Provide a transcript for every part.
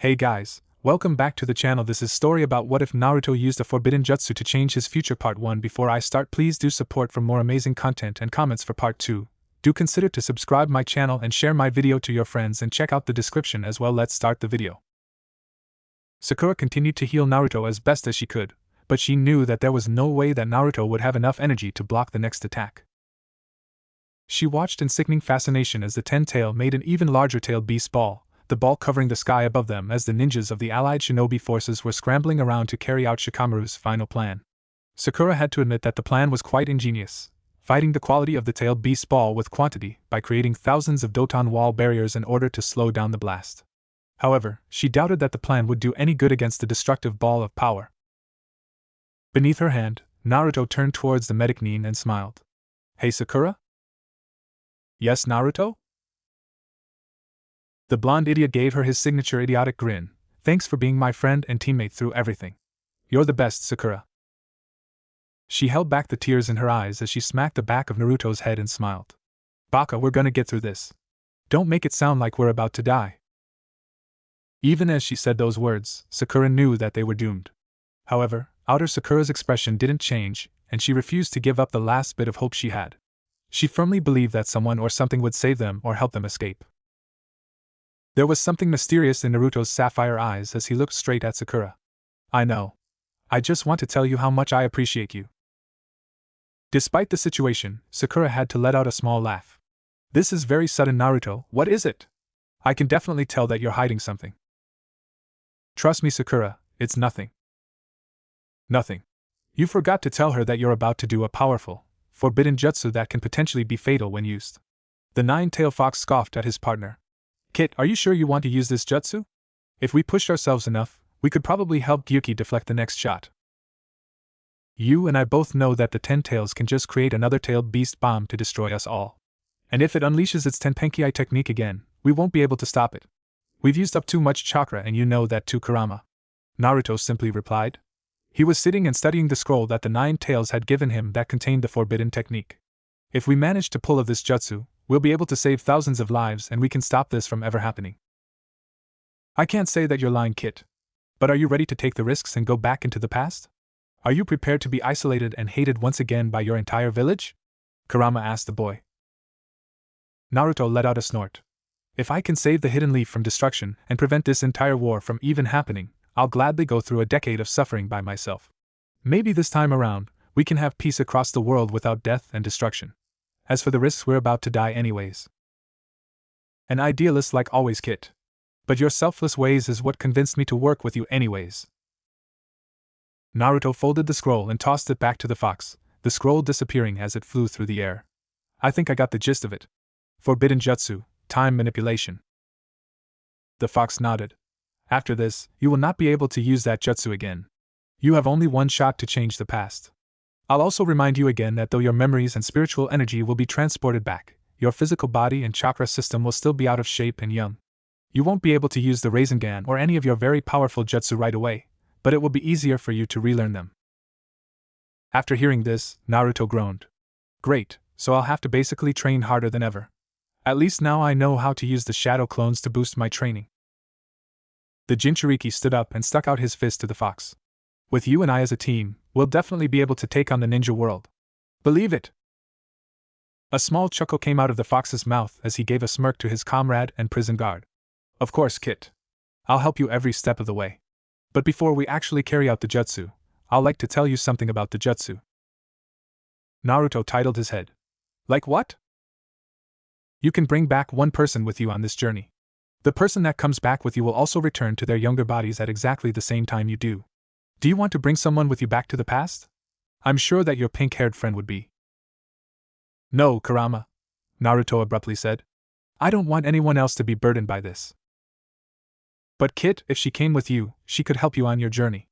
Hey guys, welcome back to the channel. This is story about what if Naruto used a forbidden jutsu to change his future. Part 1. Before I start, please do support for more amazing content and comments for part 2. Do consider to subscribe my channel and share my video to your friends and check out the description as well. Let's start the video. Sakura continued to heal Naruto as best as she could, but she knew that there was no way that Naruto would have enough energy to block the next attack. She watched in sickening fascination as the 10-tail made an even larger-tailed beast ball, the ball covering the sky above them as the ninjas of the allied shinobi forces were scrambling around to carry out Shikamaru's final plan. Sakura had to admit that the plan was quite ingenious, fighting the quality of the tailed beast ball with quantity by creating thousands of Doton wall barriers in order to slow down the blast. However, she doubted that the plan would do any good against the destructive ball of power. Beneath her hand, Naruto turned towards the medic Nin and smiled. "Hey Sakura?" "Yes, Naruto?" The blonde idiot gave her his signature idiotic grin. "Thanks for being my friend and teammate through everything. You're the best, Sakura." She held back the tears in her eyes as she smacked the back of Naruto's head and smiled. "Baka, we're gonna get through this. Don't make it sound like we're about to die." Even as she said those words, Sakura knew that they were doomed. However, outer Sakura's expression didn't change, and she refused to give up the last bit of hope she had. She firmly believed that someone or something would save them or help them escape. There was something mysterious in Naruto's sapphire eyes as he looked straight at Sakura. "I know. I just want to tell you how much I appreciate you." Despite the situation, Sakura had to let out a small laugh. "This is very sudden, Naruto. What is it? I can definitely tell that you're hiding something." "Trust me, Sakura, it's nothing." "Nothing? You forgot to tell her that you're about to do a powerful, forbidden jutsu that can potentially be fatal when used." The nine-tailed fox scoffed at his partner. "Kit, are you sure you want to use this jutsu? If we pushed ourselves enough, we could probably help Gyuki deflect the next shot. You and I both know that the 10 tails can just create another tailed beast bomb to destroy us all. And if it unleashes its Tenpenki technique again, we won't be able to stop it. We've used up too much chakra and you know that too, Kurama," Naruto simply replied. He was sitting and studying the scroll that the 9 tails had given him that contained the forbidden technique. "If we manage to pull off this jutsu, we'll be able to save thousands of lives and we can stop this from ever happening." "I can't say that you're lying, Kit. But are you ready to take the risks and go back into the past? Are you prepared to be isolated and hated once again by your entire village?" Kurama asked the boy. Naruto let out a snort. "If I can save the hidden leaf from destruction and prevent this entire war from even happening, I'll gladly go through a decade of suffering by myself. Maybe this time around, we can have peace across the world without death and destruction. As for the risks, we're about to die anyways." "An idealist like always, Kit. But your selfless ways is what convinced me to work with you anyways." Naruto folded the scroll and tossed it back to the fox, the scroll disappearing as it flew through the air. "I think I got the gist of it. Forbidden jutsu, time manipulation." The fox nodded. "After this, you will not be able to use that jutsu again. You have only one shot to change the past. I'll also remind you again that though your memories and spiritual energy will be transported back, your physical body and chakra system will still be out of shape and young. You won't be able to use the Rasengan or any of your very powerful jutsu right away, but it will be easier for you to relearn them." After hearing this, Naruto groaned. "Great, so I'll have to basically train harder than ever. At least now I know how to use the shadow clones to boost my training." The Jinchuriki stood up and stuck out his fist to the fox. "With you and I as a team, we'll definitely be able to take on the ninja world. Believe it." A small chuckle came out of the fox's mouth as he gave a smirk to his comrade and prison guard. "Of course, Kit. I'll help you every step of the way. But before we actually carry out the jutsu, I'll like to tell you something about the jutsu." Naruto titled his head. "Like what?" "You can bring back one person with you on this journey. The person that comes back with you will also return to their younger bodies at exactly the same time you do. Do you want to bring someone with you back to the past? I'm sure that your pink-haired friend would be." "No, Kurama," Naruto abruptly said. "I don't want anyone else to be burdened by this." "But Kit, if she came with you, she could help you on your journey.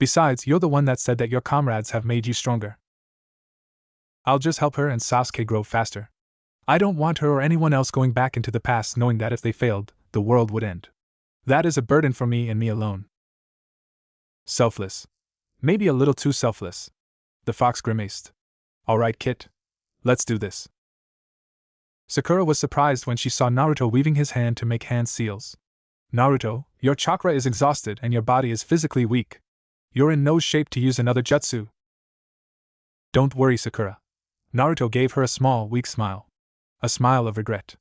Besides, you're the one that said that your comrades have made you stronger." "I'll just help her and Sasuke grow faster. I don't want her or anyone else going back into the past knowing that if they failed, the world would end. That is a burden for me and me alone." "Selfless. Maybe a little too selfless." The fox grimaced. "All right, Kit. Let's do this." Sakura was surprised when she saw Naruto weaving his hand to make hand seals. Naruto, your chakra is exhausted and your body is physically weak. You're in no shape to use another jutsu. Don't worry, Sakura. Naruto gave her a small, weak smile. A smile of regret.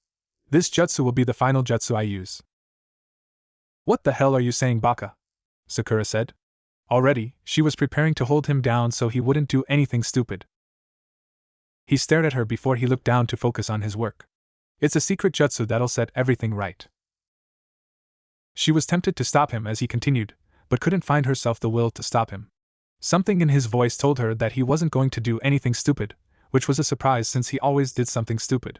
This jutsu will be the final jutsu I use. What the hell are you saying, Baka? Sakura said. Already, she was preparing to hold him down so he wouldn't do anything stupid. He stared at her before he looked down to focus on his work. It's a secret jutsu that'll set everything right. She was tempted to stop him as he continued, but couldn't find herself the will to stop him. Something in his voice told her that he wasn't going to do anything stupid, which was a surprise since he always did something stupid.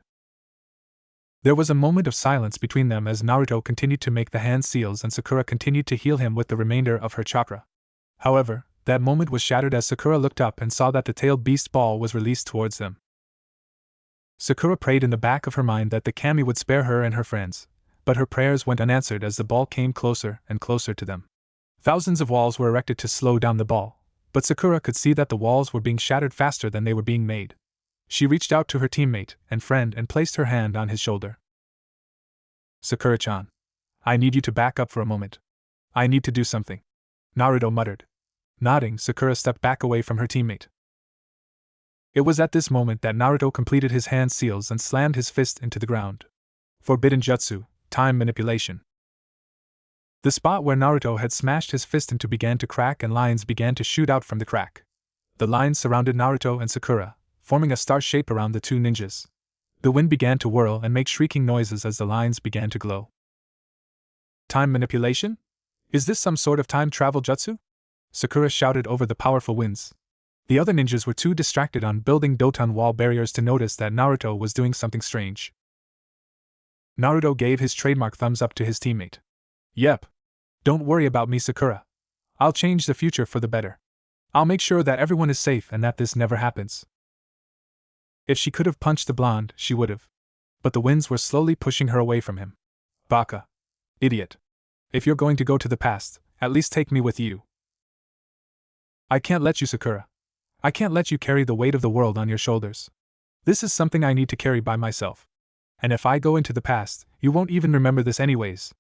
There was a moment of silence between them as Naruto continued to make the hand seals and Sakura continued to heal him with the remainder of her chakra. However, that moment was shattered as Sakura looked up and saw that the tailed beast ball was released towards them. Sakura prayed in the back of her mind that the kami would spare her and her friends, but her prayers went unanswered as the ball came closer and closer to them. Thousands of walls were erected to slow down the ball, but Sakura could see that the walls were being shattered faster than they were being made. She reached out to her teammate and friend and placed her hand on his shoulder. Sakura-chan, I need you to back up for a moment. I need to do something. Naruto muttered. Nodding, Sakura stepped back away from her teammate. It was at this moment that Naruto completed his hand seals and slammed his fist into the ground. Forbidden Jutsu, Time Manipulation. The spot where Naruto had smashed his fist into began to crack and lines began to shoot out from the crack. The lines surrounded Naruto and Sakura, forming a star shape around the two ninjas. The wind began to whirl and make shrieking noises as the lines began to glow. Time manipulation? Is this some sort of time travel jutsu? Sakura shouted over the powerful winds. The other ninjas were too distracted on building Doton wall barriers to notice that Naruto was doing something strange. Naruto gave his trademark thumbs up to his teammate. Yep. Don't worry about me, Sakura. I'll change the future for the better. I'll make sure that everyone is safe and that this never happens. If she could have punched the blonde, she would have. But the winds were slowly pushing her away from him. Baka. Idiot. If you're going to go to the past, at least take me with you. I can't let you, Sakura. I can't let you carry the weight of the world on your shoulders. This is something I need to carry by myself. And if I go into the past, you won't even remember this anyways.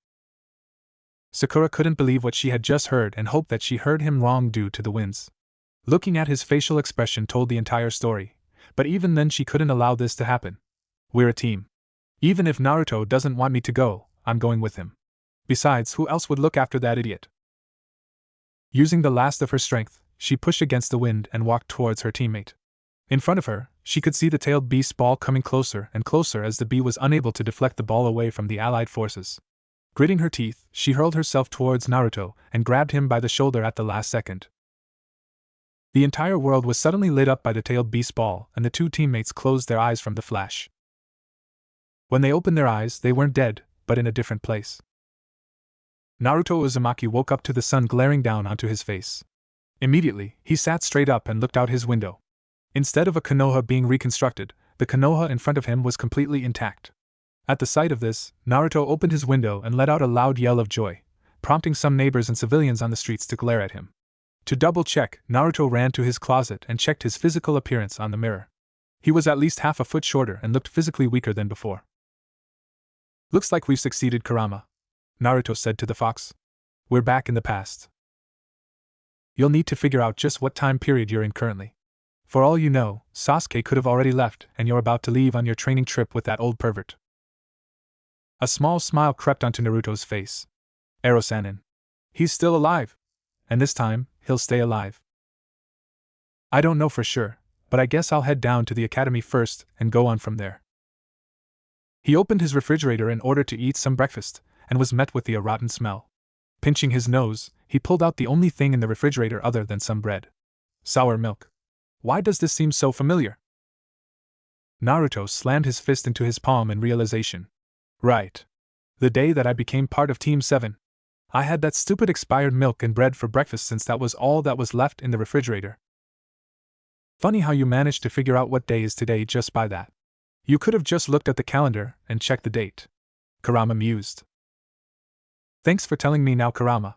Sakura couldn't believe what she had just heard and hoped that she heard him wrong due to the winds. Looking at his facial expression told the entire story, but even then she couldn't allow this to happen. We're a team. Even if Naruto doesn't want me to go, I'm going with him. Besides, who else would look after that idiot? Using the last of her strength, she pushed against the wind and walked towards her teammate. In front of her, she could see the tailed beast ball coming closer and closer as the bee was unable to deflect the ball away from the allied forces. Gritting her teeth, she hurled herself towards Naruto and grabbed him by the shoulder at the last second. The entire world was suddenly lit up by the tailed beast ball, and the two teammates closed their eyes from the flash. When they opened their eyes, they weren't dead, but in a different place. Naruto Uzumaki woke up to the sun glaring down onto his face. Immediately, he sat straight up and looked out his window. Instead of a Konoha being reconstructed, the Konoha in front of him was completely intact. At the sight of this, Naruto opened his window and let out a loud yell of joy, prompting some neighbors and civilians on the streets to glare at him. To double-check, Naruto ran to his closet and checked his physical appearance on the mirror. He was at least half a foot shorter and looked physically weaker than before. Looks like we've succeeded, Kurama, Naruto said to the fox. We're back in the past. You'll need to figure out just what time period you're in currently. For all you know, Sasuke could have already left and you're about to leave on your training trip with that old pervert. A small smile crept onto Naruto's face. Ero-sanin. He's still alive. And this time, he'll stay alive. I don't know for sure, but I guess I'll head down to the academy first and go on from there. He opened his refrigerator in order to eat some breakfast, and was met with the rotten smell. Pinching his nose, he pulled out the only thing in the refrigerator other than some bread. Sour milk. Why does this seem so familiar? Naruto slammed his fist into his palm in realization. Right. The day that I became part of Team 7. I had that stupid expired milk and bread for breakfast since that was all that was left in the refrigerator. Funny how you managed to figure out what day is today just by that. You could have just looked at the calendar and checked the date. Kurama mused. Thanks for telling me now, Kurama,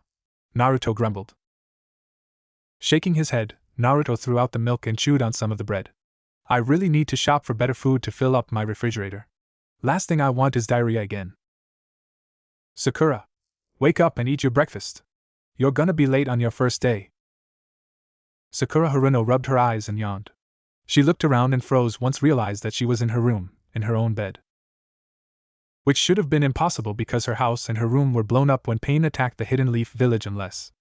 Naruto grumbled. Shaking his head, Naruto threw out the milk and chewed on some of the bread. I really need to shop for better food to fill up my refrigerator. Last thing I want is diarrhea again. Sakura. Wake up and eat your breakfast. You're gonna be late on your first day. Sakura Haruno rubbed her eyes and yawned. She looked around and froze once realized that she was in her room, in her own bed. Which should have been impossible because her house and her room were blown up when Pain attacked the Hidden Leaf village unless.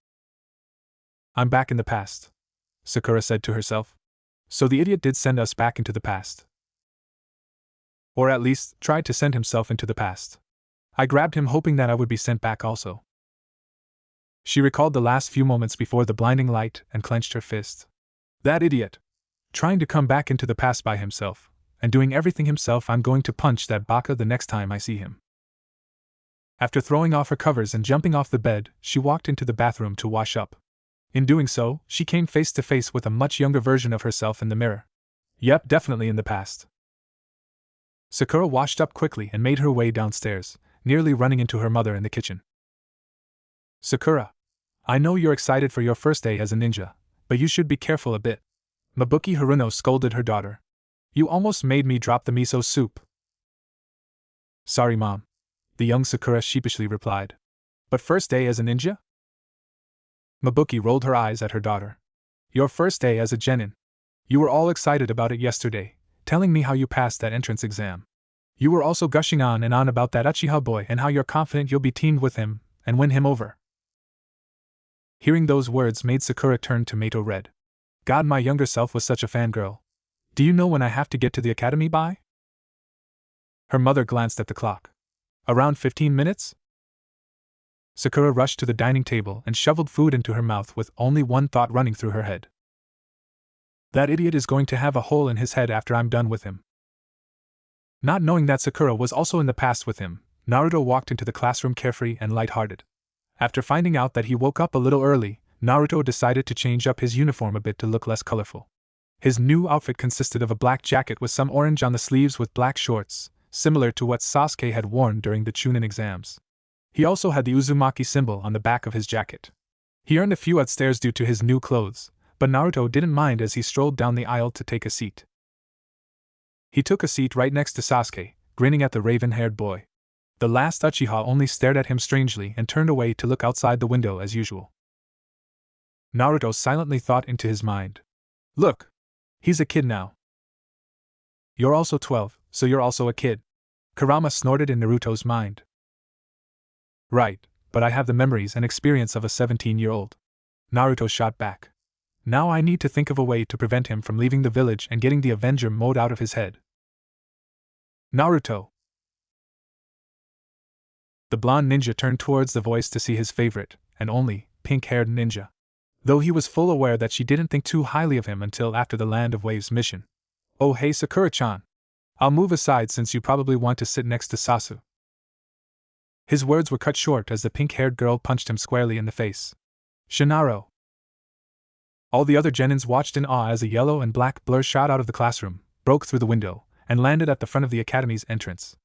I'm back in the past, Sakura said to herself. So the idiot did send us back into the past. Or at least, tried to send himself into the past. I grabbed him hoping that I would be sent back also. She recalled the last few moments before the blinding light and clenched her fist. That idiot! Trying to come back into the past by himself, and doing everything himself. I'm going to punch that baka the next time I see him. After throwing off her covers and jumping off the bed, she walked into the bathroom to wash up. In doing so, she came face to face with a much younger version of herself in the mirror. Yep, definitely in the past. Sakura washed up quickly and made her way downstairs, nearly running into her mother in the kitchen. Sakura, I know you're excited for your first day as a ninja, but you should be careful a bit. Mabuki Haruno scolded her daughter. You almost made me drop the miso soup. Sorry, Mom, the young Sakura sheepishly replied. But first day as a ninja? Mabuki rolled her eyes at her daughter. Your first day as a genin. You were all excited about it yesterday, telling me how you passed that entrance exam. You were also gushing on and on about that Uchiha boy and how you're confident you'll be teamed with him and win him over. Hearing those words made Sakura turn tomato red. God, my younger self was such a fangirl. Do you know when I have to get to the academy by? Her mother glanced at the clock. Around 15 minutes? Sakura rushed to the dining table and shoveled food into her mouth with only one thought running through her head. That idiot is going to have a hole in his head after I'm done with him. Not knowing that Sakura was also in the past with him, Naruto walked into the classroom carefree and lighthearted. After finding out that he woke up a little early, Naruto decided to change up his uniform a bit to look less colorful. His new outfit consisted of a black jacket with some orange on the sleeves with black shorts, similar to what Sasuke had worn during the Chunin exams. He also had the Uzumaki symbol on the back of his jacket. He earned a few upstairs due to his new clothes, but Naruto didn't mind as he strolled down the aisle to take a seat. He took a seat right next to Sasuke, grinning at the raven-haired boy. The last Uchiha only stared at him strangely and turned away to look outside the window as usual. Naruto silently thought into his mind. Look! He's a kid now. You're also 12, so you're also a kid. Kurama snorted in Naruto's mind. Right, but I have the memories and experience of a 17-year-old. Naruto shot back. Now I need to think of a way to prevent him from leaving the village and getting the Avenger mode out of his head. Naruto! The blonde ninja turned towards the voice to see his favorite, and only, pink-haired ninja. Though he was full aware that she didn't think too highly of him until after the Land of Waves mission. Oh hey Sakura-chan. I'll move aside since you probably want to sit next to Sasu. His words were cut short as the pink-haired girl punched him squarely in the face. Shinaro. All the other genins watched in awe as a yellow and black blur shot out of the classroom, broke through the window, and landed at the front of the academy's entrance.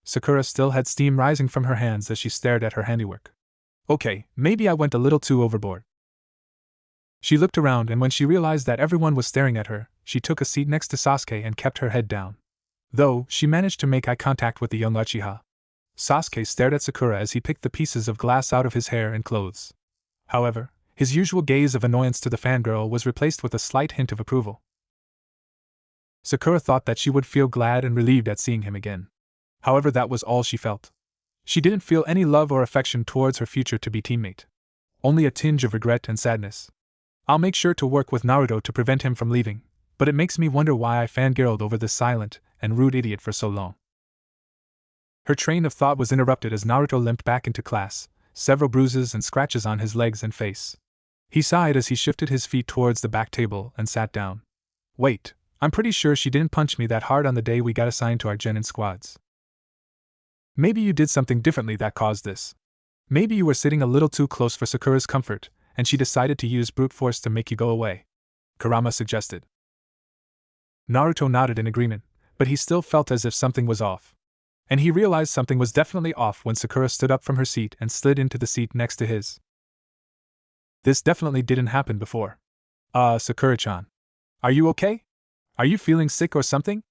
Sakura still had steam rising from her hands as she stared at her handiwork. Okay, maybe I went a little too overboard. She looked around and when she realized that everyone was staring at her, she took a seat next to Sasuke and kept her head down. Though, she managed to make eye contact with the young Uchiha. Sasuke stared at Sakura as he picked the pieces of glass out of his hair and clothes. However, his usual gaze of annoyance to the fangirl was replaced with a slight hint of approval. Sakura thought that she would feel glad and relieved at seeing him again. However, that was all she felt. She didn't feel any love or affection towards her future-to-be teammate. Only a tinge of regret and sadness. I'll make sure to work with Naruto to prevent him from leaving, but it makes me wonder why I fangirled over this silent and rude idiot for so long. Her train of thought was interrupted as Naruto limped back into class, several bruises and scratches on his legs and face. He sighed as he shifted his feet towards the back table and sat down. Wait, I'm pretty sure she didn't punch me that hard on the day we got assigned to our genin squads. Maybe you did something differently that caused this. Maybe you were sitting a little too close for Sakura's comfort, and she decided to use brute force to make you go away, Kurama suggested. Naruto nodded in agreement, but he still felt as if something was off. And he realized something was definitely off when Sakura stood up from her seat and slid into the seat next to his. This definitely didn't happen before. Sakura-chan. Are you okay? Are you feeling sick or something?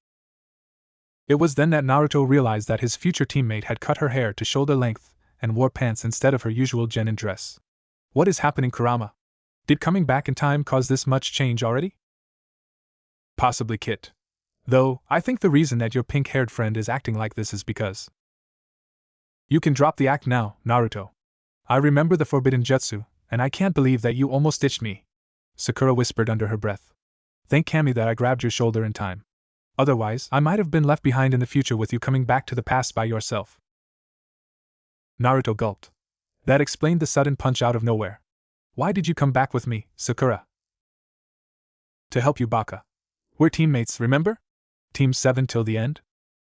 It was then that Naruto realized that his future teammate had cut her hair to shoulder length and wore pants instead of her usual genin dress. What is happening, Kurama? Did coming back in time cause this much change already? Possibly, Kit. Though, I think the reason that your pink-haired friend is acting like this is because… You can drop the act now, Naruto. I remember the forbidden jutsu, and I can't believe that you almost ditched me, Sakura whispered under her breath. Thank Kami that I grabbed your shoulder in time. Otherwise, I might have been left behind in the future with you coming back to the past by yourself. Naruto gulped. That explained the sudden punch out of nowhere. Why did you come back with me, Sakura? To help you, Baka. We're teammates, remember? Team 7 till the end?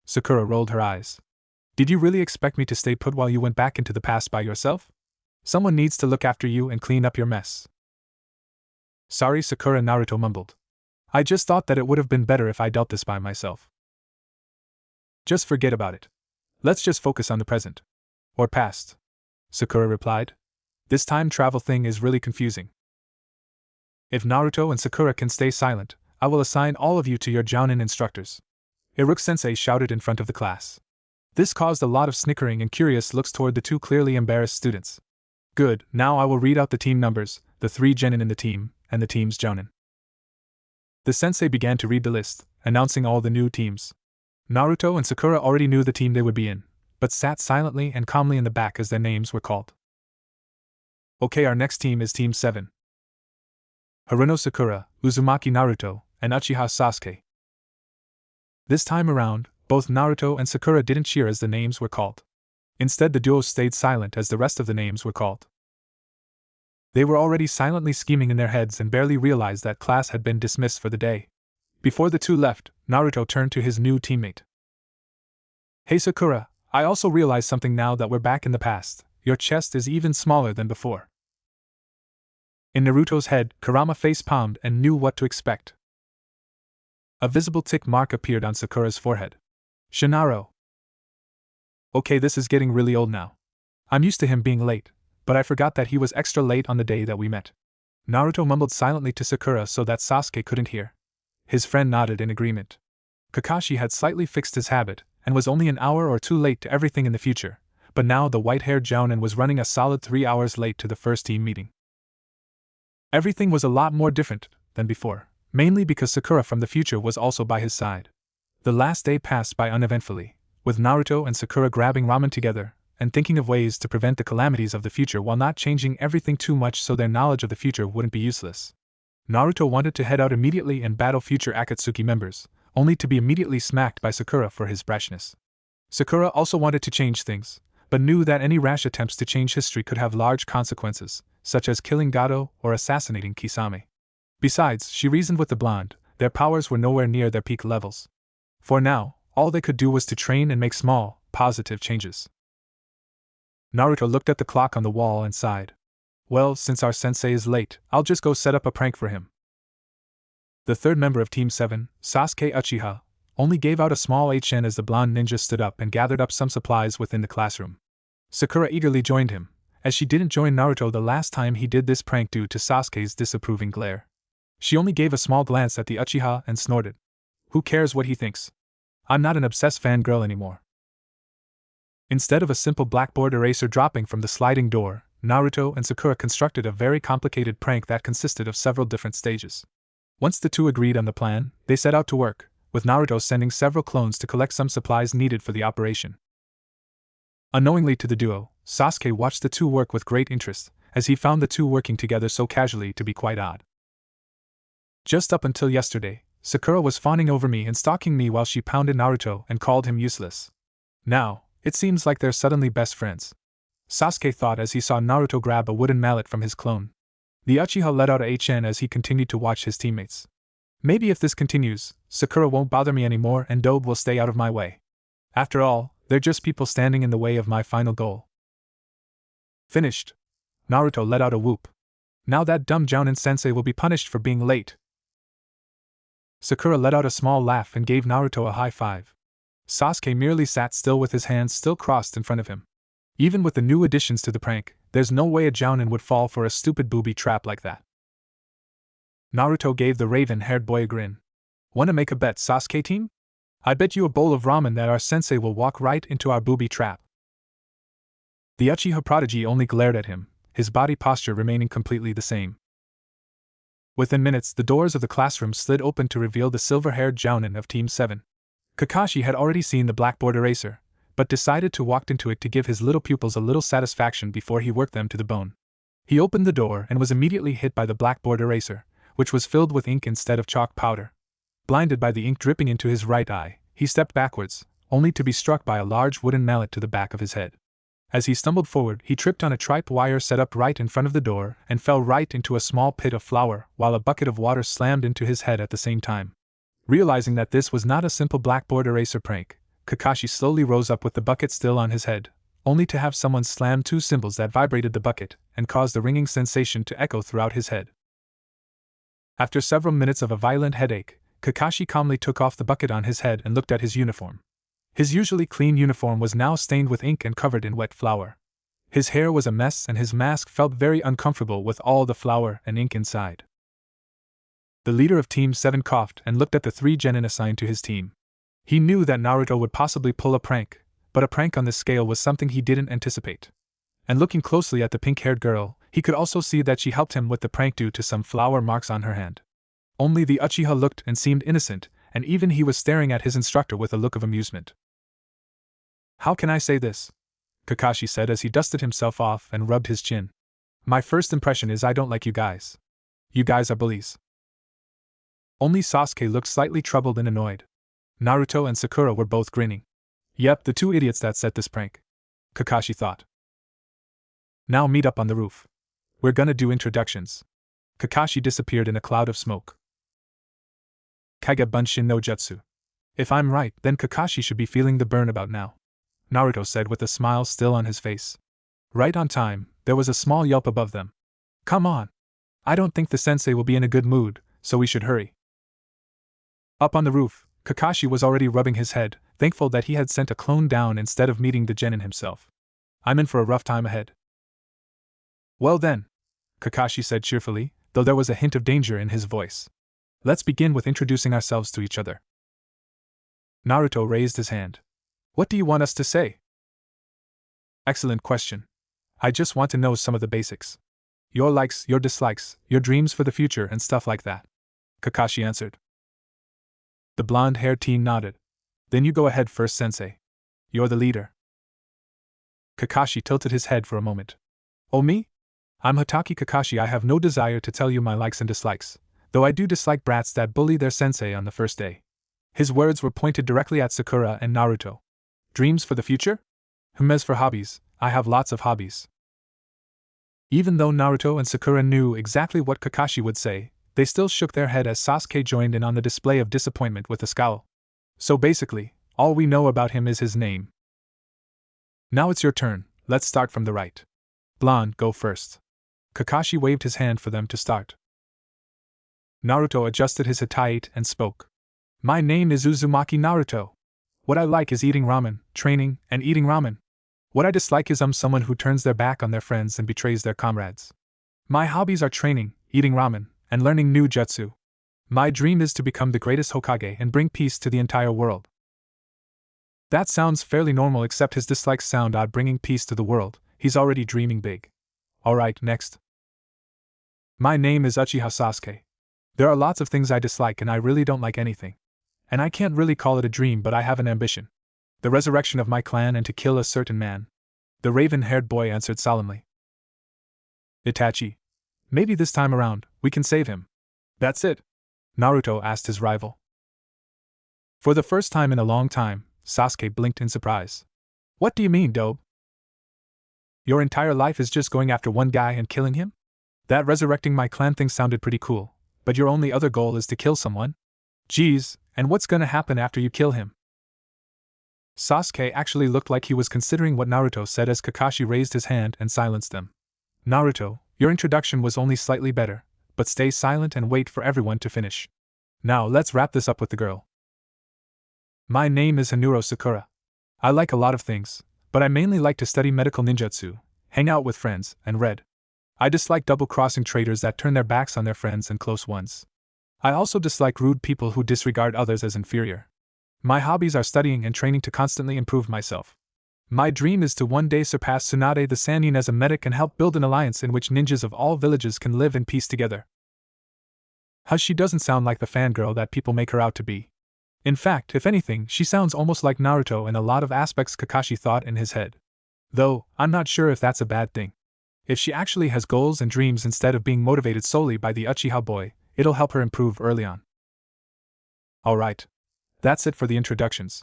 Sakura rolled her eyes. Did you really expect me to stay put while you went back into the past by yourself? Someone needs to look after you and clean up your mess. Sorry, Sakura, Naruto mumbled. I just thought that it would have been better if I dealt this by myself. Just forget about it. Let's just focus on the present. Or past, Sakura replied. This time travel thing is really confusing. If Naruto and Sakura can stay silent, I will assign all of you to your Jounin instructors. Iruka-sensei shouted in front of the class. This caused a lot of snickering and curious looks toward the two clearly embarrassed students. Good, now I will read out the team numbers, the 3 genin in the team, and the team's Jounin. The sensei began to read the list, announcing all the new teams. Naruto and Sakura already knew the team they would be in, but sat silently and calmly in the back as their names were called. Okay, our next team is Team 7. Haruno Sakura, Uzumaki Naruto, and Uchiha Sasuke. This time around, both Naruto and Sakura didn't cheer as the names were called. Instead, the duo stayed silent as the rest of the names were called. They were already silently scheming in their heads and barely realized that class had been dismissed for the day. Before the two left, Naruto turned to his new teammate. Hey Sakura, I also realize something now that we're back in the past. Your chest is even smaller than before. In Naruto's head, Kurama face-palmed and knew what to expect. A visible tick mark appeared on Sakura's forehead. Shinaro. Okay, this is getting really old now. I'm used to him being late, but I forgot that he was extra late on the day that we met. Naruto mumbled silently to Sakura so that Sasuke couldn't hear. His friend nodded in agreement. Kakashi had slightly fixed his habit, and was only an hour or two late to everything in the future, but now the white-haired Jounin was running a solid 3 hours late to the first team meeting. Everything was a lot more different than before, mainly because Sakura from the future was also by his side. The last day passed by uneventfully, with Naruto and Sakura grabbing ramen together, and thinking of ways to prevent the calamities of the future while not changing everything too much so their knowledge of the future wouldn't be useless. Naruto wanted to head out immediately and battle future Akatsuki members, only to be immediately smacked by Sakura for his brashness. Sakura also wanted to change things, but knew that any rash attempts to change history could have large consequences, such as killing Gato or assassinating Kisame. Besides, she reasoned with the blonde, their powers were nowhere near their peak levels. For now, all they could do was to train and make small, positive changes. Naruto looked at the clock on the wall and sighed. Well, since our sensei is late, I'll just go set up a prank for him. The third member of Team 7, Sasuke Uchiha, only gave out a small HN as the blonde ninja stood up and gathered up some supplies within the classroom. Sakura eagerly joined him, as she didn't join Naruto the last time he did this prank due to Sasuke's disapproving glare. She only gave a small glance at the Uchiha and snorted. Who cares what he thinks? I'm not an obsessed fangirl anymore. Instead of a simple blackboard eraser dropping from the sliding door, Naruto and Sakura constructed a very complicated prank that consisted of several different stages. Once the two agreed on the plan, they set out to work, with Naruto sending several clones to collect some supplies needed for the operation. Unknowingly to the duo, Sasuke watched the two work with great interest, as he found the two working together so casually to be quite odd. Just up until yesterday, Sakura was fawning over me and stalking me while she pounded Naruto and called him useless. Now, it seems like they're suddenly best friends. Sasuke thought as he saw Naruto grab a wooden mallet from his clone. The Uchiha let out a HN as he continued to watch his teammates. Maybe if this continues, Sakura won't bother me anymore and Dobe will stay out of my way. After all, they're just people standing in the way of my final goal. Finished. Naruto let out a whoop. Now that dumb Jounin-sensei will be punished for being late. Sakura let out a small laugh and gave Naruto a high five. Sasuke merely sat still with his hands still crossed in front of him. Even with the new additions to the prank, there's no way a Jounin would fall for a stupid booby trap like that. Naruto gave the raven-haired boy a grin. Wanna make a bet, Sasuke team? I bet you a bowl of ramen that our sensei will walk right into our booby trap. The Uchiha prodigy only glared at him, his body posture remaining completely the same. Within minutes, the doors of the classroom slid open to reveal the silver-haired jounin of Team 7. Kakashi had already seen the blackboard eraser, but decided to walk into it to give his little pupils a little satisfaction before he worked them to the bone. He opened the door and was immediately hit by the blackboard eraser, which was filled with ink instead of chalk powder. Blinded by the ink dripping into his right eye, he stepped backwards, only to be struck by a large wooden mallet to the back of his head. As he stumbled forward, he tripped on a tripe wire set up right in front of the door and fell right into a small pit of flour, while a bucket of water slammed into his head at the same time. Realizing that this was not a simple blackboard eraser prank, Kakashi slowly rose up with the bucket still on his head, only to have someone slam two cymbals that vibrated the bucket and caused the ringing sensation to echo throughout his head. After several minutes of a violent headache, Kakashi calmly took off the bucket on his head and looked at his uniform. His usually clean uniform was now stained with ink and covered in wet flour. His hair was a mess and his mask felt very uncomfortable with all the flour and ink inside. The leader of Team 7 coughed and looked at the 3 genin assigned to his team. He knew that Naruto would possibly pull a prank, but a prank on this scale was something he didn't anticipate. And looking closely at the pink-haired girl, he could also see that she helped him with the prank due to some flour marks on her hand. Only the Uchiha looked and seemed innocent, and even he was staring at his instructor with a look of amusement. "How can I say this?" Kakashi said as he dusted himself off and rubbed his chin. "My first impression is I don't like you guys. You guys are bullies." Only Sasuke looked slightly troubled and annoyed. Naruto and Sakura were both grinning. Yep, the 2 idiots that set this prank, Kakashi thought. "Now meet up on the roof. We're gonna do introductions." Kakashi disappeared in a cloud of smoke. Kage Bunshin no Jutsu. If I'm right, then Kakashi should be feeling the burn about now, Naruto said with a smile still on his face. Right on time, there was a small yelp above them. "Come on! I don't think the sensei will be in a good mood, so we should hurry." Up on the roof, Kakashi was already rubbing his head, thankful that he had sent a clone down instead of meeting the genin himself. "I'm in for a rough time ahead." "Well then," Kakashi said cheerfully, though there was a hint of danger in his voice. "Let's begin with introducing ourselves to each other." Naruto raised his hand. "What do you want us to say?" "Excellent question. I just want to know some of the basics. Your likes, your dislikes, your dreams for the future and stuff like that," Kakashi answered. The blonde-haired teen nodded. "Then you go ahead first, sensei. You're the leader." Kakashi tilted his head for a moment. "Oh, me? I'm Hatake Kakashi. I have no desire to tell you my likes and dislikes, though I do dislike brats that bully their sensei on the first day." His words were pointed directly at Sakura and Naruto. "Dreams for the future? As for hobbies, I have lots of hobbies." Even though Naruto and Sakura knew exactly what Kakashi would say, they still shook their head as Sasuke joined in on the display of disappointment with a scowl. "So basically, all we know about him is his name. Now it's your turn, let's start from the right. Blonde, go first." Kakashi waved his hand for them to start. Naruto adjusted his hatayate and spoke. "My name is Uzumaki Naruto. What I like is eating ramen, training, and eating ramen. What I dislike is someone who turns their back on their friends and betrays their comrades. My hobbies are training, eating ramen, and learning new jutsu. My dream is to become the greatest Hokage and bring peace to the entire world." That sounds fairly normal, except his dislikes sound odd. Bringing peace to the world, he's already dreaming big. Alright, next. "My name is Uchiha Sasuke. There are lots of things I dislike and I really don't like anything. And I can't really call it a dream, but I have an ambition. The resurrection of my clan and to kill a certain man," the raven-haired boy answered solemnly. "Itachi. Maybe this time around, we can save him." "That's it?" Naruto asked his rival. For the first time in a long time, Sasuke blinked in surprise. "What do you mean, Dobe? Your entire life is just going after one guy and killing him? That resurrecting my clan thing sounded pretty cool, but your only other goal is to kill someone? Geez, and what's gonna happen after you kill him?" Sasuke actually looked like he was considering what Naruto said as Kakashi raised his hand and silenced them. "Naruto, your introduction was only slightly better, but stay silent and wait for everyone to finish. Now let's wrap this up with the girl. My name is Hanuro Sakura. I like a lot of things, but I mainly like to study medical ninjutsu, hang out with friends, and read. I dislike double-crossing traitors that turn their backs on their friends and close ones. I also dislike rude people who disregard others as inferior. My hobbies are studying and training to constantly improve myself. My dream is to one day surpass Tsunade the Sannin as a medic and help build an alliance in which ninjas of all villages can live in peace together. She doesn't sound like the fangirl that people make her out to be. In fact, if anything, she sounds almost like Naruto in a lot of aspects, Kakashi thought in his head. Though, I'm not sure if that's a bad thing. If she actually has goals and dreams instead of being motivated solely by the Uchiha boy, it'll help her improve early on. Alright. That's it for the introductions.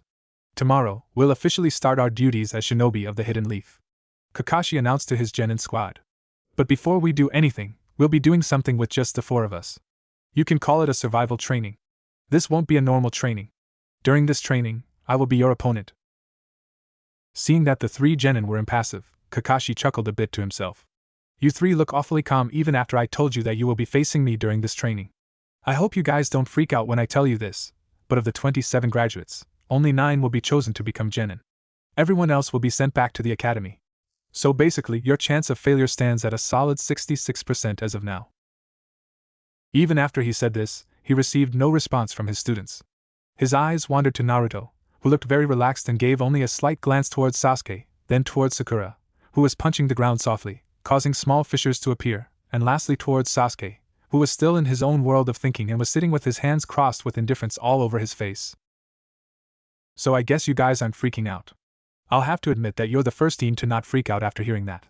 Tomorrow, we'll officially start our duties as shinobi of the Hidden Leaf, Kakashi announced to his genin squad. But before we do anything, we'll be doing something with just the 4 of us. You can call it a survival training. This won't be a normal training. During this training, I will be your opponent. Seeing that the 3 genin were impassive, Kakashi chuckled a bit to himself. You 3 look awfully calm even after I told you that you will be facing me during this training. I hope you guys don't freak out when I tell you this, but of the 27 graduates, only 9 will be chosen to become genin. Everyone else will be sent back to the academy. So basically, your chance of failure stands at a solid 66% as of now. Even after he said this, he received no response from his students. His eyes wandered to Naruto, who looked very relaxed and gave only a slight glance towards Sasuke, then towards Sakura, who was punching the ground softly, causing small fissures to appear, and lastly towards Sasuke, who was still in his own world of thinking and was sitting with his hands crossed with indifference all over his face. So I guess you guys aren't freaking out. I'll have to admit that you're the first team to not freak out after hearing that.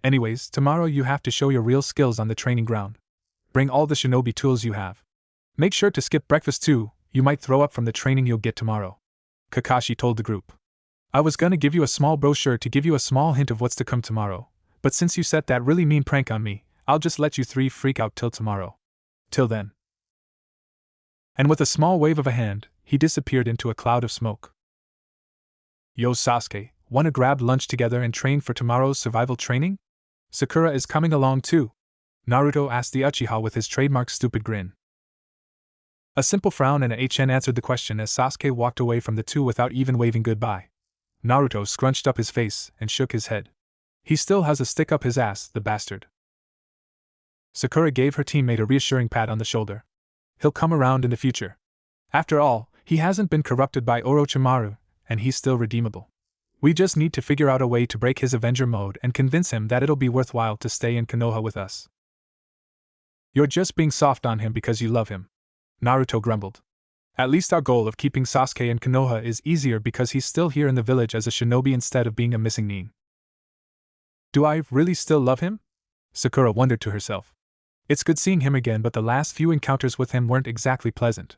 Anyways, tomorrow you have to show your real skills on the training ground. Bring all the shinobi tools you have. Make sure to skip breakfast too, you might throw up from the training you'll get tomorrow, Kakashi told the group. I was gonna give you a small brochure to give you a small hint of what's to come tomorrow, but since you set that really mean prank on me, I'll just let you 3 freak out till tomorrow. Till then. And with a small wave of a hand, he disappeared into a cloud of smoke. Yo Sasuke, wanna grab lunch together and train for tomorrow's survival training? Sakura is coming along too, Naruto asked the Uchiha with his trademark stupid grin. A simple frown and a HN answered the question as Sasuke walked away from the 2 without even waving goodbye. Naruto scrunched up his face and shook his head. He still has a stick up his ass, the bastard. Sakura gave her teammate a reassuring pat on the shoulder. He'll come around in the future. After all, he hasn't been corrupted by Orochimaru, and he's still redeemable. We just need to figure out a way to break his Avenger mode and convince him that it'll be worthwhile to stay in Konoha with us. You're just being soft on him because you love him, Naruto grumbled. At least our goal of keeping Sasuke in Konoha is easier because he's still here in the village as a shinobi instead of being a missing nin. Do I really still love him? Sakura wondered to herself. It's good seeing him again, but the last few encounters with him weren't exactly pleasant.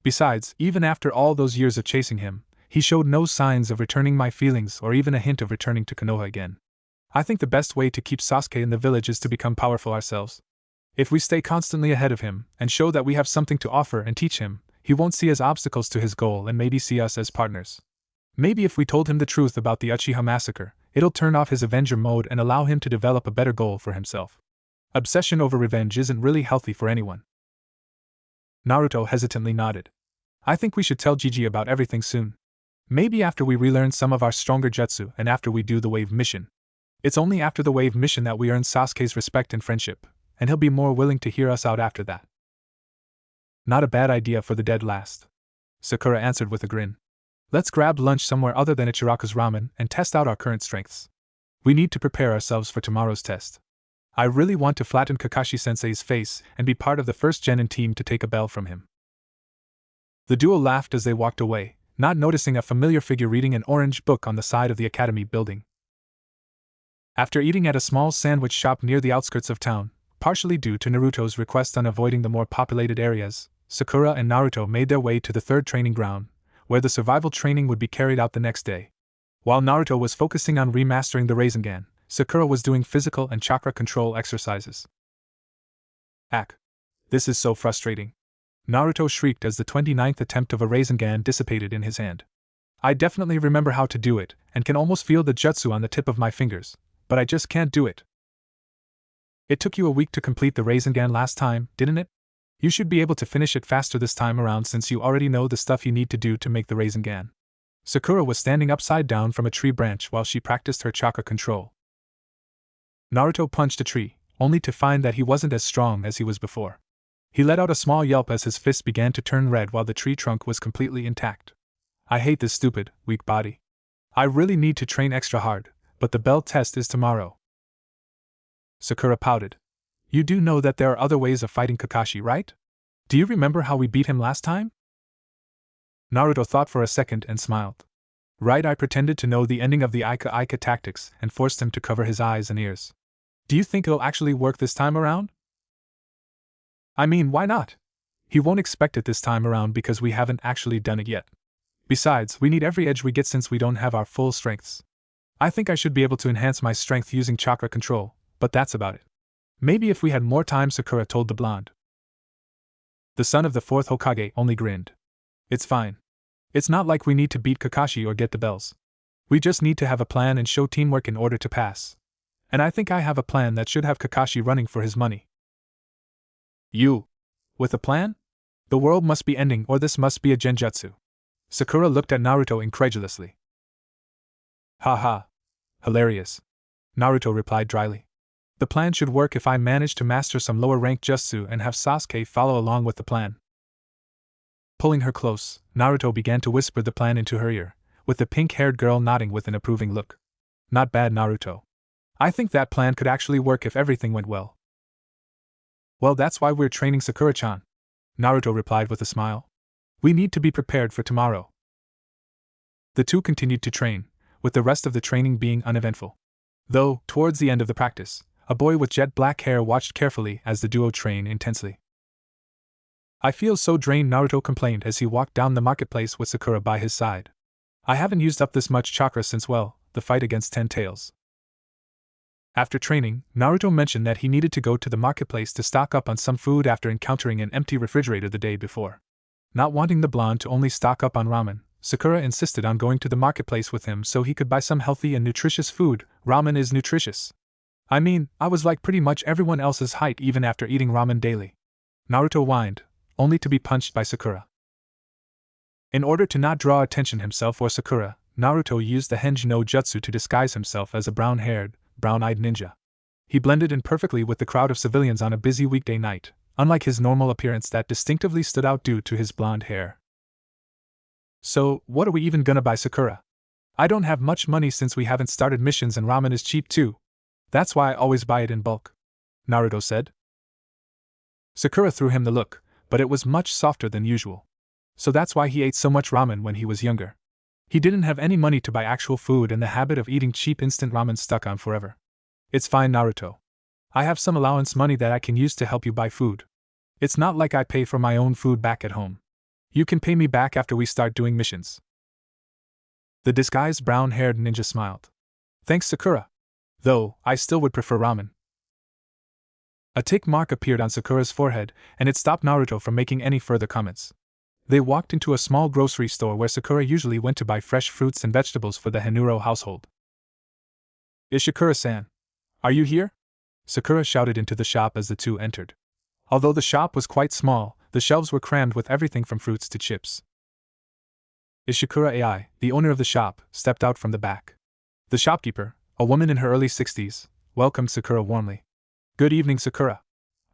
Besides, even after all those years of chasing him, he showed no signs of returning my feelings or even a hint of returning to Konoha again. I think the best way to keep Sasuke in the village is to become powerful ourselves. If we stay constantly ahead of him and show that we have something to offer and teach him, he won't see as obstacles to his goal and maybe see us as partners. Maybe if we told him the truth about the Uchiha massacre, it'll turn off his Avenger mode and allow him to develop a better goal for himself. Obsession over revenge isn't really healthy for anyone. Naruto hesitantly nodded. I think we should tell Gigi about everything soon. Maybe after we relearn some of our stronger jutsu and after we do the wave mission. It's only after the wave mission that we earn Sasuke's respect and friendship, and he'll be more willing to hear us out after that. Not a bad idea for the dead last, Sakura answered with a grin. Let's grab lunch somewhere other than Ichiraku's ramen and test out our current strengths. We need to prepare ourselves for tomorrow's test. I really want to flatten Kakashi-sensei's face and be part of the first genin team to take a bell from him. The duo laughed as they walked away, not noticing a familiar figure reading an orange book on the side of the academy building. After eating at a small sandwich shop near the outskirts of town, partially due to Naruto's request on avoiding the more populated areas, Sakura and Naruto made their way to the 3rd training ground, where the survival training would be carried out the next day. While Naruto was focusing on remastering the Rasengan, Sakura was doing physical and chakra control exercises. Ack. This is so frustrating. Naruto shrieked as the 29th attempt of a Rasengan dissipated in his hand. I definitely remember how to do it, and can almost feel the jutsu on the tip of my fingers, but I just can't do it. It took you a week to complete the Rasengan last time, didn't it? You should be able to finish it faster this time around since you already know the stuff you need to do to make the Rasengan. Sakura was standing upside down from a tree branch while she practiced her chakra control. Naruto punched a tree, only to find that he wasn't as strong as he was before. He let out a small yelp as his fist began to turn red while the tree trunk was completely intact. I hate this stupid, weak body. I really need to train extra hard, but the bell test is tomorrow. Sakura pouted. You do know that there are other ways of fighting Kakashi, right? Do you remember how we beat him last time? Naruto thought for a second and smiled. Right, I pretended to know the ending of the Ika Ika tactics and forced him to cover his eyes and ears. Do you think it'll actually work this time around? I mean, why not? He won't expect it this time around because we haven't actually done it yet. Besides, we need every edge we get since we don't have our full strengths. I think I should be able to enhance my strength using chakra control, but that's about it. Maybe if we had more time, Sakura told the blonde. The son of the fourth Hokage only grinned. It's fine. It's not like we need to beat Kakashi or get the bells. We just need to have a plan and show teamwork in order to pass. And I think I have a plan that should have Kakashi running for his money. You? With a plan? The world must be ending or this must be a genjutsu. Sakura looked at Naruto incredulously. Ha ha. Hilarious. Naruto replied dryly. The plan should work if I manage to master some lower-ranked jutsu and have Sasuke follow along with the plan. Pulling her close, Naruto began to whisper the plan into her ear, with the pink-haired girl nodding with an approving look. Not bad, Naruto. I think that plan could actually work if everything went well. Well, that's why we're training Sakura-chan, Naruto replied with a smile. We need to be prepared for tomorrow. The two continued to train, with the rest of the training being uneventful. Though, towards the end of the practice, a boy with jet black hair watched carefully as the duo trained intensely. I feel so drained, Naruto complained as he walked down the marketplace with Sakura by his side. I haven't used up this much chakra since, well, the fight against 10 Tails. After training, Naruto mentioned that he needed to go to the marketplace to stock up on some food after encountering an empty refrigerator the day before. Not wanting the blonde to only stock up on ramen, Sakura insisted on going to the marketplace with him so he could buy some healthy and nutritious food. Ramen is nutritious. I mean, I was like pretty much everyone else's height even after eating ramen daily. Naruto whined, only to be punched by Sakura. In order to not draw attention himself or Sakura, Naruto used the Henj no Jutsu to disguise himself as a brown-haired, brown-eyed ninja. He blended in perfectly with the crowd of civilians on a busy weekday night, unlike his normal appearance that distinctively stood out due to his blonde hair. So, what are we even gonna buy, Sakura? I don't have much money since we haven't started missions and ramen is cheap too. That's why I always buy it in bulk, Naruto said. Sakura threw him the look, but it was much softer than usual. So that's why he ate so much ramen when he was younger. He didn't have any money to buy actual food and the habit of eating cheap instant ramen stuck on forever. It's fine, Naruto. I have some allowance money that I can use to help you buy food. It's not like I pay for my own food back at home. You can pay me back after we start doing missions. The disguised brown-haired ninja smiled. Thanks, Sakura. Though, I still would prefer ramen. A tick mark appeared on Sakura's forehead, and it stopped Naruto from making any further comments. They walked into a small grocery store where Sakura usually went to buy fresh fruits and vegetables for the Henuro household. Is Sakura-san? Are you here? Sakura shouted into the shop as the two entered. Although the shop was quite small, the shelves were crammed with everything from fruits to chips. Ishikura Ai, the owner of the shop, stepped out from the back. The shopkeeper, a woman in her early 60s, welcomed Sakura warmly. Good evening, Sakura.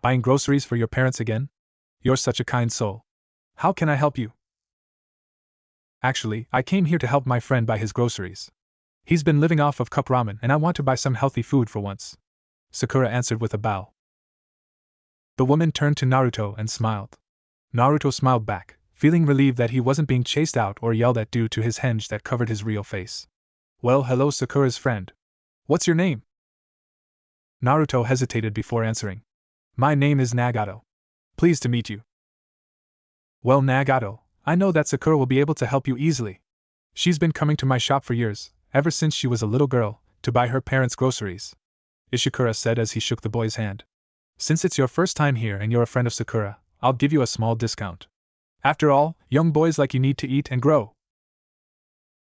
Buying groceries for your parents again? You're such a kind soul. How can I help you? Actually, I came here to help my friend buy his groceries. He's been living off of cup ramen and I want to buy some healthy food for once. Sakura answered with a bow. The woman turned to Naruto and smiled. Naruto smiled back, feeling relieved that he wasn't being chased out or yelled at due to his henge that covered his real face. Well, hello, Sakura's friend. What's your name? Naruto hesitated before answering. My name is Nagato. Pleased to meet you. Well, Nagato, I know that Sakura will be able to help you easily. She's been coming to my shop for years, ever since she was a little girl, to buy her parents' groceries. Ishikura said as he shook the boy's hand. Since it's your first time here and you're a friend of Sakura, I'll give you a small discount. After all, young boys like you need to eat and grow.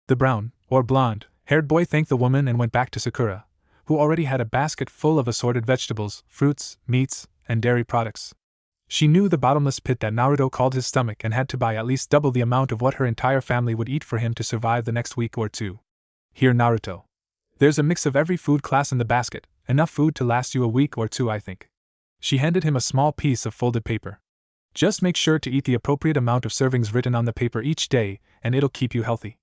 The brown, or blonde, haired boy thanked the woman and went back to Sakura, who already had a basket full of assorted vegetables, fruits, meats, and dairy products. She knew the bottomless pit that Naruto called his stomach and had to buy at least double the amount of what her entire family would eat for him to survive the next week or two. Here, Naruto. There's a mix of every food class in the basket, enough food to last you a week or two, I think. She handed him a small piece of folded paper. Just make sure to eat the appropriate amount of servings written on the paper each day, and it'll keep you healthy.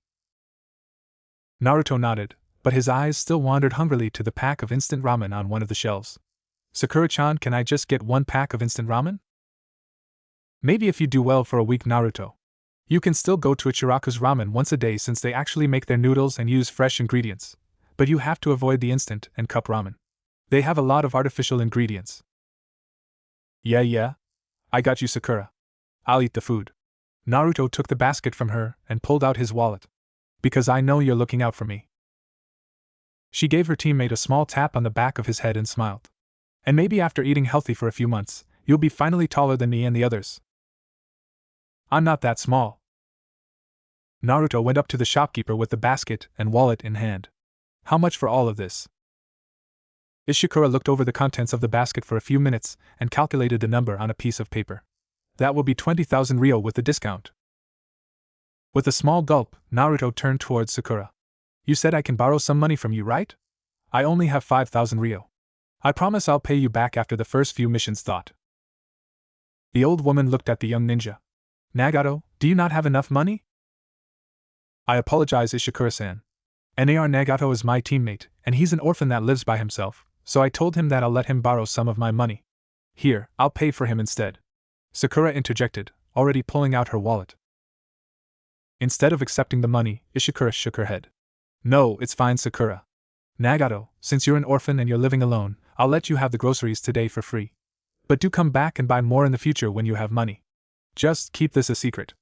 Naruto nodded, but his eyes still wandered hungrily to the pack of instant ramen on one of the shelves. Sakura-chan, can I just get one pack of instant ramen? Maybe if you do well for a week, Naruto. You can still go to Ichiraku's ramen once a day since they actually make their noodles and use fresh ingredients, but you have to avoid the instant and cup ramen. They have a lot of artificial ingredients. Yeah. I got you, Sakura. I'll eat the food. Naruto took the basket from her and pulled out his wallet. Because I know you're looking out for me. She gave her teammate a small tap on the back of his head and smiled. And maybe after eating healthy for a few months, you'll be finally taller than me and the others. I'm not that small. Naruto went up to the shopkeeper with the basket and wallet in hand. How much for all of this? Ishikura looked over the contents of the basket for a few minutes and calculated the number on a piece of paper. That will be 20,000 ryo with the discount. With a small gulp, Naruto turned towards Sakura. You said I can borrow some money from you, right? I only have 5,000 ryo. I promise I'll pay you back after the first few missions. Thought. The old woman looked at the young ninja. Nagato, do you not have enough money? I apologize, Ishikura-san. NAR Nagato is my teammate, and he's an orphan that lives by himself, so I told him that I'll let him borrow some of my money. Here, I'll pay for him instead. Sakura interjected, already pulling out her wallet. Instead of accepting the money, Ishikura shook her head. No, it's fine, Sakura. Nagato, since you're an orphan and you're living alone, I'll let you have the groceries today for free. But do come back and buy more in the future when you have money. Just keep this a secret.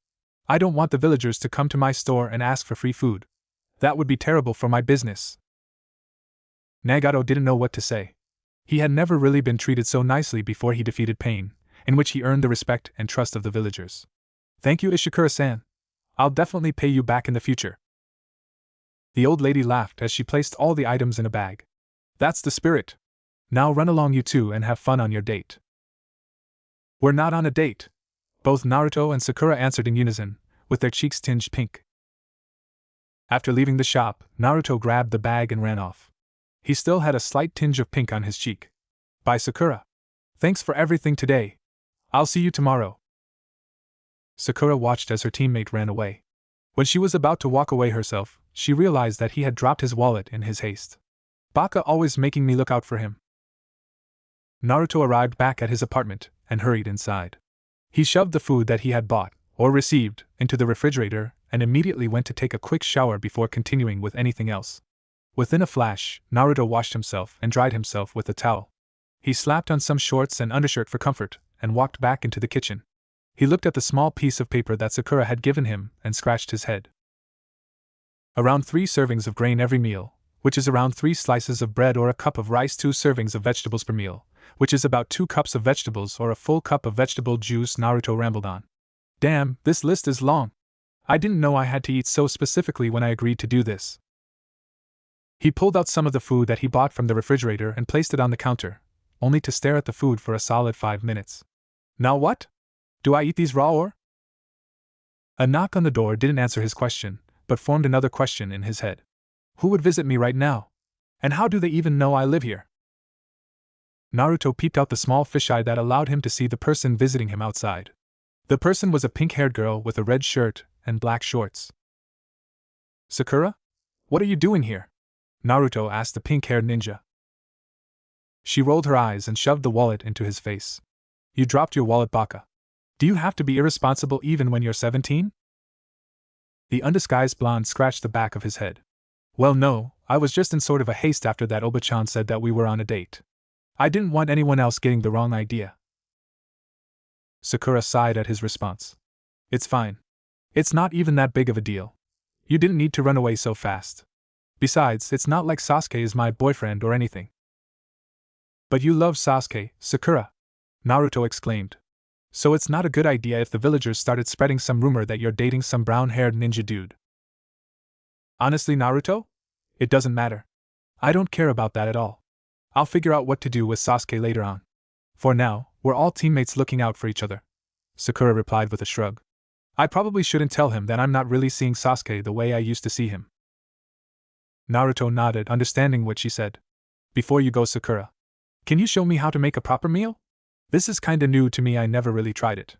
I don't want the villagers to come to my store and ask for free food. That would be terrible for my business. Nagato didn't know what to say. He had never really been treated so nicely before he defeated Pain, in which he earned the respect and trust of the villagers. Thank you, Ishikura-san. I'll definitely pay you back in the future. The old lady laughed as she placed all the items in a bag. That's the spirit. Now run along, you two, and have fun on your date. We're not on a date. Both Naruto and Sakura answered in unison, with their cheeks tinged pink. After leaving the shop, Naruto grabbed the bag and ran off. He still had a slight tinge of pink on his cheek. Bye, Sakura. Thanks for everything today. I'll see you tomorrow. Sakura watched as her teammate ran away. When she was about to walk away herself, she realized that he had dropped his wallet in his haste. Baka always making me look out for him. Naruto arrived back at his apartment and hurried inside. He shoved the food that he had bought, or received, into the refrigerator and immediately went to take a quick shower before continuing with anything else. Within a flash, Naruto washed himself and dried himself with a towel. He slapped on some shorts and undershirt for comfort and walked back into the kitchen. He looked at the small piece of paper that Sakura had given him and scratched his head. Around 3 servings of grain every meal, which is around 3 slices of bread or a cup of rice, 2 servings of vegetables per meal, which is about 2 cups of vegetables or a full cup of vegetable juice, Naruto rambled on. Damn, this list is long. I didn't know I had to eat so specifically when I agreed to do this. He pulled out some of the food that he bought from the refrigerator and placed it on the counter, only to stare at the food for a solid 5 minutes. Now what? Do I eat these raw or? A knock on the door didn't answer his question, but formed another question in his head. Who would visit me right now? And how do they even know I live here? Naruto peeped out the small fisheye that allowed him to see the person visiting him outside. The person was a pink-haired girl with a red shirt and black shorts. Sakura? What are you doing here? Naruto asked the pink-haired ninja. She rolled her eyes and shoved the wallet into his face. You dropped your wallet, Baka. Do you have to be irresponsible even when you're 17? The undisguised blonde scratched the back of his head. Well, no, I was just in sort of a haste after that Oba-chan said that we were on a date. I didn't want anyone else getting the wrong idea. Sakura sighed at his response. It's fine. It's not even that big of a deal. You didn't need to run away so fast. Besides, it's not like Sasuke is my boyfriend or anything. But you love Sasuke, Sakura, Naruto exclaimed. So it's not a good idea if the villagers started spreading some rumor that you're dating some brown-haired ninja dude. Honestly, Naruto? It doesn't matter. I don't care about that at all. I'll figure out what to do with Sasuke later on. For now, we're all teammates looking out for each other, Sakura replied with a shrug. I probably shouldn't tell him that I'm not really seeing Sasuke the way I used to see him. Naruto nodded, understanding what she said. Before you go, Sakura, can you show me how to make a proper meal? This is kinda new to me, I never really tried it.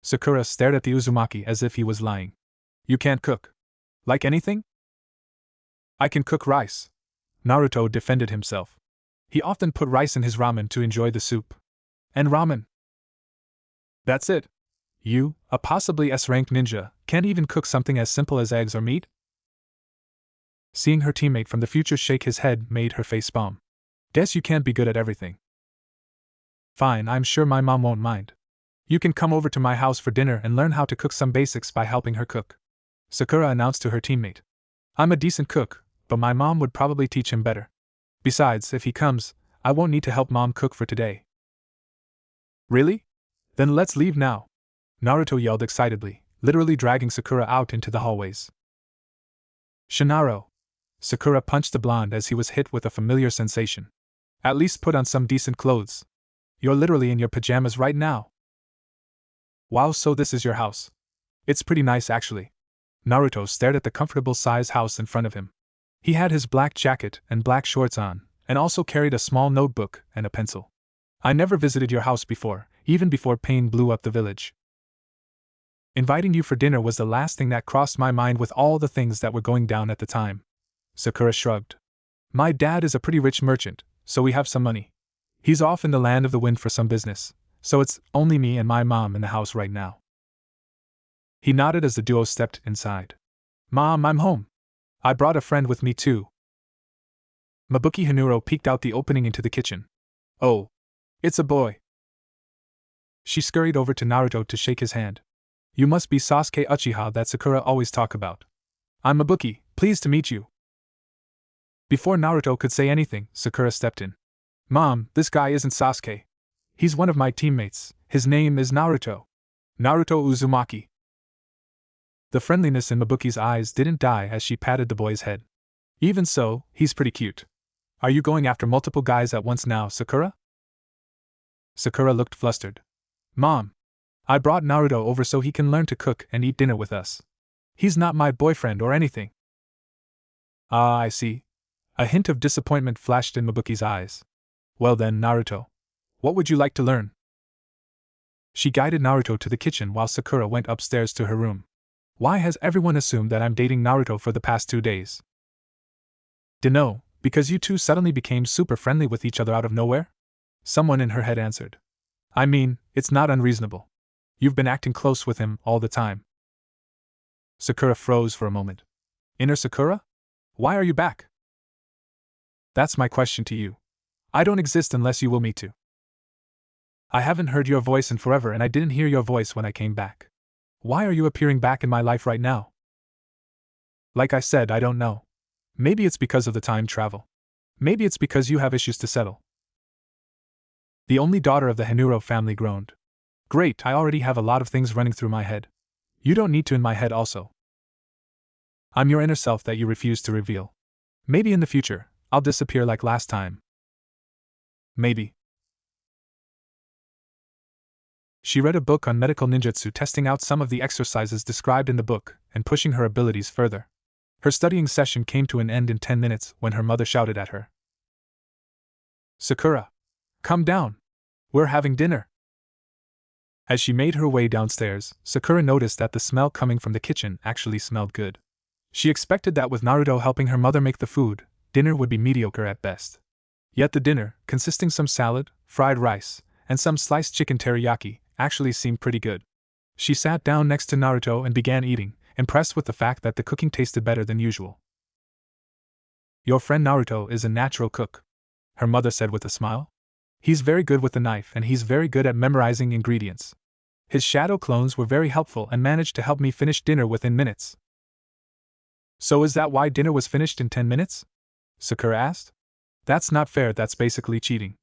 Sakura stared at the Uzumaki as if he was lying. You can't cook. Like anything? I can cook rice. Naruto defended himself. He often put rice in his ramen to enjoy the soup. And ramen? That's it. You, a possibly S-rank ninja, can't even cook something as simple as eggs or meat? Seeing her teammate from the future shake his head made her face palm. Guess you can't be good at everything. Fine, I'm sure my mom won't mind. You can come over to my house for dinner and learn how to cook some basics by helping her cook, Sakura announced to her teammate. I'm a decent cook, but my mom would probably teach him better. Besides, if he comes, I won't need to help mom cook for today. Really? Then let's leave now, Naruto yelled excitedly, literally dragging Sakura out into the hallways. Shinaro. Sakura punched the blonde as he was hit with a familiar sensation. At least put on some decent clothes. You're literally in your pajamas right now. Wow, so this is your house. It's pretty nice actually. Naruto stared at the comfortable size house in front of him. He had his black jacket and black shorts on, and also carried a small notebook and a pencil. I never visited your house before, even before Pain blew up the village. Inviting you for dinner was the last thing that crossed my mind with all the things that were going down at the time. Sakura shrugged. My dad is a pretty rich merchant, so we have some money. He's off in the land of the wind for some business, so it's only me and my mom in the house right now. He nodded as the duo stepped inside. Mom, I'm home. I brought a friend with me too. Mabuki Hanuro peeked out the opening into the kitchen. Oh. It's a boy. She scurried over to Naruto to shake his hand. You must be Sasuke Uchiha that Sakura always talk about. I'm Mabuki, pleased to meet you. Before Naruto could say anything, Sakura stepped in. Mom, this guy isn't Sasuke. He's one of my teammates. His name is Naruto. Naruto Uzumaki. The friendliness in Mabuki's eyes didn't die as she patted the boy's head. Even so, he's pretty cute. Are you going after multiple guys at once now, Sakura? Sakura looked flustered. Mom, I brought Naruto over so he can learn to cook and eat dinner with us. He's not my boyfriend or anything. Ah, I see. A hint of disappointment flashed in Mabuki's eyes. Well then, Naruto, what would you like to learn? She guided Naruto to the kitchen while Sakura went upstairs to her room. Why has everyone assumed that I'm dating Naruto for the past 2 days? Dunno, because you two suddenly became super friendly with each other out of nowhere? Someone in her head answered. I mean, it's not unreasonable. You've been acting close with him all the time. Sakura froze for a moment. Inner Sakura? Why are you back? That's my question to you. I don't exist unless you will me to. I haven't heard your voice in forever and I didn't hear your voice when I came back. Why are you appearing back in my life right now? Like I said, I don't know. Maybe it's because of the time travel. Maybe it's because you have issues to settle. The only daughter of the Hanuro family groaned. Great, I already have a lot of things running through my head. You don't need to in my head also. I'm your inner self that you refuse to reveal. Maybe in the future, I'll disappear like last time. Maybe. She read a book on medical ninjutsu testing out some of the exercises described in the book and pushing her abilities further. Her studying session came to an end in 10 minutes when her mother shouted at her. Sakura! Come down! We're having dinner! As she made her way downstairs, Sakura noticed that the smell coming from the kitchen actually smelled good. She expected that with Naruto helping her mother make the food, dinner would be mediocre at best. Yet the dinner, consisting some salad, fried rice, and some sliced chicken teriyaki, actually seemed pretty good. She sat down next to Naruto and began eating, impressed with the fact that the cooking tasted better than usual. Your friend Naruto is a natural cook, her mother said with a smile. He's very good with the knife and he's very good at memorizing ingredients. His shadow clones were very helpful and managed to help me finish dinner within minutes. So is that why dinner was finished in 10 minutes? Sakura asked. That's not fair, that's basically cheating.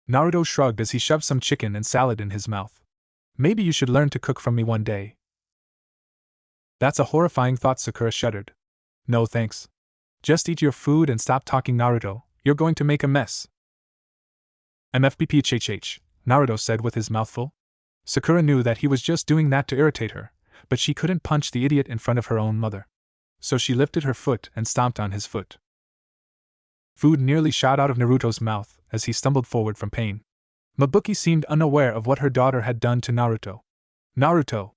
Naruto shrugged as he shoved some chicken and salad in his mouth. Maybe you should learn to cook from me one day. That's a horrifying thought, Sakura shuddered. No thanks. Just eat your food and stop talking, Naruto, you're going to make a mess. MFBPHHH, Naruto said with his mouth full. Sakura knew that he was just doing that to irritate her, but she couldn't punch the idiot in front of her own mother. So she lifted her foot and stomped on his foot. Food nearly shot out of Naruto's mouth as he stumbled forward from pain. Mabuki seemed unaware of what her daughter had done to Naruto. Naruto!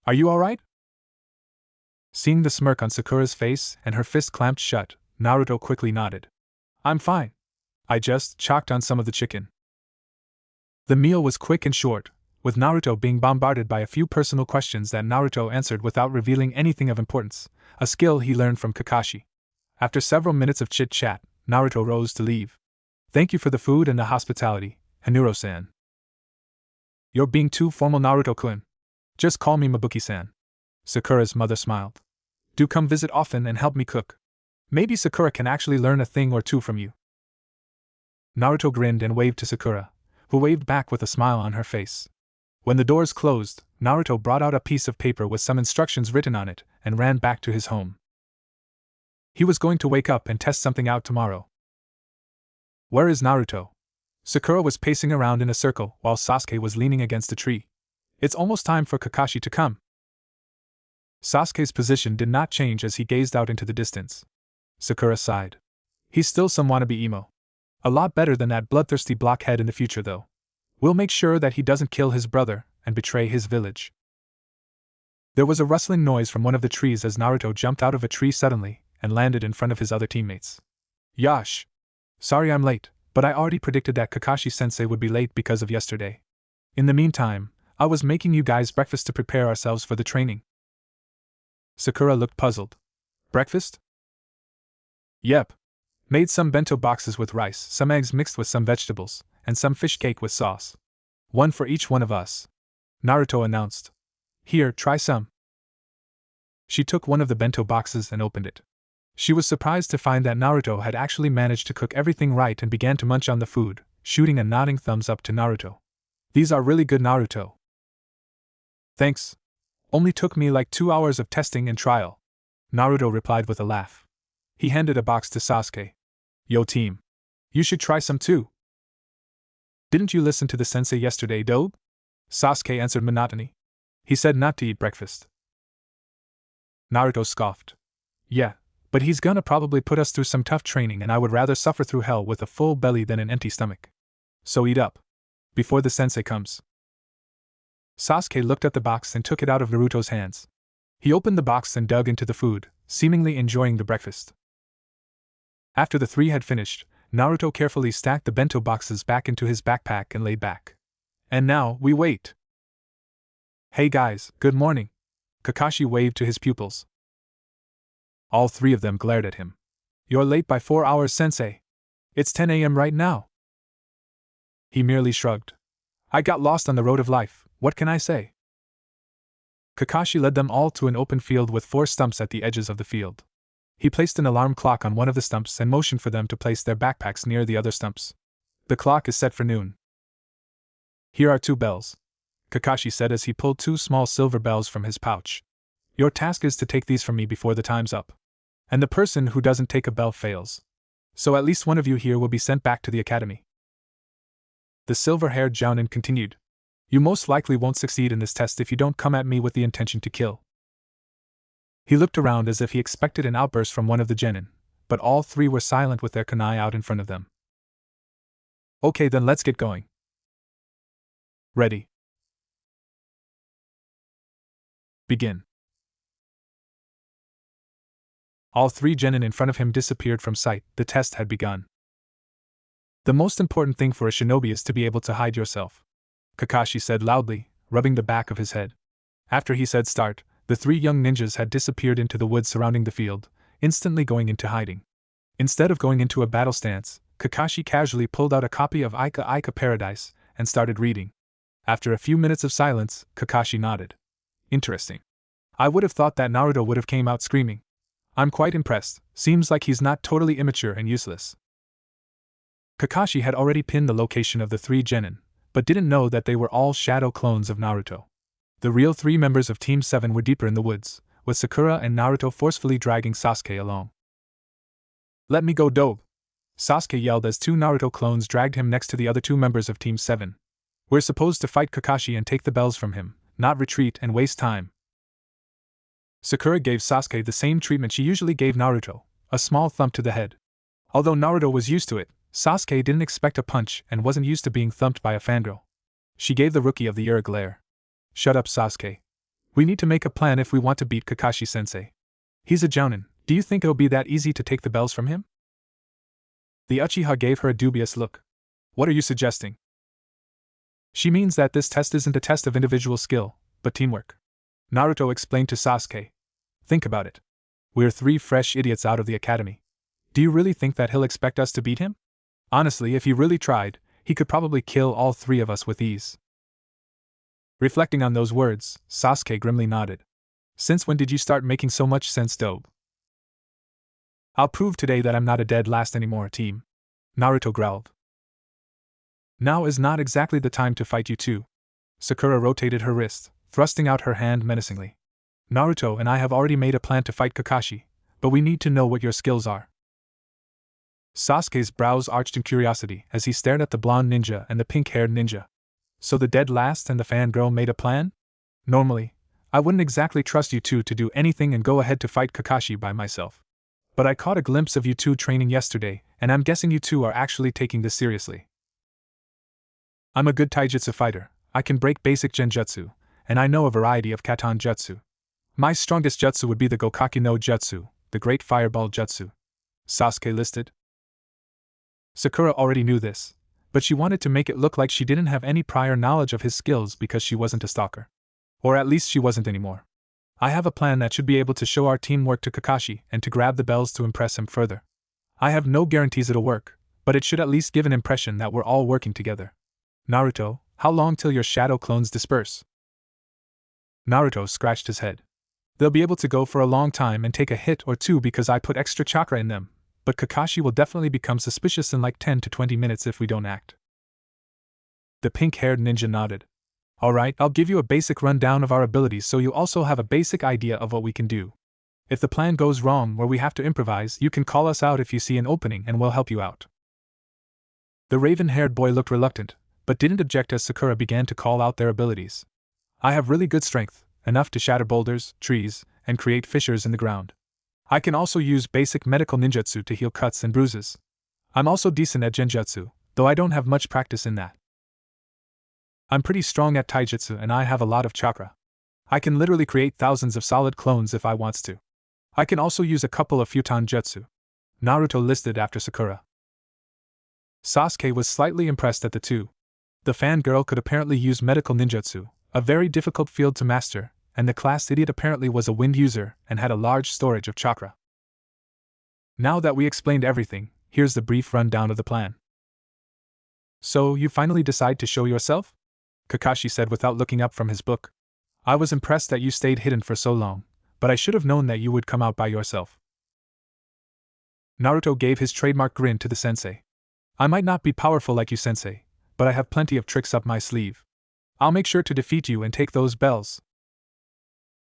Are you alright? Seeing the smirk on Sakura's face and her fist clamped shut, Naruto quickly nodded. I'm fine. I just chocked on some of the chicken. The meal was quick and short, with Naruto being bombarded by a few personal questions that Naruto answered without revealing anything of importance, a skill he learned from Kakashi. After several minutes of chit-chat, Naruto rose to leave. Thank you for the food and the hospitality, Hanuro-san. You're being too formal, Naruto-kun. Just call me Mabuki-san. Sakura's mother smiled. Do come visit often and help me cook. Maybe Sakura can actually learn a thing or two from you. Naruto grinned and waved to Sakura, who waved back with a smile on her face. When the doors closed, Naruto brought out a piece of paper with some instructions written on it and ran back to his home. He was going to wake up and test something out tomorrow. Where is Naruto? Sakura was pacing around in a circle while Sasuke was leaning against a tree. It's almost time for Kakashi to come. Sasuke's position did not change as he gazed out into the distance. Sakura sighed. He's still some wannabe emo. A lot better than that bloodthirsty blockhead in the future, though. We'll make sure that he doesn't kill his brother and betray his village. There was a rustling noise from one of the trees as Naruto jumped out of a tree suddenly and landed in front of his other teammates. Yash! Sorry I'm late, but I already predicted that Kakashi-sensei would be late because of yesterday. In the meantime, I was making you guys breakfast to prepare ourselves for the training. Sakura looked puzzled. Breakfast? Yep. Made some bento boxes with rice, some eggs mixed with some vegetables, and some fish cake with sauce. One for each one of us. Naruto announced. Here, try some. She took one of the bento boxes and opened it. She was surprised to find that Naruto had actually managed to cook everything right and began to munch on the food, shooting a nodding thumbs up to Naruto. These are really good, Naruto. Thanks. Only took me like 2 hours of testing and trial. Naruto replied with a laugh. He handed a box to Sasuke. Yo team. You should try some too. Didn't you listen to the sensei yesterday, Dobe? Sasuke answered monotony. He said not to eat breakfast. Naruto scoffed. Yeah, but he's gonna probably put us through some tough training and I would rather suffer through hell with a full belly than an empty stomach. So eat up. Before the sensei comes. Sasuke looked at the box and took it out of Naruto's hands. He opened the box and dug into the food, seemingly enjoying the breakfast. After the three had finished, Naruto carefully stacked the bento boxes back into his backpack and lay back. And now, we wait. Hey guys, good morning. Kakashi waved to his pupils. All three of them glared at him. You're late by 4 hours, sensei. It's 10 a.m. right now. He merely shrugged. I got lost on the road of life, what can I say? Kakashi led them all to an open field with 4 stumps at the edges of the field. He placed an alarm clock on one of the stumps and motioned for them to place their backpacks near the other stumps. The clock is set for noon. Here are 2 bells, Kakashi said as he pulled 2 small silver bells from his pouch. Your task is to take these from me before the time's up. And the person who doesn't take a bell fails. So at least one of you here will be sent back to the academy. The silver-haired Jounin continued. You most likely won't succeed in this test if you don't come at me with the intention to kill. He looked around as if he expected an outburst from one of the genin, but all 3 were silent with their kunai out in front of them. Okay, then let's get going. Ready. Begin. All 3 genin in front of him disappeared from sight. The test had begun. The most important thing for a shinobi is to be able to hide yourself, Kakashi said loudly, rubbing the back of his head. After he said start, the 3 young ninjas had disappeared into the woods surrounding the field, instantly going into hiding. Instead of going into a battle stance, Kakashi casually pulled out a copy of Ika Ika Paradise and started reading. After a few minutes of silence, Kakashi nodded. Interesting. I would have thought that Naruto would have came out screaming. I'm quite impressed, seems like he's not totally immature and useless. Kakashi had already pinned the location of the 3 genin, but didn't know that they were all shadow clones of Naruto. The real 3 members of Team 7 were deeper in the woods, with Sakura and Naruto forcefully dragging Sasuke along. Let me go, Dobe! Sasuke yelled as 2 Naruto clones dragged him next to the other 2 members of Team 7. We're supposed to fight Kakashi and take the bells from him, not retreat and waste time. Sakura gave Sasuke the same treatment she usually gave Naruto, a small thump to the head. Although Naruto was used to it, Sasuke didn't expect a punch and wasn't used to being thumped by a fangirl. She gave the rookie of the year a glare. Shut up, Sasuke. We need to make a plan if we want to beat Kakashi-sensei. He's a jounin, do you think it'll be that easy to take the bells from him? The Uchiha gave her a dubious look. What are you suggesting? She means that this test isn't a test of individual skill, but teamwork. Naruto explained to Sasuke. Think about it. We're 3 fresh idiots out of the academy. Do you really think that he'll expect us to beat him? Honestly, if he really tried, he could probably kill all 3 of us with ease. Reflecting on those words, Sasuke grimly nodded. Since when did you start making so much sense, Dobe? I'll prove today that I'm not a dead last anymore, team. Naruto growled. Now is not exactly the time to fight, you two. Sakura rotated her wrist, thrusting out her hand menacingly. Naruto and I have already made a plan to fight Kakashi, but we need to know what your skills are. Sasuke's brows arched in curiosity as he stared at the blonde ninja and the pink-haired ninja. So the dead last and the fangirl made a plan? Normally, I wouldn't exactly trust you two to do anything and go ahead to fight Kakashi by myself. But I caught a glimpse of you two training yesterday, and I'm guessing you two are actually taking this seriously. I'm a good taijutsu fighter, I can break basic genjutsu, and I know a variety of katan jutsu. My strongest jutsu would be the Gokaki no Jutsu, the Great Fireball Jutsu. Sasuke listed. Sakura already knew this, but she wanted to make it look like she didn't have any prior knowledge of his skills because she wasn't a stalker. Or at least she wasn't anymore. I have a plan that should be able to show our teamwork to Kakashi and to grab the bells to impress him further. I have no guarantees it'll work, but it should at least give an impression that we're all working together. Naruto, how long till your shadow clones disperse? Naruto scratched his head. They'll be able to go for a long time and take a hit or two because I put extra chakra in them, but Kakashi will definitely become suspicious in like 10 to 20 minutes if we don't act. The pink-haired ninja nodded. Alright, I'll give you a basic rundown of our abilities so you also have a basic idea of what we can do. If the plan goes wrong or we have to improvise, you can call us out if you see an opening and we'll help you out. The raven-haired boy looked reluctant, but didn't object as Sakura began to call out their abilities. I have really good strength, enough to shatter boulders, trees, and create fissures in the ground. I can also use basic medical ninjutsu to heal cuts and bruises. I'm also decent at genjutsu, though I don't have much practice in that. I'm pretty strong at taijutsu and I have a lot of chakra. I can literally create thousands of solid clones if I wants to. I can also use a couple of futon jutsu. Naruto listed after Sakura. Sasuke was slightly impressed at the two. The fangirl could apparently use medical ninjutsu, a very difficult field to master, and the class idiot apparently was a wind user and had a large storage of chakra. Now that we explained everything, here's the brief rundown of the plan. So, you finally decide to show yourself? Kakashi said without looking up from his book. I was impressed that you stayed hidden for so long, but I should have known that you would come out by yourself. Naruto gave his trademark grin to the sensei. I might not be powerful like you, sensei, but I have plenty of tricks up my sleeve. I'll make sure to defeat you and take those bells.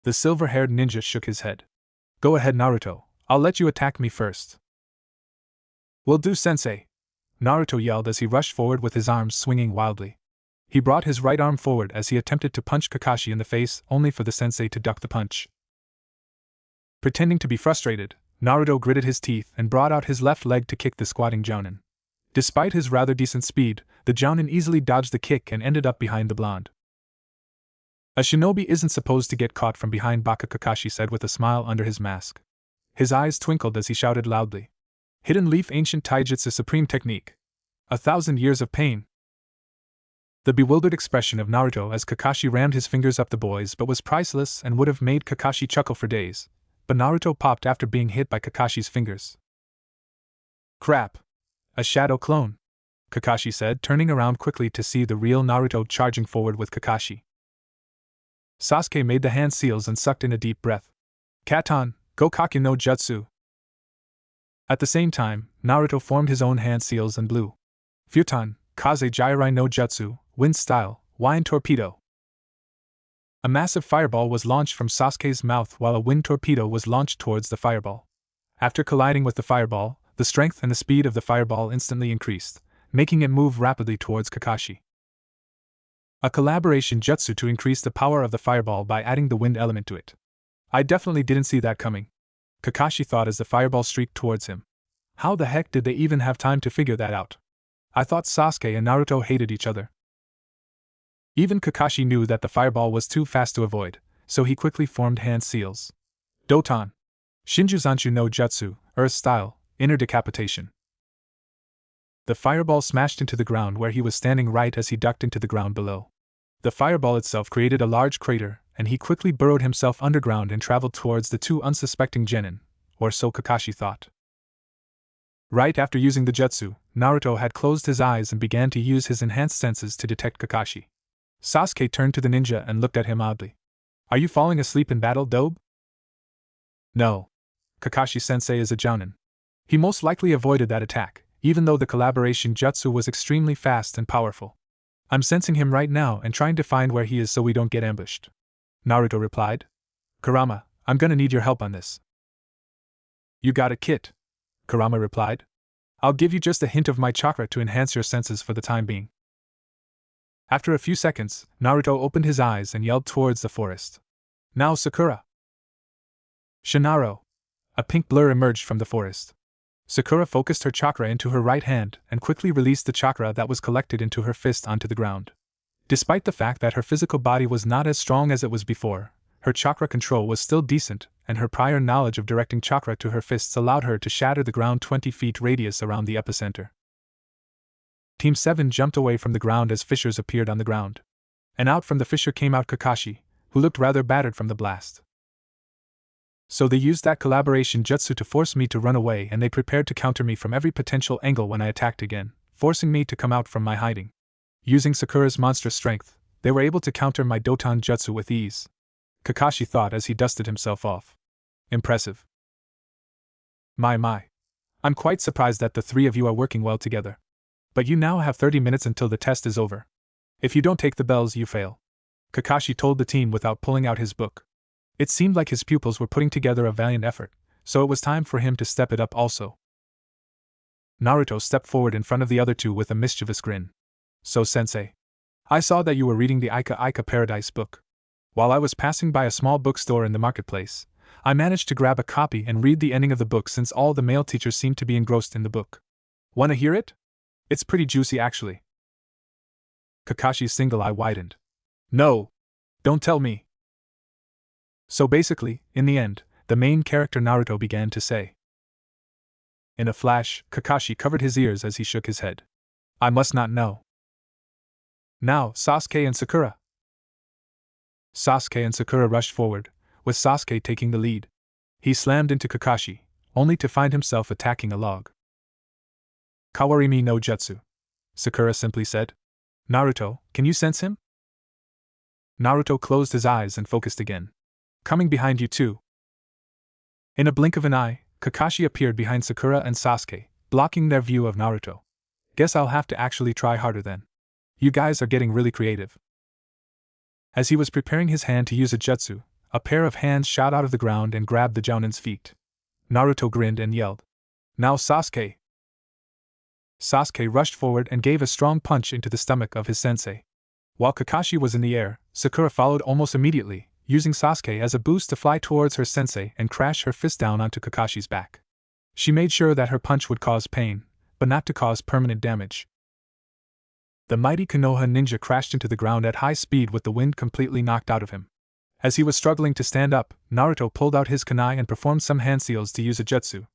The silver-haired ninja shook his head. Go ahead, Naruto, I'll let you attack me first. Will do, sensei, Naruto yelled as he rushed forward with his arms swinging wildly. He brought his right arm forward as he attempted to punch Kakashi in the face, only for the sensei to duck the punch. Pretending to be frustrated, Naruto gritted his teeth and brought out his left leg to kick the squatting jounin. Despite his rather decent speed, the jounin easily dodged the kick and ended up behind the blonde. A shinobi isn't supposed to get caught from behind, Baka, Kakashi said with a smile under his mask. His eyes twinkled as he shouted loudly. Hidden Leaf Ancient Taijutsu Supreme Technique. 1,000 years of pain. The bewildered expression of Naruto as Kakashi rammed his fingers up the boy's but was priceless and would have made Kakashi chuckle for days, but Naruto popped after being hit by Kakashi's fingers. Crap! A shadow clone, Kakashi said, turning around quickly to see the real Naruto charging forward with Kakashi. Sasuke made the hand seals and sucked in a deep breath. Katan, Gokaki no Jutsu. At the same time, Naruto formed his own hand seals and blew. Futon, Kaze Jairai no Jutsu, Wind Style, Wind Torpedo. A massive fireball was launched from Sasuke's mouth while a wind torpedo was launched towards the fireball. After colliding with the fireball, the strength and the speed of the fireball instantly increased, making it move rapidly towards Kakashi. A collaboration jutsu to increase the power of the fireball by adding the wind element to it. I definitely didn't see that coming, Kakashi thought as the fireball streaked towards him. How the heck did they even have time to figure that out? I thought Sasuke and Naruto hated each other. Even Kakashi knew that the fireball was too fast to avoid, so he quickly formed hand seals. Doton. Shinju no Jutsu, Earth Style, Inner Decapitation. The fireball smashed into the ground where he was standing right as he ducked into the ground below. The fireball itself created a large crater, and he quickly burrowed himself underground and traveled towards the two unsuspecting genin, or so Kakashi thought. Right after using the jutsu, Naruto had closed his eyes and began to use his enhanced senses to detect Kakashi. Sasuke turned to the ninja and looked at him oddly. Are you falling asleep in battle, Dobe? No. Kakashi-sensei is a jounin. He most likely avoided that attack, even though the collaboration jutsu was extremely fast and powerful. I'm sensing him right now and trying to find where he is so we don't get ambushed. Naruto replied. Kurama, I'm gonna need your help on this. You got it, Kit. Kurama replied. I'll give you just a hint of my chakra to enhance your senses for the time being. After a few seconds, Naruto opened his eyes and yelled towards the forest. Now Sakura! Shinaro! A pink blur emerged from the forest. Sakura focused her chakra into her right hand and quickly released the chakra that was collected into her fist onto the ground. Despite the fact that her physical body was not as strong as it was before, her chakra control was still decent, and her prior knowledge of directing chakra to her fists allowed her to shatter the ground 20 feet radius around the epicenter. Team 7 jumped away from the ground as fissures appeared on the ground. And out from the fissure came out Kakashi, who looked rather battered from the blast. So they used that collaboration jutsu to force me to run away, and they prepared to counter me from every potential angle when I attacked again, forcing me to come out from my hiding. Using Sakura's monstrous strength, they were able to counter my Doton jutsu with ease. Kakashi thought as he dusted himself off. Impressive. My. I'm quite surprised that the three of you are working well together. But you now have 30 minutes until the test is over. If you don't take the bells, you fail. Kakashi told the team without pulling out his book. It seemed like his pupils were putting together a valiant effort, so it was time for him to step it up also. Naruto stepped forward in front of the other two with a mischievous grin. So sensei, I saw that you were reading the Ika Paradise book. While I was passing by a small bookstore in the marketplace, I managed to grab a copy and read the ending of the book since all the male teachers seemed to be engrossed in the book. Wanna hear it? It's pretty juicy actually. Kakashi's single eye widened. No! Don't tell me! So basically, in the end, the main character Naruto began to say. In a flash, Kakashi covered his ears as he shook his head. I must not know. Now, Sasuke and Sakura. Sasuke and Sakura rushed forward, with Sasuke taking the lead. He slammed into Kakashi, only to find himself attacking a log. Kawarimi no Jutsu. Sakura simply said. Naruto, can you sense him? Naruto closed his eyes and focused again. Coming behind you too. In a blink of an eye, Kakashi appeared behind Sakura and Sasuke, blocking their view of Naruto. Guess I'll have to actually try harder then. You guys are getting really creative. As he was preparing his hand to use a jutsu, a pair of hands shot out of the ground and grabbed the jounin's feet. Naruto grinned and yelled. Now Sasuke! Sasuke rushed forward and gave a strong punch into the stomach of his sensei. While Kakashi was in the air, Sakura followed almost immediately, using Sasuke as a boost to fly towards her sensei and crash her fist down onto Kakashi's back. She made sure that her punch would cause pain, but not to cause permanent damage. The mighty Konoha ninja crashed into the ground at high speed with the wind completely knocked out of him. As he was struggling to stand up, Naruto pulled out his kunai and performed some hand seals to use a jutsu.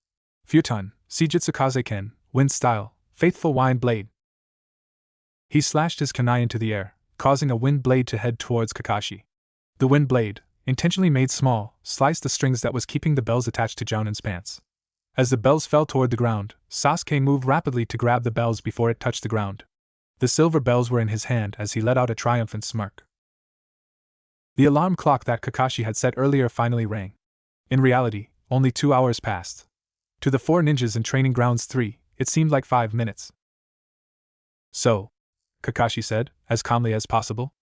Futon, Seijutsu Kazeken, Wind Style, Faithful Wind Blade. He slashed his kunai into the air, causing a wind blade to head towards Kakashi. The wind blade, intentionally made small, sliced the strings that was keeping the bells attached to Jounin's pants. As the bells fell toward the ground, Sasuke moved rapidly to grab the bells before it touched the ground. The silver bells were in his hand as he let out a triumphant smirk. The alarm clock that Kakashi had set earlier finally rang. In reality, only 2 hours passed. To the 4 ninjas in Training Grounds 3, it seemed like 5 minutes. So, Kakashi said, as calmly as possible,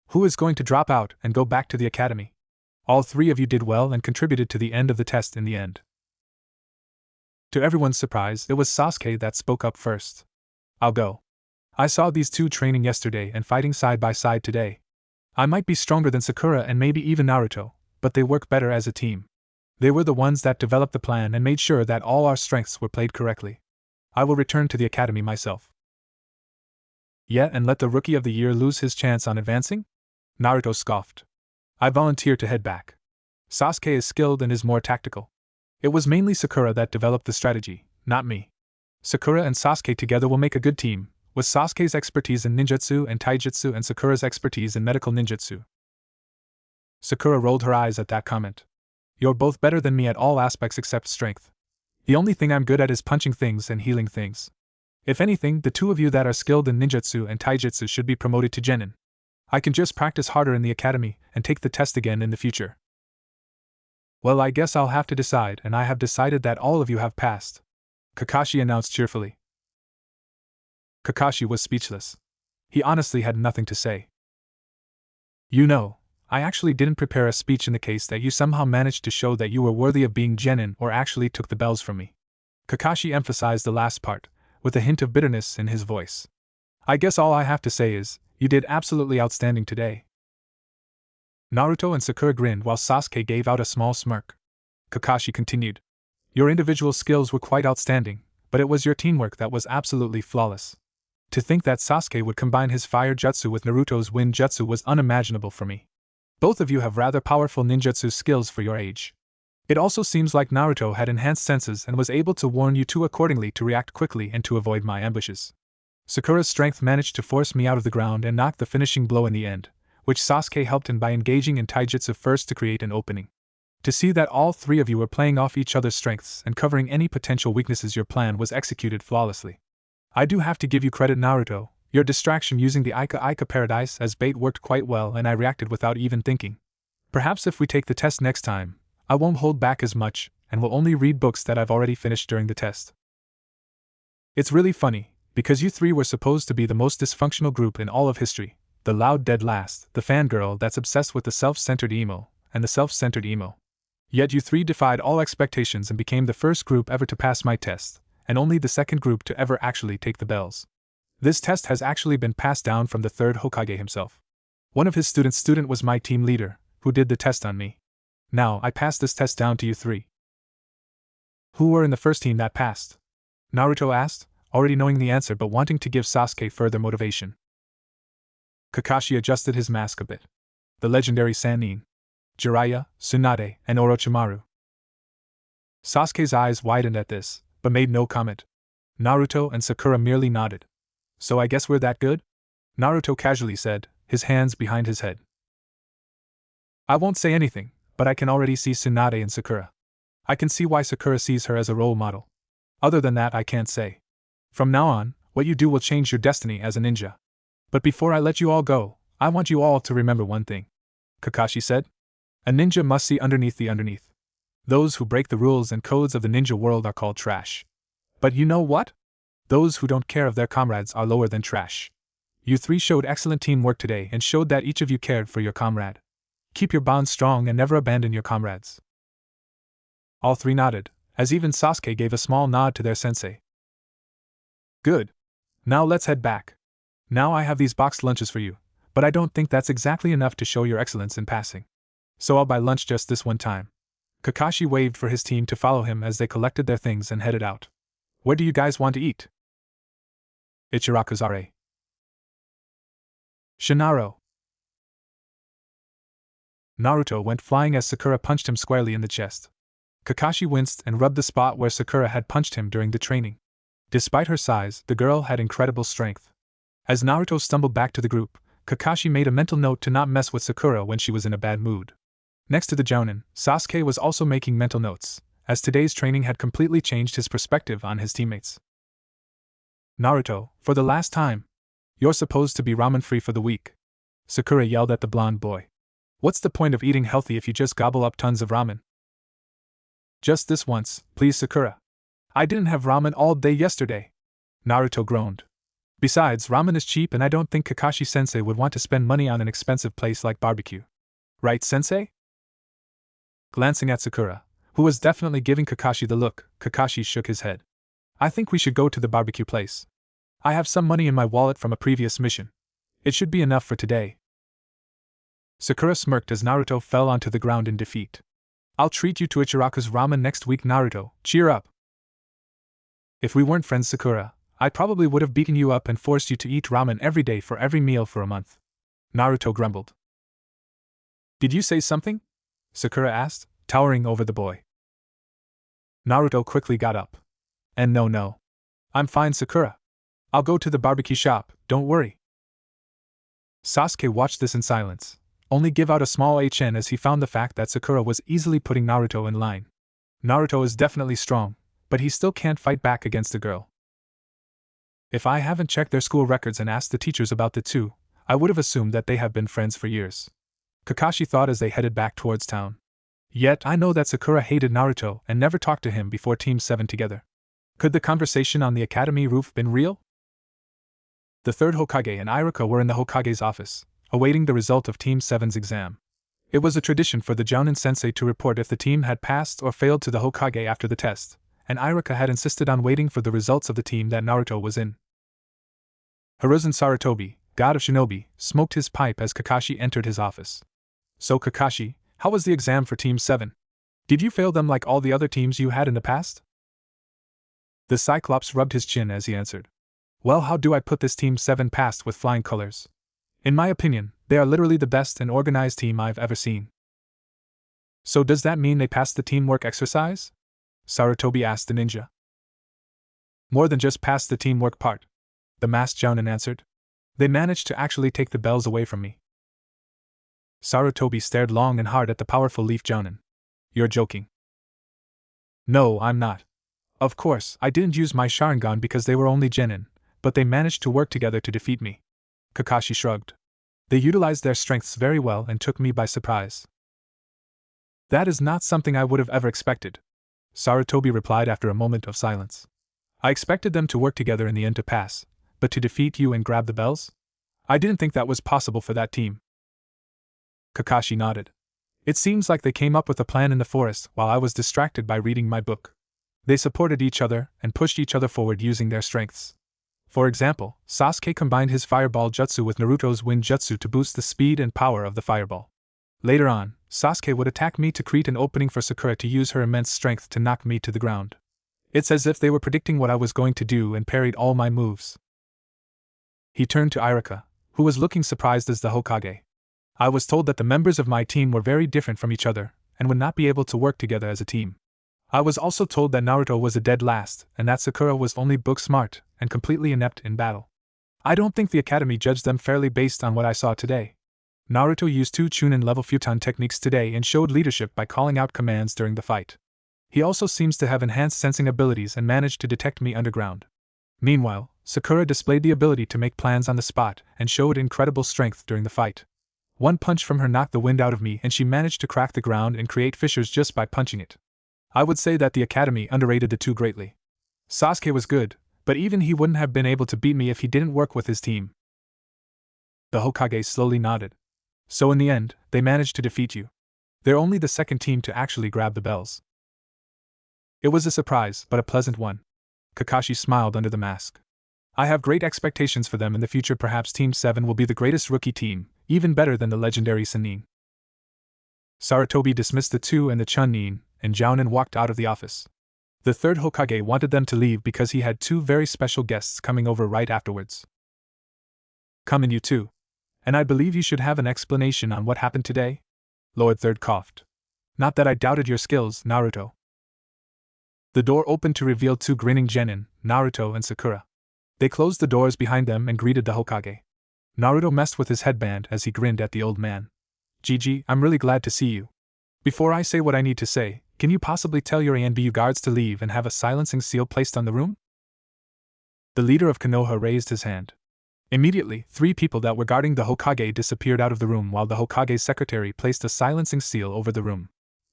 who is going to drop out and go back to the academy? All 3 of you did well and contributed to the end of the test in the end. To everyone's surprise, it was Sasuke that spoke up first. I'll go. I saw these 2 training yesterday and fighting side by side today. I might be stronger than Sakura and maybe even Naruto, but they work better as a team. They were the ones that developed the plan and made sure that all our strengths were played correctly. I will return to the academy myself. Yeah, and let the Rookie of the Year lose his chance on advancing? Naruto scoffed. I volunteer to head back. Sasuke is skilled and is more tactical. It was mainly Sakura that developed the strategy, not me. Sakura and Sasuke together will make a good team, with Sasuke's expertise in ninjutsu and taijutsu and Sakura's expertise in medical ninjutsu. Sakura rolled her eyes at that comment. You're both better than me at all aspects except strength. The only thing I'm good at is punching things and healing things. If anything, the two of you that are skilled in ninjutsu and taijutsu should be promoted to genin. I can just practice harder in the academy and take the test again in the future. Well, I guess I'll have to decide, and I have decided that all of you have passed, Kakashi announced cheerfully. Kakashi was speechless. He honestly had nothing to say. You know, I actually didn't prepare a speech in the case that you somehow managed to show that you were worthy of being genin or actually took the bells from me. Kakashi emphasized the last part, with a hint of bitterness in his voice. I guess all I have to say is, you did absolutely outstanding today. Naruto and Sakura grinned while Sasuke gave out a small smirk. Kakashi continued. Your individual skills were quite outstanding, but it was your teamwork that was absolutely flawless. To think that Sasuke would combine his fire jutsu with Naruto's wind jutsu was unimaginable for me. Both of you have rather powerful ninjutsu skills for your age. It also seems like Naruto had enhanced senses and was able to warn you two accordingly to react quickly and to avoid my ambushes. Sakura's strength managed to force me out of the ground and knock the finishing blow in the end, which Sasuke helped in by engaging in taijutsu first to create an opening. To see that all three of you were playing off each other's strengths and covering any potential weaknesses, your plan was executed flawlessly. I do have to give you credit, Naruto. Your distraction using the Ika Paradise as bait worked quite well and I reacted without even thinking. Perhaps if we take the test next time, I won't hold back as much and will only read books that I've already finished during the test. It's really funny, because you three were supposed to be the most dysfunctional group in all of history. The loud dead last, the fangirl that's obsessed with the self-centered emo, and the self-centered emo. Yet you three defied all expectations and became the first group ever to pass my test, and only the second group to ever actually take the bells. This test has actually been passed down from the third Hokage himself. One of his student was my team leader, who did the test on me. Now, I passed this test down to you three. Who were in the first team that passed? Naruto asked, already knowing the answer but wanting to give Sasuke further motivation. Kakashi adjusted his mask a bit. The legendary Sannin, Jiraiya, Tsunade, and Orochimaru. Sasuke's eyes widened at this, but made no comment. Naruto and Sakura merely nodded. So I guess we're that good? Naruto casually said, his hands behind his head. I won't say anything, but I can already see Tsunade and Sakura. I can see why Sakura sees her as a role model. Other than that, I can't say. From now on, what you do will change your destiny as a ninja. But before I let you all go, I want you all to remember one thing, Kakashi said. A ninja must see underneath the underneath. Those who break the rules and codes of the ninja world are called trash. But you know what? Those who don't care of their comrades are lower than trash. You three showed excellent teamwork today and showed that each of you cared for your comrade. Keep your bond strong and never abandon your comrades. All three nodded, as even Sasuke gave a small nod to their sensei. Good. Now let's head back. Now I have these boxed lunches for you, but I don't think that's exactly enough to show your excellence in passing. So I'll buy lunch just this one time. Kakashi waved for his team to follow him as they collected their things and headed out. Where do you guys want to eat? Ichirakuzare. Shinaro. Naruto went flying as Sakura punched him squarely in the chest. Kakashi winced and rubbed the spot where Sakura had punched him during the training. Despite her size, the girl had incredible strength. As Naruto stumbled back to the group, Kakashi made a mental note to not mess with Sakura when she was in a bad mood. Next to the Jounin, Sasuke was also making mental notes, as today's training had completely changed his perspective on his teammates. Naruto, for the last time. You're supposed to be ramen-free for the week. Sakura yelled at the blonde boy. What's the point of eating healthy if you just gobble up tons of ramen? Just this once, please, Sakura. I didn't have ramen all day yesterday. Naruto groaned. Besides, ramen is cheap and I don't think Kakashi-sensei would want to spend money on an expensive place like barbecue. Right, sensei? Glancing at Sakura, who was definitely giving Kakashi the look, Kakashi shook his head. I think we should go to the barbecue place. I have some money in my wallet from a previous mission. It should be enough for today. Sakura smirked as Naruto fell onto the ground in defeat. I'll treat you to Ichiraku's ramen next week, Naruto. Cheer up. If we weren't friends, Sakura, I probably would have beaten you up and forced you to eat ramen every day for every meal for a month. Naruto grumbled. Did you say something? Sakura asked, towering over the boy. Naruto quickly got up. And no. I'm fine, Sakura. I'll go to the barbecue shop, don't worry. Sasuke watched this in silence, only give out a small HN as he found the fact that Sakura was easily putting Naruto in line. Naruto is definitely strong, but he still can't fight back against a girl. If I haven't checked their school records and asked the teachers about the two, I would have assumed that they have been friends for years. Kakashi thought as they headed back towards town. Yet I know that Sakura hated Naruto and never talked to him before Team 7 together. Could the conversation on the academy roof been real? The third Hokage and Iruka were in the Hokage's office, awaiting the result of Team 7's exam. It was a tradition for the Jounin sensei to report if the team had passed or failed to the Hokage after the test, and Iruka had insisted on waiting for the results of the team that Naruto was in. Hiruzen Sarutobi, god of shinobi, smoked his pipe as Kakashi entered his office. So Kakashi, how was the exam for Team 7? Did you fail them like all the other teams you had in the past? The Cyclops rubbed his chin as he answered. Well, how do I put this Team 7 passed with flying colors? In my opinion, they are literally the best and organized team I've ever seen. So does that mean they passed the teamwork exercise? Sarutobi asked the ninja. More than just passed the teamwork part, the masked Jounin answered. They managed to actually take the bells away from me. Sarutobi stared long and hard at the powerful Leaf Jounin. You're joking. No, I'm not. Of course, I didn't use my Sharingan because they were only genin, but they managed to work together to defeat me. Kakashi shrugged. They utilized their strengths very well and took me by surprise. That is not something I would have ever expected, Sarutobi replied after a moment of silence. I expected them to work together in the end to pass, but to defeat you and grab the bells? I didn't think that was possible for that team. Kakashi nodded. It seems like they came up with a plan in the forest while I was distracted by reading my book. They supported each other and pushed each other forward using their strengths. For example, Sasuke combined his fireball jutsu with Naruto's wind jutsu to boost the speed and power of the fireball. Later on, Sasuke would attack me to create an opening for Sakura to use her immense strength to knock me to the ground. It's as if they were predicting what I was going to do and parried all my moves. He turned to Iruka, who was looking surprised as the Hokage. I was told that the members of my team were very different from each other and would not be able to work together as a team. I was also told that Naruto was a dead last and that Sakura was only book smart and completely inept in battle. I don't think the academy judged them fairly based on what I saw today. Naruto used 2 Chunin level futon techniques today and showed leadership by calling out commands during the fight. He also seems to have enhanced sensing abilities and managed to detect me underground. Meanwhile, Sakura displayed the ability to make plans on the spot and showed incredible strength during the fight. One punch from her knocked the wind out of me and she managed to crack the ground and create fissures just by punching it. I would say that the academy underrated the two greatly. Sasuke was good, but even he wouldn't have been able to beat me if he didn't work with his team. The Hokage slowly nodded. So in the end, they managed to defeat you. They're only the second team to actually grab the bells. It was a surprise, but a pleasant one. Kakashi smiled under the mask. I have great expectations for them in the future. Perhaps Team 7 will be the greatest rookie team, even better than the legendary Sannin. Sarutobi dismissed the two and the Chunin, and Jounin walked out of the office. The third Hokage wanted them to leave because he had 2 very special guests coming over right afterwards. Come in, you two. And I believe you should have an explanation on what happened today? Lord Third coughed. Not that I doubted your skills, Naruto. The door opened to reveal 2 grinning genin, Naruto and Sakura. They closed the doors behind them and greeted the Hokage. Naruto messed with his headband as he grinned at the old man. Gigi, I'm really glad to see you. Before I say what I need to say, can you possibly tell your ANBU guards to leave and have a silencing seal placed on the room? The leader of Konoha raised his hand. Immediately, 3 people that were guarding the Hokage disappeared out of the room while the Hokage's secretary placed a silencing seal over the room.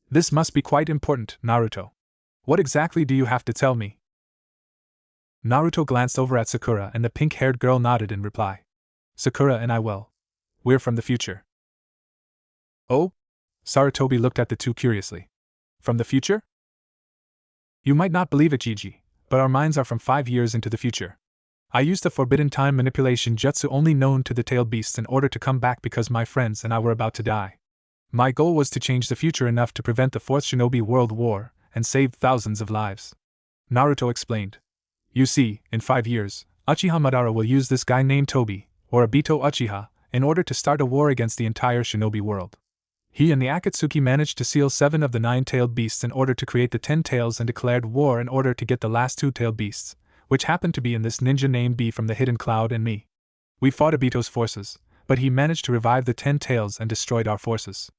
This must be quite important, Naruto. What exactly do you have to tell me? Naruto glanced over at Sakura and the pink-haired girl nodded in reply. Sakura and I we're from the future. Oh? Sarutobi looked at the two curiously. From the future? You might not believe it, Gigi, but our minds are from 5 years into the future. I used a forbidden time manipulation jutsu only known to the tailed beasts in order to come back because my friends and I were about to die. My goal was to change the future enough to prevent the 4th Shinobi World War and save thousands of lives. Naruto explained. You see, in 5 years, Uchiha Madara will use this guy named Tobi, or Obito Uchiha, in order to start a war against the entire shinobi world. He and the Akatsuki managed to seal 7 of the 9-tailed beasts in order to create the 10 tails and declared war in order to get the last 2-tailed beasts, which happened to be in this ninja named B from the Hidden Cloud and me. We fought Obito's forces, but he managed to revive the 10 tails and destroyed our forces.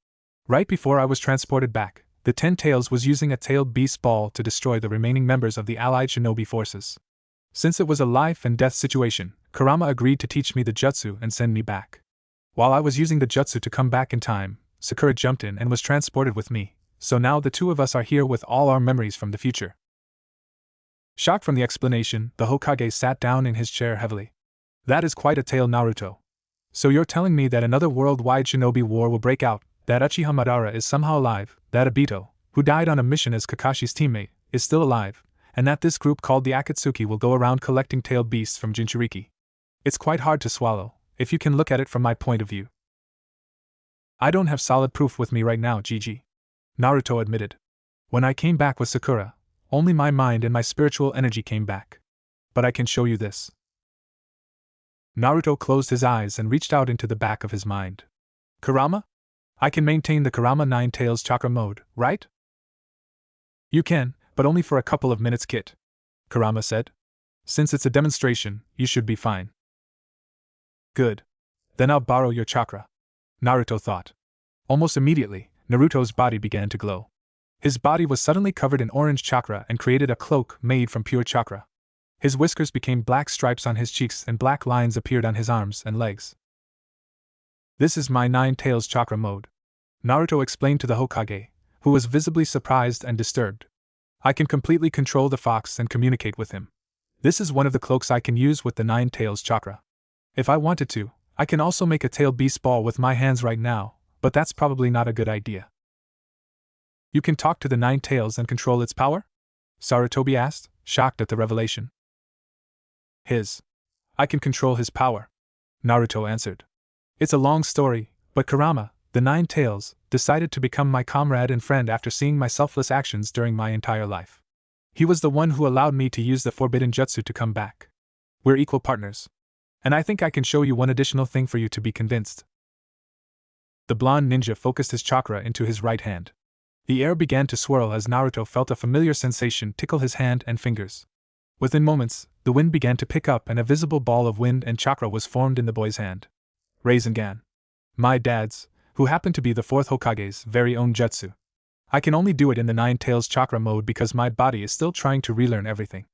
Right before I was transported back, the 10 tails was using a tailed beast ball to destroy the remaining members of the allied shinobi forces. Since it was a life and death situation, Kurama agreed to teach me the jutsu and send me back. While I was using the jutsu to come back in time, Sakura jumped in and was transported with me, so now the two of us are here with all our memories from the future. Shocked from the explanation, the Hokage sat down in his chair heavily. That is quite a tale, Naruto. So you're telling me that another worldwide shinobi war will break out, that Uchiha Madara is somehow alive, that Obito, who died on a mission as Kakashi's teammate, is still alive, and that this group called the Akatsuki will go around collecting tailed beasts from Jinchuriki. It's quite hard to swallow, if you can look at it from my point of view. I don't have solid proof with me right now, Gigi. Naruto admitted. When I came back with Sakura, only my mind and my spiritual energy came back. But I can show you this. Naruto closed his eyes and reached out into the back of his mind. Kurama? I can maintain the Kurama 9 Tails chakra mode, right? You can, but only for a couple of minutes, Kit. Kurama said. Since it's a demonstration, you should be fine. Good. Then I'll borrow your chakra. Naruto thought. Almost immediately, Naruto's body began to glow. His body was suddenly covered in orange chakra and created a cloak made from pure chakra. His whiskers became black stripes on his cheeks and black lines appeared on his arms and legs. This is my 9 Tails chakra mode, Naruto explained to the Hokage, who was visibly surprised and disturbed. I can completely control the fox and communicate with him. This is one of the cloaks I can use with the 9 Tails chakra. If I wanted to, I can also make a tail beast ball with my hands right now, but that's probably not a good idea. You can talk to the 9 Tails and control its power? Sarutobi asked, shocked at the revelation. I can control his power, Naruto answered. It's a long story, but Kurama, the 9 Tails, decided to become my comrade and friend after seeing my selfless actions during my entire life. He was the one who allowed me to use the forbidden jutsu to come back. We're equal partners. And I think I can show you one additional thing for you to be convinced. The blonde ninja focused his chakra into his right hand. The air began to swirl as Naruto felt a familiar sensation tickle his hand and fingers. Within moments, the wind began to pick up and a visible ball of wind and chakra was formed in the boy's hand. Rasengan. My dad's, who happened to be the 4th Hokage's very own jutsu. I can only do it in the 9 Tails chakra mode because my body is still trying to relearn everything.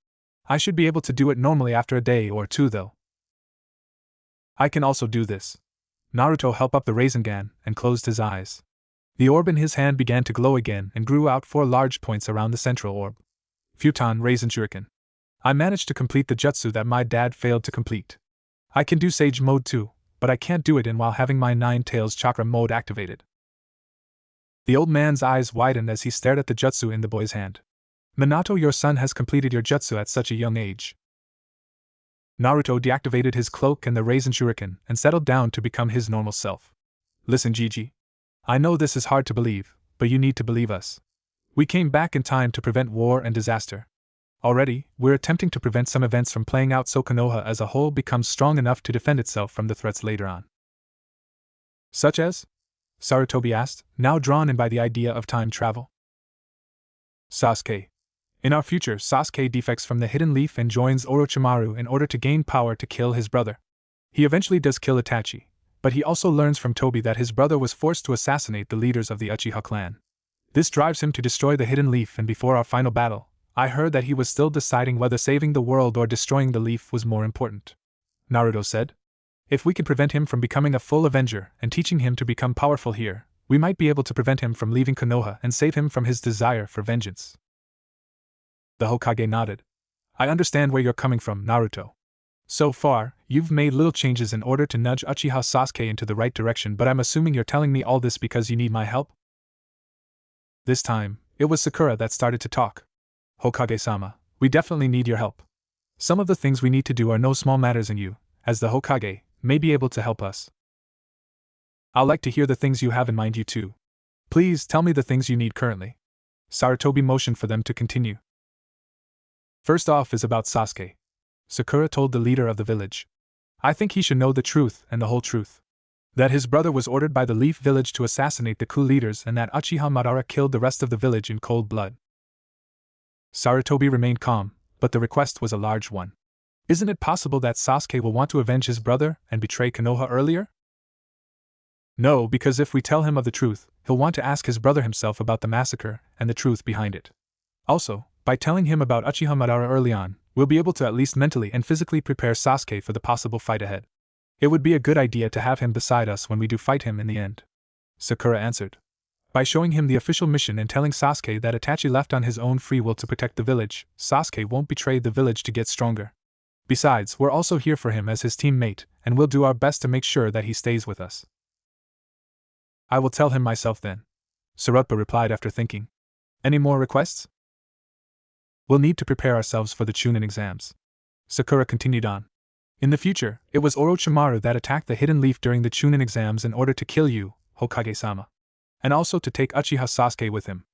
I should be able to do it normally after a day or two though. I can also do this. Naruto held up the Rasengan and closed his eyes. The orb in his hand began to glow again and grew out 4 large points around the central orb. Futon Rasen Shuriken. I managed to complete the jutsu that my dad failed to complete. I can do Sage mode too, but I can't do it while having my 9 Tails chakra mode activated. The old man's eyes widened as he stared at the jutsu in the boy's hand. Minato, your son has completed your jutsu at such a young age. Naruto deactivated his cloak and the Rasen Shuriken and settled down to become his normal self. Listen, Gigi. I know this is hard to believe, but you need to believe us. We came back in time to prevent war and disaster. Already, we're attempting to prevent some events from playing out so Konoha as a whole becomes strong enough to defend itself from the threats later on. Such as? Sarutobi asked, now drawn in by the idea of time travel. Sasuke. In our future, Sasuke defects from the Hidden Leaf and joins Orochimaru in order to gain power to kill his brother. He eventually does kill Itachi, but he also learns from Tobi that his brother was forced to assassinate the leaders of the Uchiha clan. This drives him to destroy the Hidden Leaf, and before our final battle, I heard that he was still deciding whether saving the world or destroying the leaf was more important. Naruto said. If we could prevent him from becoming a full Avenger and teaching him to become powerful here, we might be able to prevent him from leaving Konoha and save him from his desire for vengeance. The Hokage nodded. I understand where you're coming from, Naruto. So far, you've made little changes in order to nudge Uchiha Sasuke into the right direction, but I'm assuming you're telling me all this because you need my help? This time, it was Sakura that started to talk. Hokage-sama, we definitely need your help. Some of the things we need to do are no small matters, and you, as the Hokage, may be able to help us. I'd like to hear the things you have in mind, you too. Please tell me the things you need currently. Sarutobi motioned for them to continue. First off is about Sasuke. Sakura told the leader of the village. I think he should know the truth and the whole truth. That his brother was ordered by the Leaf Village to assassinate the coup leaders and that Uchiha Madara killed the rest of the village in cold blood. Sarutobi remained calm, but the request was a large one. Isn't it possible that Sasuke will want to avenge his brother and betray Konoha earlier? No, because if we tell him of the truth, he'll want to ask his brother himself about the massacre and the truth behind it. Also, by telling him about Uchiha Madara early on, we'll be able to at least mentally and physically prepare Sasuke for the possible fight ahead. It would be a good idea to have him beside us when we do fight him in the end. Sakura answered. By showing him the official mission and telling Sasuke that Itachi left on his own free will to protect the village, Sasuke won't betray the village to get stronger. Besides, we're also here for him as his teammate, and we'll do our best to make sure that he stays with us. I will tell him myself then, Sarutpa replied after thinking. Any more requests? We'll need to prepare ourselves for the Chunin exams. Sakura continued on. In the future, it was Orochimaru that attacked the Hidden Leaf during the Chunin exams in order to kill you, Hokage-sama. And also to take Uchiha Sasuke with him.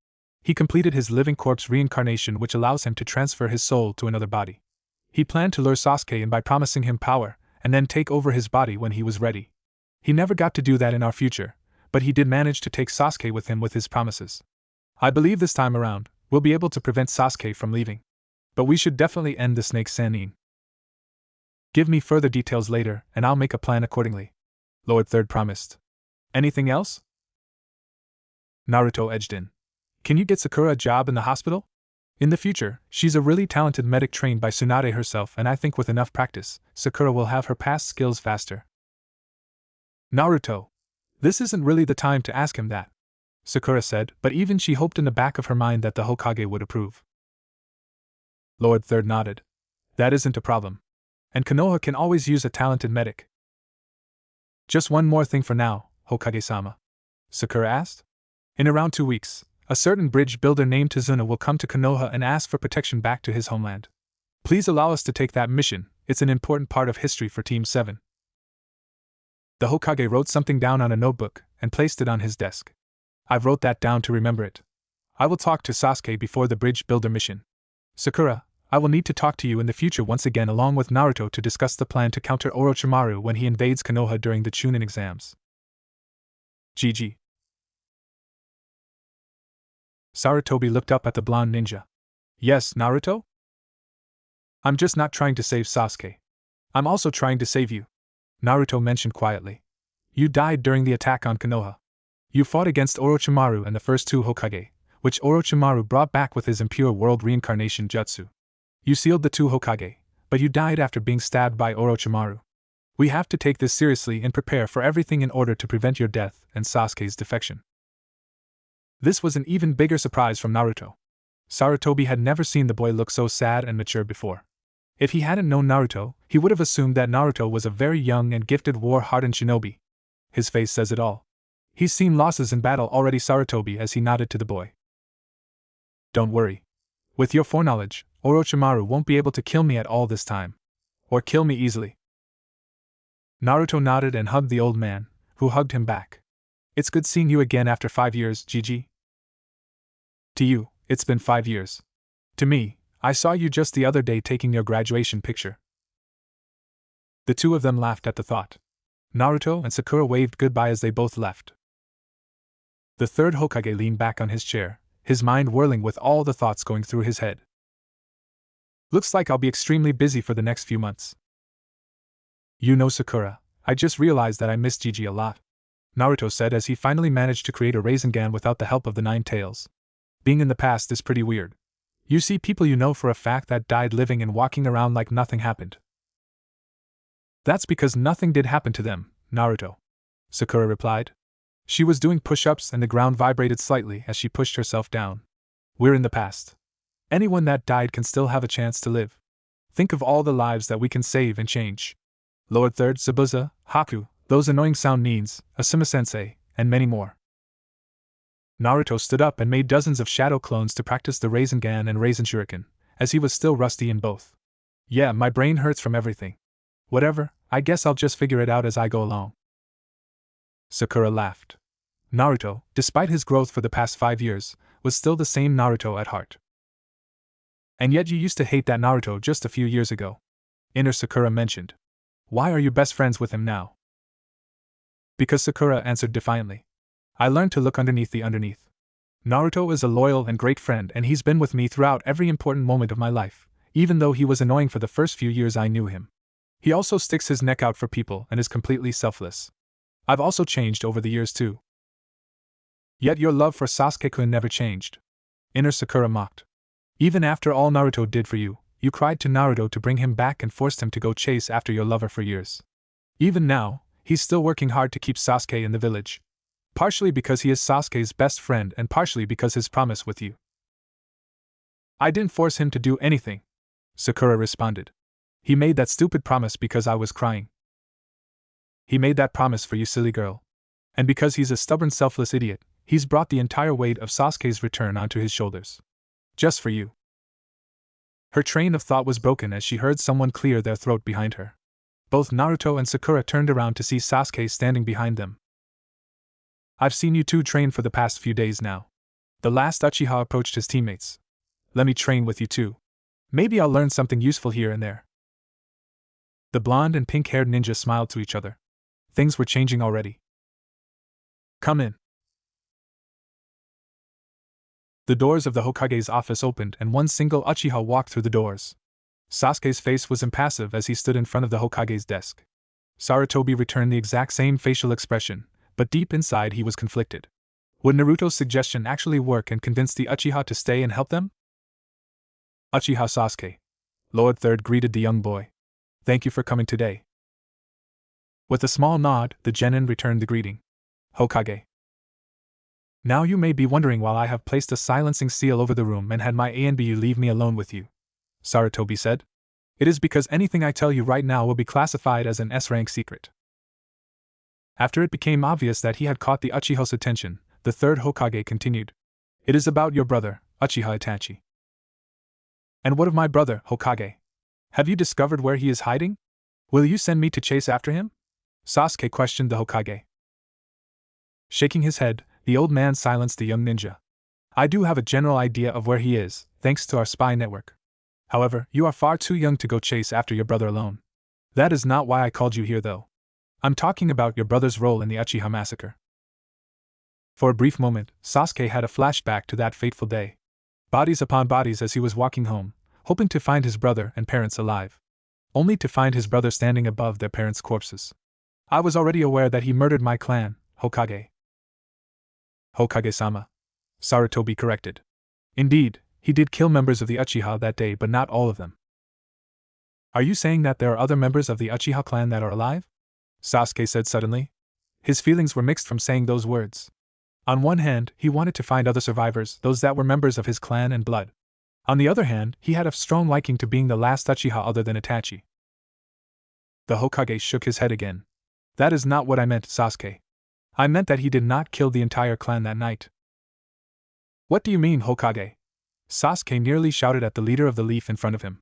He completed his living corpse reincarnation, which allows him to transfer his soul to another body. He planned to lure Sasuke in by promising him power, and then take over his body when he was ready. He never got to do that in our future, but he did manage to take Sasuke with him with his promises. I believe this time around, we'll be able to prevent Sasuke from leaving. But we should definitely end the Snake Sannin. Give me further details later, and I'll make a plan accordingly, Lord Third promised. Anything else? Naruto edged in. Can you get Sakura a job in the hospital? In the future, she's a really talented medic trained by Tsunade herself, and I think with enough practice, Sakura will have her past skills faster. Naruto. This isn't really the time to ask him that, Sakura said, but even she hoped in the back of her mind that the Hokage would approve. Lord Third nodded. That isn't a problem. And Konoha can always use a talented medic. Just one more thing for now, Hokage-sama, Sakura asked. In around 2 weeks, a certain bridge builder named Tazuna will come to Konoha and ask for protection back to his homeland. Please allow us to take that mission, it's an important part of history for Team 7. The Hokage wrote something down on a notebook and placed it on his desk. I've wrote that down to remember it. I will talk to Sasuke before the bridge builder mission. Sakura, I will need to talk to you in the future once again along with Naruto to discuss the plan to counter Orochimaru when he invades Konoha during the Chunin exams. GG. Sarutobi looked up at the blonde ninja. Yes, Naruto? I'm just not trying to save Sasuke. I'm also trying to save you, Naruto mentioned quietly. You died during the attack on Konoha. You fought against Orochimaru and the first 2 Hokage, which Orochimaru brought back with his impure world reincarnation jutsu. You sealed the 2 Hokage, but you died after being stabbed by Orochimaru. We have to take this seriously and prepare for everything in order to prevent your death and Sasuke's defection. This was an even bigger surprise from Naruto. Sarutobi had never seen the boy look so sad and mature before. If he hadn't known Naruto, he would have assumed that Naruto was a very young and gifted war-hardened shinobi. His face says it all. He's seen losses in battle already, Sarutobi, as he nodded to the boy. Don't worry. With your foreknowledge, Orochimaru won't be able to kill me at all this time. Or kill me easily. Naruto nodded and hugged the old man, who hugged him back. It's good seeing you again after 5 years, Gigi. To you, it's been 5 years. To me, I saw you just the other day taking your graduation picture. The two of them laughed at the thought. Naruto and Sakura waved goodbye as they both left. The third Hokage leaned back on his chair, his mind whirling with all the thoughts going through his head. Looks like I'll be extremely busy for the next few months. You know, Sakura, I just realized that I miss Gigi a lot, Naruto said as he finally managed to create a Rasengan without the help of the 9 tails. Being in the past is pretty weird. You see people you know for a fact that died living and walking around like nothing happened. That's because nothing did happen to them, Naruto, Sakura replied. She was doing push-ups and the ground vibrated slightly as she pushed herself down. We're in the past. Anyone that died can still have a chance to live. Think of all the lives that we can save and change. Lord Third, Zabuza, Haku, those annoying sound needs, Asuma-sensei, and many more. Naruto stood up and made dozens of shadow clones to practice the Rasengan and Rasen Shuriken, as he was still rusty in both. Yeah, my brain hurts from everything. Whatever, I guess I'll just figure it out as I go along. Sakura laughed. Naruto, despite his growth for the past 5 years, was still the same Naruto at heart. And yet you used to hate that Naruto just a few years ago, Inner Sakura mentioned. Why are you best friends with him now? Because Sakura answered defiantly. I learned to look underneath the underneath. Naruto is a loyal and great friend, and he's been with me throughout every important moment of my life, even though he was annoying for the first few years I knew him. He also sticks his neck out for people and is completely selfless. I've also changed over the years too. Yet your love for Sasuke-kun never changed. Inner Sakura mocked. Even after all Naruto did for you, you cried to Naruto to bring him back and forced him to go chase after your lover for years. Even now, he's still working hard to keep Sasuke in the village. Partially because he is Sasuke's best friend and partially because his promise with you. I didn't force him to do anything, Sakura responded. He made that stupid promise because I was crying. He made that promise for you, silly girl. And because he's a stubborn, selfless idiot, he's brought the entire weight of Sasuke's return onto his shoulders. Just for you. Her train of thought was broken as she heard someone clear their throat behind her. Both Naruto and Sakura turned around to see Sasuke standing behind them. I've seen you two train for the past few days now. The last Uchiha approached his teammates. Let me train with you too. Maybe I'll learn something useful here and there. The blonde and pink-haired ninja smiled to each other. Things were changing already. Come in. The doors of the Hokage's office opened and one single Uchiha walked through the doors. Sasuke's face was impassive as he stood in front of the Hokage's desk. Sarutobi returned the exact same facial expression, but deep inside he was conflicted. Would Naruto's suggestion actually work and convince the Uchiha to stay and help them? Uchiha Sasuke. Lord Third greeted the young boy. Thank you for coming today. With a small nod, the genin returned the greeting. Hokage. Now you may be wondering why I have placed a silencing seal over the room and had my ANBU leave me alone with you, Sarutobi said. It is because anything I tell you right now will be classified as an S-rank secret. After it became obvious that he had caught the Uchiha's attention, the third Hokage continued. It is about your brother, Uchiha Itachi. And what of my brother, Hokage? Have you discovered where he is hiding? Will you send me to chase after him? Sasuke questioned the Hokage. Shaking his head, the old man silenced the young ninja. I do have a general idea of where he is, thanks to our spy network. However, you are far too young to go chase after your brother alone. That is not why I called you here though. I'm talking about your brother's role in the Uchiha massacre. For a brief moment, Sasuke had a flashback to that fateful day. Bodies upon bodies as he was walking home, hoping to find his brother and parents alive. Only to find his brother standing above their parents' corpses. I was already aware that he murdered my clan, Hokage. Hokage-sama. Sarutobi corrected. Indeed, he did kill members of the Uchiha that day, but not all of them. Are you saying that there are other members of the Uchiha clan that are alive? Sasuke said suddenly. His feelings were mixed from saying those words. On one hand, he wanted to find other survivors, those that were members of his clan and blood. On the other hand, he had a strong liking to being the last Uchiha other than Itachi. The Hokage shook his head again. That is not what I meant, Sasuke. I meant that he did not kill the entire clan that night. What do you mean, Hokage? Sasuke nearly shouted at the leader of the leaf in front of him.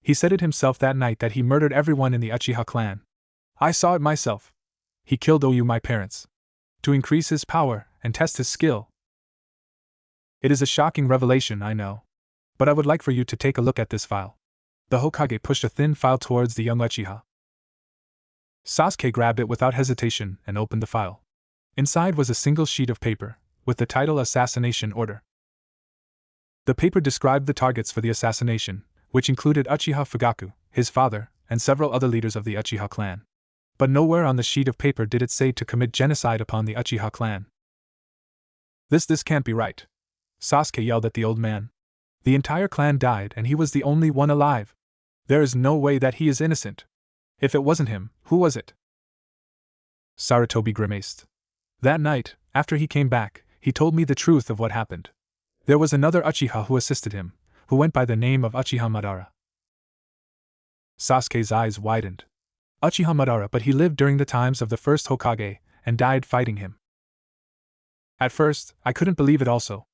He said it himself that night that he murdered everyone in the Uchiha clan. I saw it myself. He killed Oyu, my parents. To increase his power and test his skill. It is a shocking revelation, I know. But I would like for you to take a look at this file. The Hokage pushed a thin file towards the young Uchiha. Sasuke grabbed it without hesitation and opened the file. Inside was a single sheet of paper, with the title Assassination Order. The paper described the targets for the assassination, which included Uchiha Fugaku, his father, and several other leaders of the Uchiha clan. But nowhere on the sheet of paper did it say to commit genocide upon the Uchiha clan. This can't be right. Sasuke yelled at the old man. The entire clan died and he was the only one alive. There is no way that he is innocent. If it wasn't him, who was it? Sarutobi grimaced. That night, after he came back, he told me the truth of what happened. There was another Uchiha who assisted him, who went by the name of Uchiha Madara. Sasuke's eyes widened. Uchiha Madara, but he lived during the times of the first Hokage, and died fighting him. At first, I couldn't believe it also.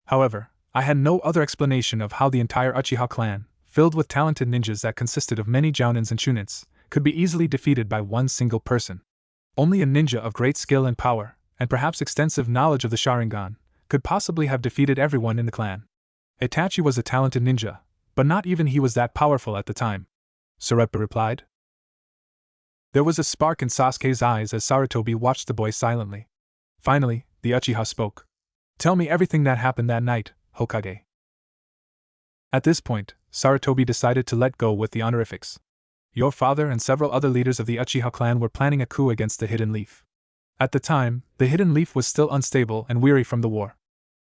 However, I had no other explanation of how the entire Uchiha clan, filled with talented ninjas that consisted of many jounins and chunins, could be easily defeated by one single person. Only a ninja of great skill and power, and perhaps extensive knowledge of the Sharingan, could possibly have defeated everyone in the clan. Itachi was a talented ninja, but not even he was that powerful at the time. Sarutobi replied. There was a spark in Sasuke's eyes as Sarutobi watched the boy silently. Finally, the Uchiha spoke. "Tell me everything that happened that night, Hokage." At this point, Sarutobi decided to let go with the honorifics. Your father and several other leaders of the Uchiha clan were planning a coup against the Hidden Leaf. At the time, the Hidden Leaf was still unstable and weary from the war.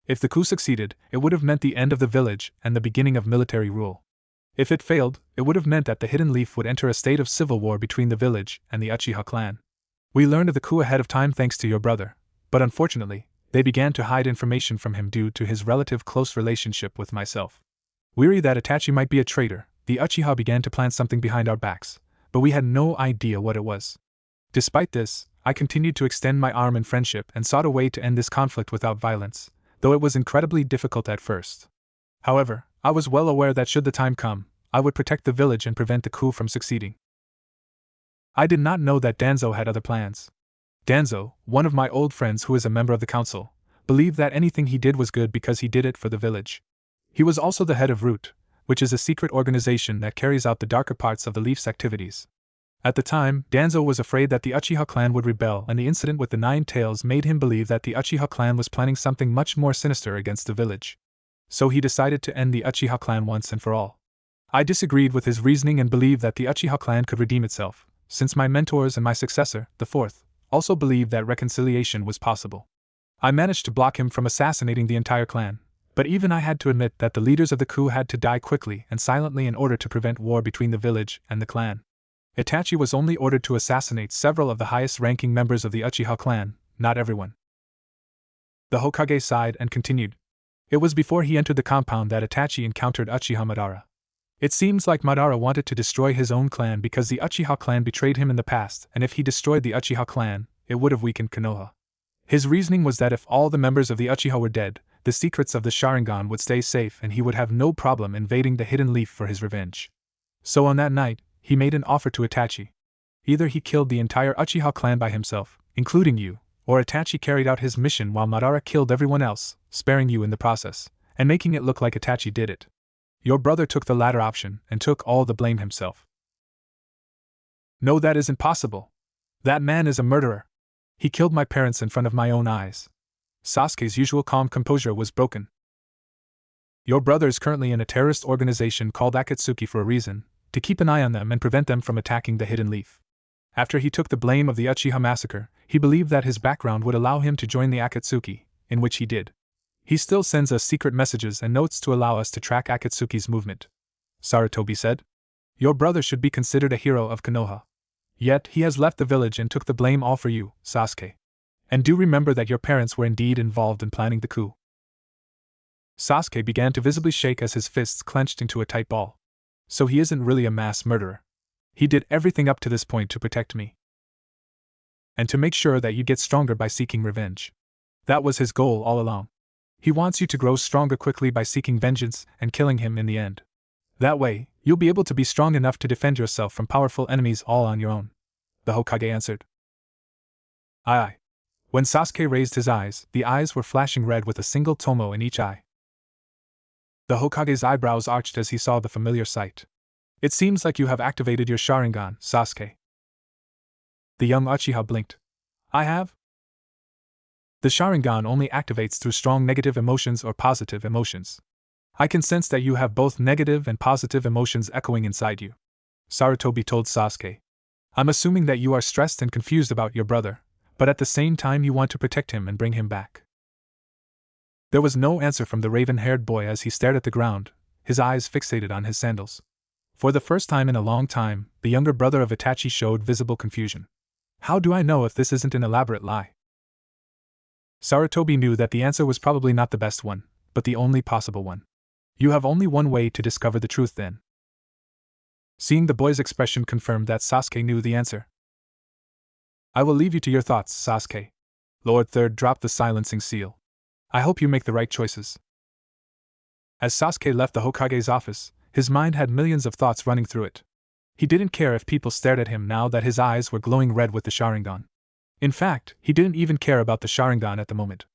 If the coup succeeded, it would have meant the end of the village and the beginning of military rule. If it failed, it would have meant that the Hidden Leaf would enter a state of civil war between the village and the Uchiha clan. We learned of the coup ahead of time thanks to your brother, but unfortunately, they began to hide information from him due to his relative close relationship with myself. Weary that Itachi might be a traitor, the Uchiha began to plan something behind our backs, but we had no idea what it was. Despite this, I continued to extend my arm in friendship and sought a way to end this conflict without violence, though it was incredibly difficult at first. However, I was well aware that should the time come, I would protect the village and prevent the coup from succeeding. I did not know that Danzo had other plans. Danzo, one of my old friends who is a member of the council, believed that anything he did was good because he did it for the village. He was also the head of Root, which is a secret organization that carries out the darker parts of the Leaf's activities. At the time, Danzo was afraid that the Uchiha clan would rebel, and the incident with the 9 tails made him believe that the Uchiha clan was planning something much more sinister against the village. So he decided to end the Uchiha clan once and for all. I disagreed with his reasoning and believed that the Uchiha clan could redeem itself, since my mentors and my successor, the 4th, also believed that reconciliation was possible. I managed to block him from assassinating the entire clan, but even I had to admit that the leaders of the coup had to die quickly and silently in order to prevent war between the village and the clan. Itachi was only ordered to assassinate several of the highest-ranking members of the Uchiha clan, not everyone. The Hokage sighed and continued. It was before he entered the compound that Itachi encountered Uchiha Madara. It seems like Madara wanted to destroy his own clan because the Uchiha clan betrayed him in the past, and if he destroyed the Uchiha clan, it would have weakened Konoha. His reasoning was that if all the members of the Uchiha were dead, the secrets of the Sharingan would stay safe and he would have no problem invading the Hidden Leaf for his revenge. So on that night, he made an offer to Itachi. Either he killed the entire Uchiha clan by himself, including you, or Itachi carried out his mission while Madara killed everyone else, sparing you in the process, and making it look like Itachi did it. Your brother took the latter option and took all the blame himself. No, that isn't possible. That man is a murderer. He killed my parents in front of my own eyes. Sasuke's usual calm composure was broken. Your brother is currently in a terrorist organization called Akatsuki for a reason, to keep an eye on them and prevent them from attacking the Hidden Leaf. After he took the blame of the Uchiha massacre, he believed that his background would allow him to join the Akatsuki, in which he did. He still sends us secret messages and notes to allow us to track Akatsuki's movement. Sarutobi said. Your brother should be considered a hero of Konoha. Yet he has left the village and took the blame all for you, Sasuke. And do remember that your parents were indeed involved in planning the coup. Sasuke began to visibly shake as his fists clenched into a tight ball. So he isn't really a mass murderer. He did everything up to this point to protect me. And to make sure that you get stronger by seeking revenge. That was his goal all along. He wants you to grow stronger quickly by seeking vengeance and killing him in the end. That way, you'll be able to be strong enough to defend yourself from powerful enemies all on your own. The Hokage answered. Aye. When Sasuke raised his eyes, the eyes were flashing red with a single tomo in each eye. The Hokage's eyebrows arched as he saw the familiar sight. It seems like you have activated your Sharingan, Sasuke. The young Uchiha blinked. I have? The Sharingan only activates through strong negative emotions or positive emotions. I can sense that you have both negative and positive emotions echoing inside you. Sarutobi told Sasuke. I'm assuming that you are stressed and confused about your brother, but at the same time you want to protect him and bring him back. There was no answer from the raven-haired boy as he stared at the ground, his eyes fixated on his sandals. For the first time in a long time, the younger brother of Itachi showed visible confusion. How do I know if this isn't an elaborate lie? Sarutobi knew that the answer was probably not the best one, but the only possible one. You have only one way to discover the truth then. Seeing the boy's expression confirmed that Sasuke knew the answer. I will leave you to your thoughts, Sasuke. Lord Third dropped the silencing seal. I hope you make the right choices. As Sasuke left the Hokage's office, his mind had millions of thoughts running through it. He didn't care if people stared at him now that his eyes were glowing red with the Sharingan. In fact, he didn't even care about the Sharingan at the moment.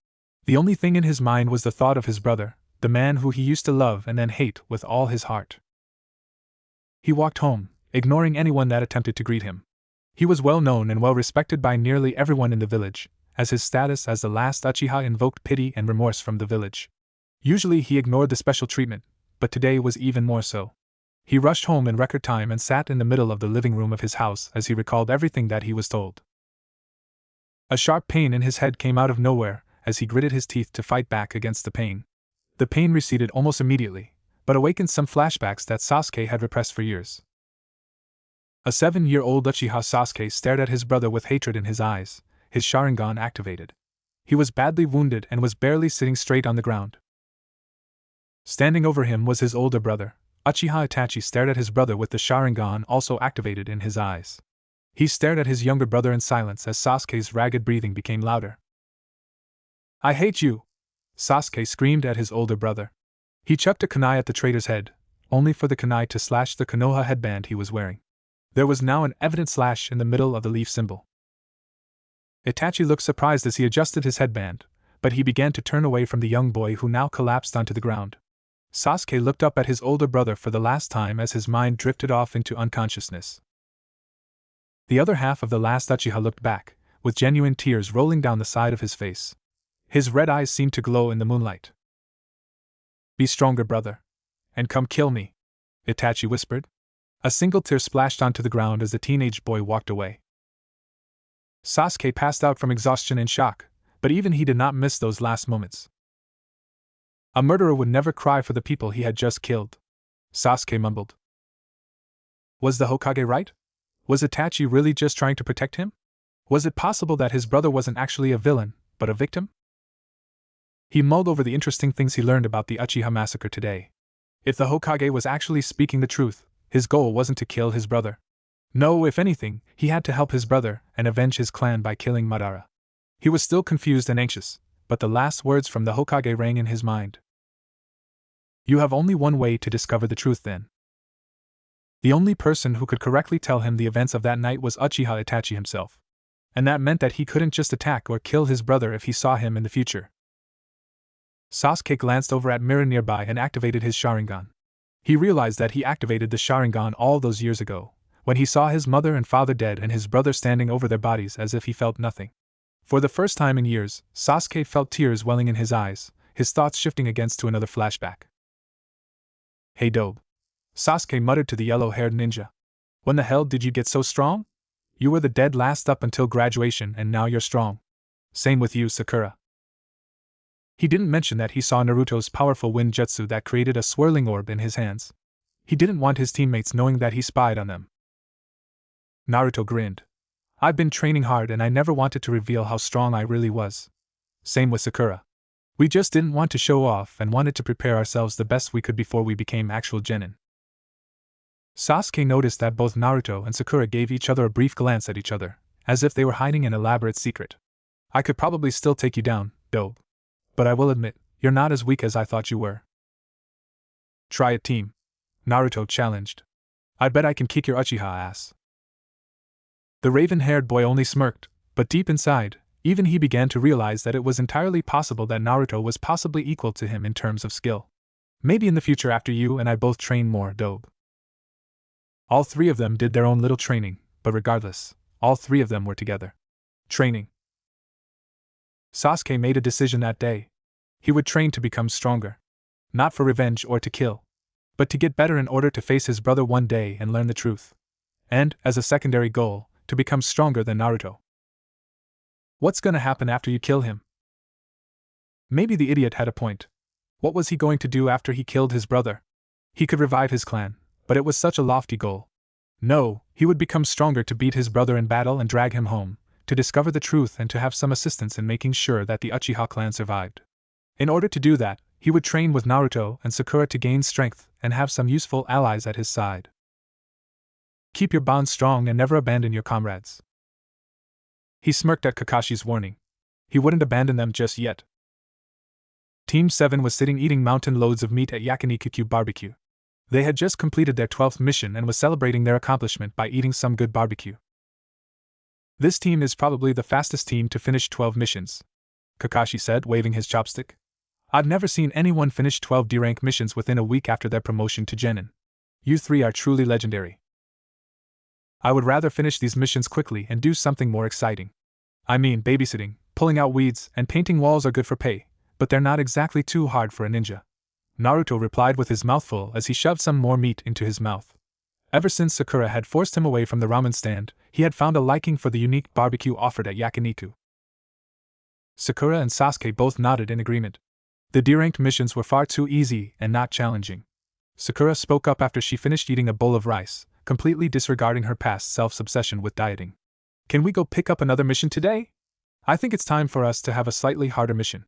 The only thing in his mind was the thought of his brother, the man who he used to love and then hate with all his heart. He walked home, ignoring anyone that attempted to greet him. He was well known and well respected by nearly everyone in the village, as his status as the last Uchiha invoked pity and remorse from the village. Usually he ignored the special treatment, but today was even more so. He rushed home in record time and sat in the middle of the living room of his house as he recalled everything that he was told. A sharp pain in his head came out of nowhere as he gritted his teeth to fight back against the pain. The pain receded almost immediately, but awakened some flashbacks that Sasuke had repressed for years. A 7-year-old Uchiha Sasuke stared at his brother with hatred in his eyes, his Sharingan activated. He was badly wounded and was barely sitting straight on the ground. Standing over him was his older brother. Uchiha Itachi stared at his brother with the Sharingan also activated in his eyes. He stared at his younger brother in silence as Sasuke's ragged breathing became louder. "I hate you!" Sasuke screamed at his older brother. He chucked a kunai at the traitor's head, only for the kunai to slash the Konoha headband he was wearing. There was now an evident slash in the middle of the leaf symbol. Itachi looked surprised as he adjusted his headband, but he began to turn away from the young boy who now collapsed onto the ground. Sasuke looked up at his older brother for the last time as his mind drifted off into unconsciousness. The other half of the last Uchiha looked back, with genuine tears rolling down the side of his face. His red eyes seemed to glow in the moonlight. "Be stronger, brother. And come kill me," Itachi whispered. A single tear splashed onto the ground as the teenage boy walked away. Sasuke passed out from exhaustion and shock, but even he did not miss those last moments. A murderer would never cry for the people he had just killed, Sasuke mumbled. Was the Hokage right? Was Itachi really just trying to protect him? Was it possible that his brother wasn't actually a villain, but a victim? He mulled over the interesting things he learned about the Uchiha massacre today. If the Hokage was actually speaking the truth, his goal wasn't to kill his brother. No, if anything, he had to help his brother and avenge his clan by killing Madara. He was still confused and anxious, but the last words from the Hokage rang in his mind. You have only one way to discover the truth then. The only person who could correctly tell him the events of that night was Uchiha Itachi himself. And that meant that he couldn't just attack or kill his brother if he saw him in the future. Sasuke glanced over at mirror nearby and activated his Sharingan. He realized that he activated the Sharingan all those years ago, when he saw his mother and father dead and his brother standing over their bodies as if he felt nothing. For the first time in years, Sasuke felt tears welling in his eyes, his thoughts shifting against to another flashback. Hey dope, Sasuke muttered to the yellow-haired ninja. When the hell did you get so strong? You were the dead last up until graduation and now you're strong. Same with you, Sakura. He didn't mention that he saw Naruto's powerful wind jutsu that created a swirling orb in his hands. He didn't want his teammates knowing that he spied on them. Naruto grinned. I've been training hard and I never wanted to reveal how strong I really was. Same with Sakura. We just didn't want to show off and wanted to prepare ourselves the best we could before we became actual genin. Sasuke noticed that both Naruto and Sakura gave each other a brief glance at each other, as if they were hiding an elaborate secret. I could probably still take you down, dope. But I will admit, you're not as weak as I thought you were. Try it, team. Naruto challenged. I bet I can kick your Uchiha ass. The raven-haired boy only smirked, but deep inside, even he began to realize that it was entirely possible that Naruto was possibly equal to him in terms of skill. Maybe in the future after you and I both train more, dope. All three of them did their own little training, but regardless, all three of them were together. Training. Sasuke made a decision that day. He would train to become stronger. Not for revenge or to kill, but to get better in order to face his brother one day and learn the truth. And, as a secondary goal, to become stronger than Naruto. What's gonna happen after you kill him? Maybe the idiot had a point. What was he going to do after he killed his brother? He could revive his clan, but it was such a lofty goal. No, he would become stronger to beat his brother in battle and drag him home, to discover the truth and to have some assistance in making sure that the Uchiha clan survived. In order to do that, he would train with Naruto and Sakura to gain strength and have some useful allies at his side. Keep your bond strong and never abandon your comrades. He smirked at Kakashi's warning. He wouldn't abandon them just yet. Team 7 was sitting eating mountain loads of meat at Yakiniku Barbecue. They had just completed their 12th mission and was celebrating their accomplishment by eating some good barbecue. This team is probably the fastest team to finish 12 missions, Kakashi said, waving his chopstick. I've never seen anyone finish 12 D-rank missions within a week after their promotion to genin. You three are truly legendary. I would rather finish these missions quickly and do something more exciting. I mean, babysitting, pulling out weeds, and painting walls are good for pay, but they're not exactly too hard for a ninja. Naruto replied with his mouth full as he shoved some more meat into his mouth. Ever since Sakura had forced him away from the ramen stand, he had found a liking for the unique barbecue offered at yakiniku. Sakura and Sasuke both nodded in agreement. The D-ranked missions were far too easy and not challenging. Sakura spoke up after she finished eating a bowl of rice, completely disregarding her past self-obsession with dieting. Can we go pick up another mission today? I think it's time for us to have a slightly harder mission.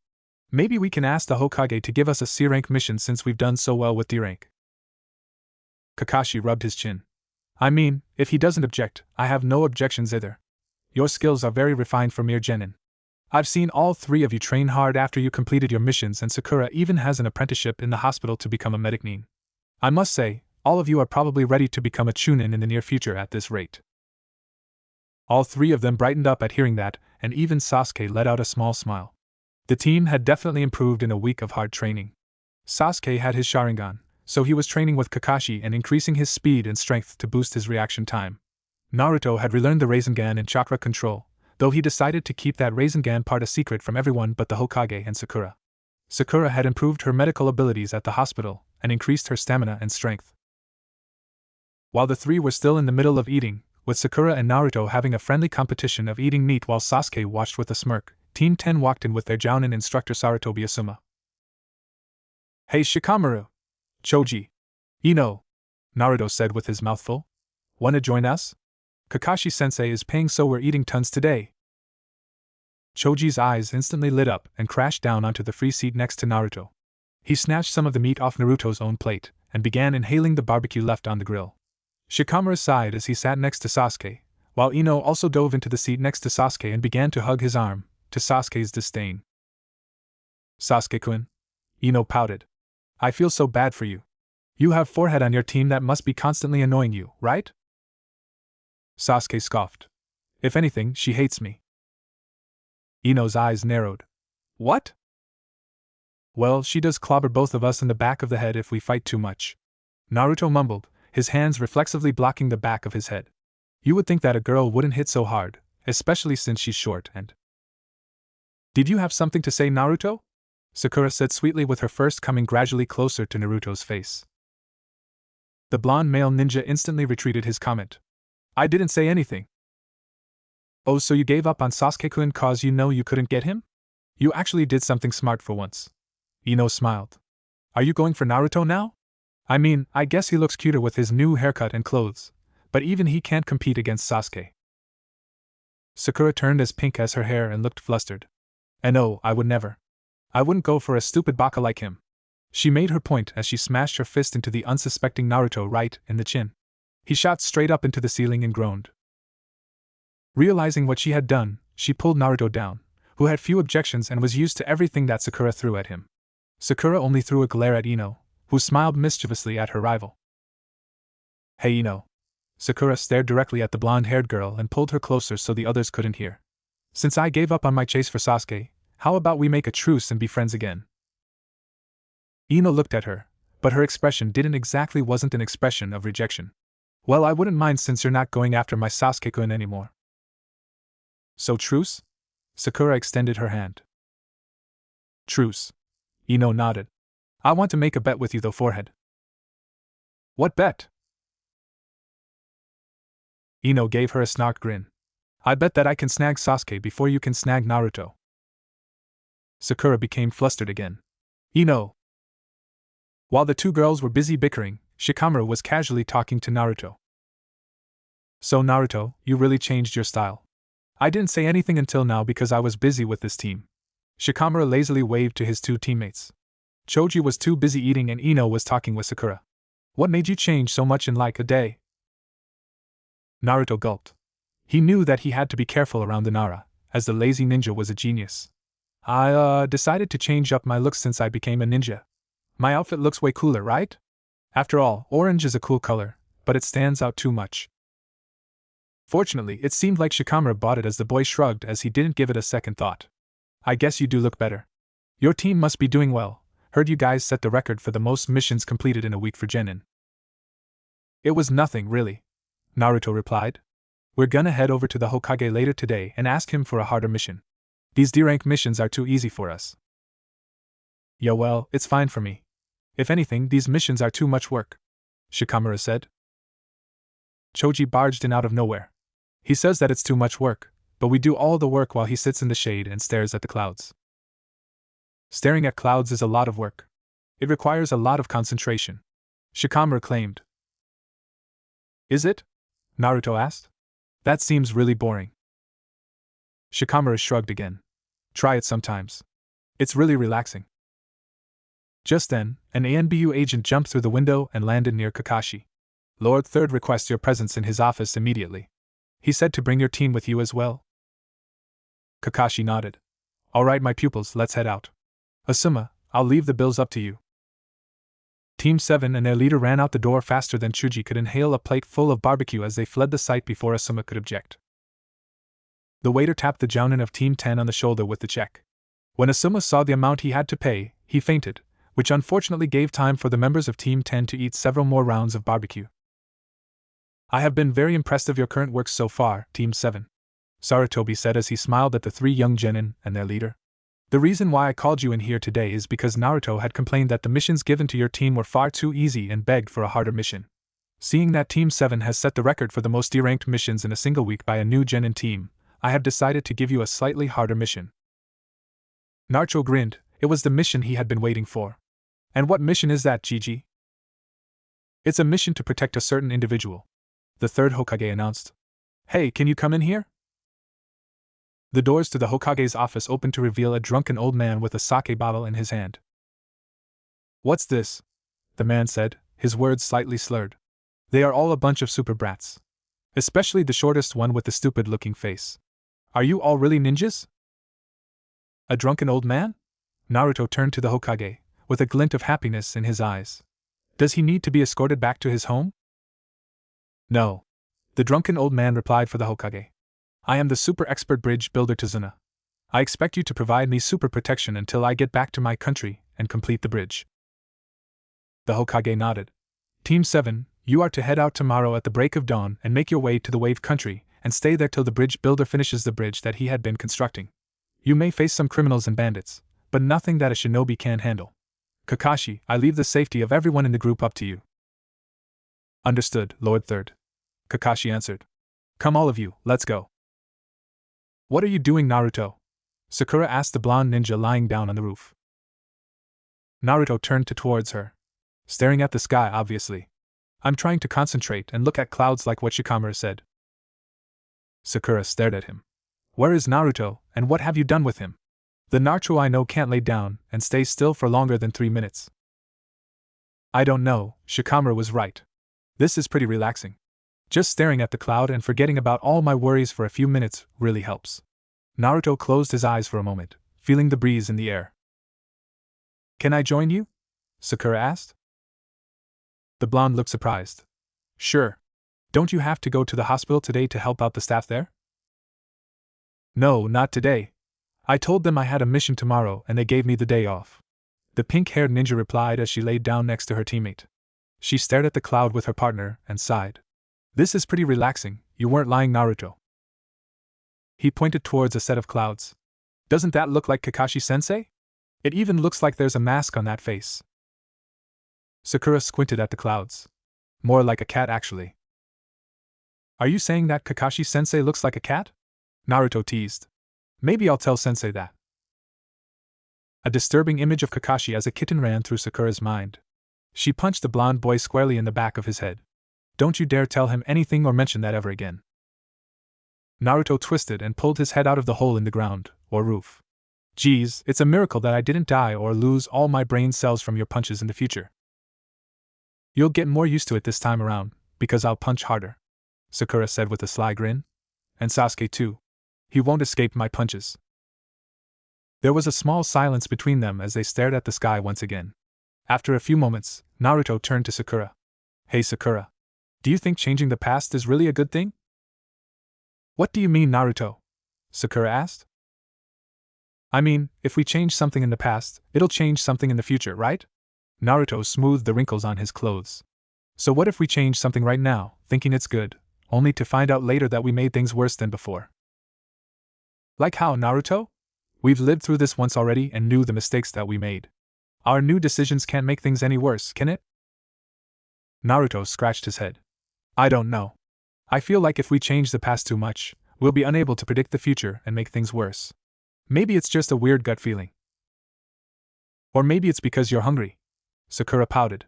Maybe we can ask the Hokage to give us a C-rank mission since we've done so well with D-rank. Kakashi rubbed his chin. I mean, if he doesn't object, I have no objections either. Your skills are very refined for mere genin. I've seen all three of you train hard after you completed your missions, and Sakura even has an apprenticeship in the hospital to become a medic nin. I must say, all of you are probably ready to become a chunin in the near future at this rate. All three of them brightened up at hearing that, and even Sasuke let out a small smile. The team had definitely improved in a week of hard training. Sasuke had his Sharingan, so he was training with Kakashi and increasing his speed and strength to boost his reaction time. Naruto had relearned the Rasengan and chakra control, though he decided to keep that Rasengan part a secret from everyone but the Hokage and Sakura. Sakura had improved her medical abilities at the hospital and increased her stamina and strength. While the three were still in the middle of eating, with Sakura and Naruto having a friendly competition of eating meat while Sasuke watched with a smirk, Team 10 walked in with their Jounin instructor Sarutobi Asuma. Hey Shikamaru! Choji! Ino! Naruto said with his mouth full. Wanna join us? Kakashi-sensei is paying, so we're eating tons today. Choji's eyes instantly lit up and crashed down onto the free seat next to Naruto. He snatched some of the meat off Naruto's own plate and began inhaling the barbecue left on the grill. Shikamaru sighed as he sat next to Sasuke, while Ino also dove into the seat next to Sasuke and began to hug his arm, to Sasuke's disdain. Sasuke-kun? Ino pouted. I feel so bad for you. You have forehead on your team that must be constantly annoying you, right? Sasuke scoffed. If anything, she hates me. Ino's eyes narrowed. What? Well, she does clobber both of us in the back of the head if we fight too much. Naruto mumbled, his hands reflexively blocking the back of his head. You would think that a girl wouldn't hit so hard, especially since she's short and... Did you have something to say, Naruto? Sakura said sweetly, with her first coming gradually closer to Naruto's face. The blonde male ninja instantly retreated his comment. I didn't say anything. Oh, so you gave up on Sasuke-kun cause you know you couldn't get him? You actually did something smart for once. Ino smiled. Are you going for Naruto now? I mean, I guess he looks cuter with his new haircut and clothes, but even he can't compete against Sasuke. Sakura turned as pink as her hair and looked flustered. And no, I would never. I wouldn't go for a stupid baka like him. She made her point as she smashed her fist into the unsuspecting Naruto right in the chin. He shot straight up into the ceiling and groaned. Realizing what she had done, she pulled Naruto down, who had few objections and was used to everything that Sakura threw at him. Sakura only threw a glare at Ino, who smiled mischievously at her rival. Hey Ino. Sakura stared directly at the blonde-haired girl and pulled her closer so the others couldn't hear. Since I gave up on my chase for Sasuke, how about we make a truce and be friends again? Ino looked at her, but her expression wasn't an expression of rejection. Well, I wouldn't mind since you're not going after my Sasuke-kun anymore. So truce? Sakura extended her hand. Truce. Ino nodded. I want to make a bet with you though, forehead. What bet? Ino gave her a snark grin. I bet that I can snag Sasuke before you can snag Naruto. Sakura became flustered again. Ino. While the two girls were busy bickering, Shikamaru was casually talking to Naruto. So Naruto, you really changed your style. I didn't say anything until now because I was busy with this team. Shikamaru lazily waved to his two teammates. Choji was too busy eating and Ino was talking with Sakura. What made you change so much in like a day? Naruto gulped. He knew that he had to be careful around the Nara, as the lazy ninja was a genius. I decided to change up my looks since I became a ninja. My outfit looks way cooler, right? After all, orange is a cool color, but it stands out too much. Fortunately, it seemed like Shikamaru bought it as the boy shrugged as he didn't give it a second thought. I guess you do look better. Your team must be doing well. Heard you guys set the record for the most missions completed in a week for Genin. It was nothing, really. Naruto replied. We're gonna head over to the Hokage later today and ask him for a harder mission. These D-rank missions are too easy for us. Yeah, well, it's fine for me. If anything, these missions are too much work, Shikamaru said. Choji barged in out of nowhere. He says that it's too much work, but we do all the work while he sits in the shade and stares at the clouds. Staring at clouds is a lot of work. It requires a lot of concentration, Shikamaru claimed. Is it? Naruto asked. That seems really boring. Shikamaru shrugged again. Try it sometimes. It's really relaxing. Just then, an ANBU agent jumped through the window and landed near Kakashi. Lord Third requests your presence in his office immediately. He said to bring your team with you as well. Kakashi nodded. All right, my pupils, let's head out. Asuma, I'll leave the bills up to you. Team 7 and their leader ran out the door faster than Chuji could inhale a plate full of barbecue as they fled the site before Asuma could object. The waiter tapped the jounin of Team 10 on the shoulder with the check. When Asuma saw the amount he had to pay, he fainted, which unfortunately gave time for the members of Team 10 to eat several more rounds of barbecue. I have been very impressed of your current work so far, Team 7, Sarutobi said as he smiled at the three young genin and their leader. The reason why I called you in here today is because Naruto had complained that the missions given to your team were far too easy and begged for a harder mission. Seeing that Team 7 has set the record for the most D-ranked missions in a single week by a new genin team, I have decided to give you a slightly harder mission. Naruto grinned. It was the mission he had been waiting for. And what mission is that, Gigi? It's a mission to protect a certain individual, the third Hokage announced. Hey, can you come in here? The doors to the Hokage's office opened to reveal a drunken old man with a sake bottle in his hand. What's this? The man said, his words slightly slurred. They are all a bunch of super brats. Especially the shortest one with the stupid-looking face. Are you all really ninjas? A drunken old man? Naruto turned to the Hokage, with a glint of happiness in his eyes. Does he need to be escorted back to his home? No. The drunken old man replied for the Hokage. I am the super expert bridge builder Tazuna. I expect you to provide me super protection until I get back to my country and complete the bridge. The Hokage nodded. Team 7, you are to head out tomorrow at the break of dawn and make your way to the Wave Country and stay there till the bridge builder finishes the bridge that he had been constructing. You may face some criminals and bandits, but nothing that a shinobi can't handle. Kakashi, I leave the safety of everyone in the group up to you. Understood, Lord Third. Kakashi answered. Come all of you, let's go. What are you doing, Naruto? Sakura asked the blonde ninja lying down on the roof. Naruto turned towards her. Staring at the sky, obviously. I'm trying to concentrate and look at clouds like what Shikamaru said. Sakura stared at him. Where is Naruto, and what have you done with him? The Naruto I know can't lay down and stay still for longer than 3 minutes. I don't know, Shikamaru was right. This is pretty relaxing. Just staring at the cloud and forgetting about all my worries for a few minutes really helps. Naruto closed his eyes for a moment, feeling the breeze in the air. Can I join you? Sakura asked. The blonde looked surprised. Sure. Don't you have to go to the hospital today to help out the staff there? No, not today. I told them I had a mission tomorrow and they gave me the day off. The pink-haired ninja replied as she laid down next to her teammate. She stared at the cloud with her partner and sighed. This is pretty relaxing, you weren't lying, Naruto. He pointed towards a set of clouds. Doesn't that look like Kakashi-sensei? It even looks like there's a mask on that face. Sakura squinted at the clouds. More like a cat, actually. Are you saying that Kakashi-sensei looks like a cat? Naruto teased. Maybe I'll tell sensei that. A disturbing image of Kakashi as a kitten ran through Sakura's mind. She punched the blonde boy squarely in the back of his head. Don't you dare tell him anything or mention that ever again. Naruto twisted and pulled his head out of the hole in the ground, or roof. Geez, it's a miracle that I didn't die or lose all my brain cells from your punches in the future. You'll get more used to it this time around, because I'll punch harder, Sakura said with a sly grin. And Sasuke too. He won't escape my punches. There was a small silence between them as they stared at the sky once again. After a few moments, Naruto turned to Sakura. Hey Sakura. Do you think changing the past is really a good thing? What do you mean, Naruto? Sakura asked. I mean, if we change something in the past, it'll change something in the future, right? Naruto smoothed the wrinkles on his clothes. So what if we change something right now, thinking it's good, only to find out later that we made things worse than before. Like how, Naruto? We've lived through this once already and knew the mistakes that we made. Our new decisions can't make things any worse, can it? Naruto scratched his head. I don't know. I feel like if we change the past too much, we'll be unable to predict the future and make things worse. Maybe it's just a weird gut feeling. Or maybe it's because you're hungry. Sakura pouted.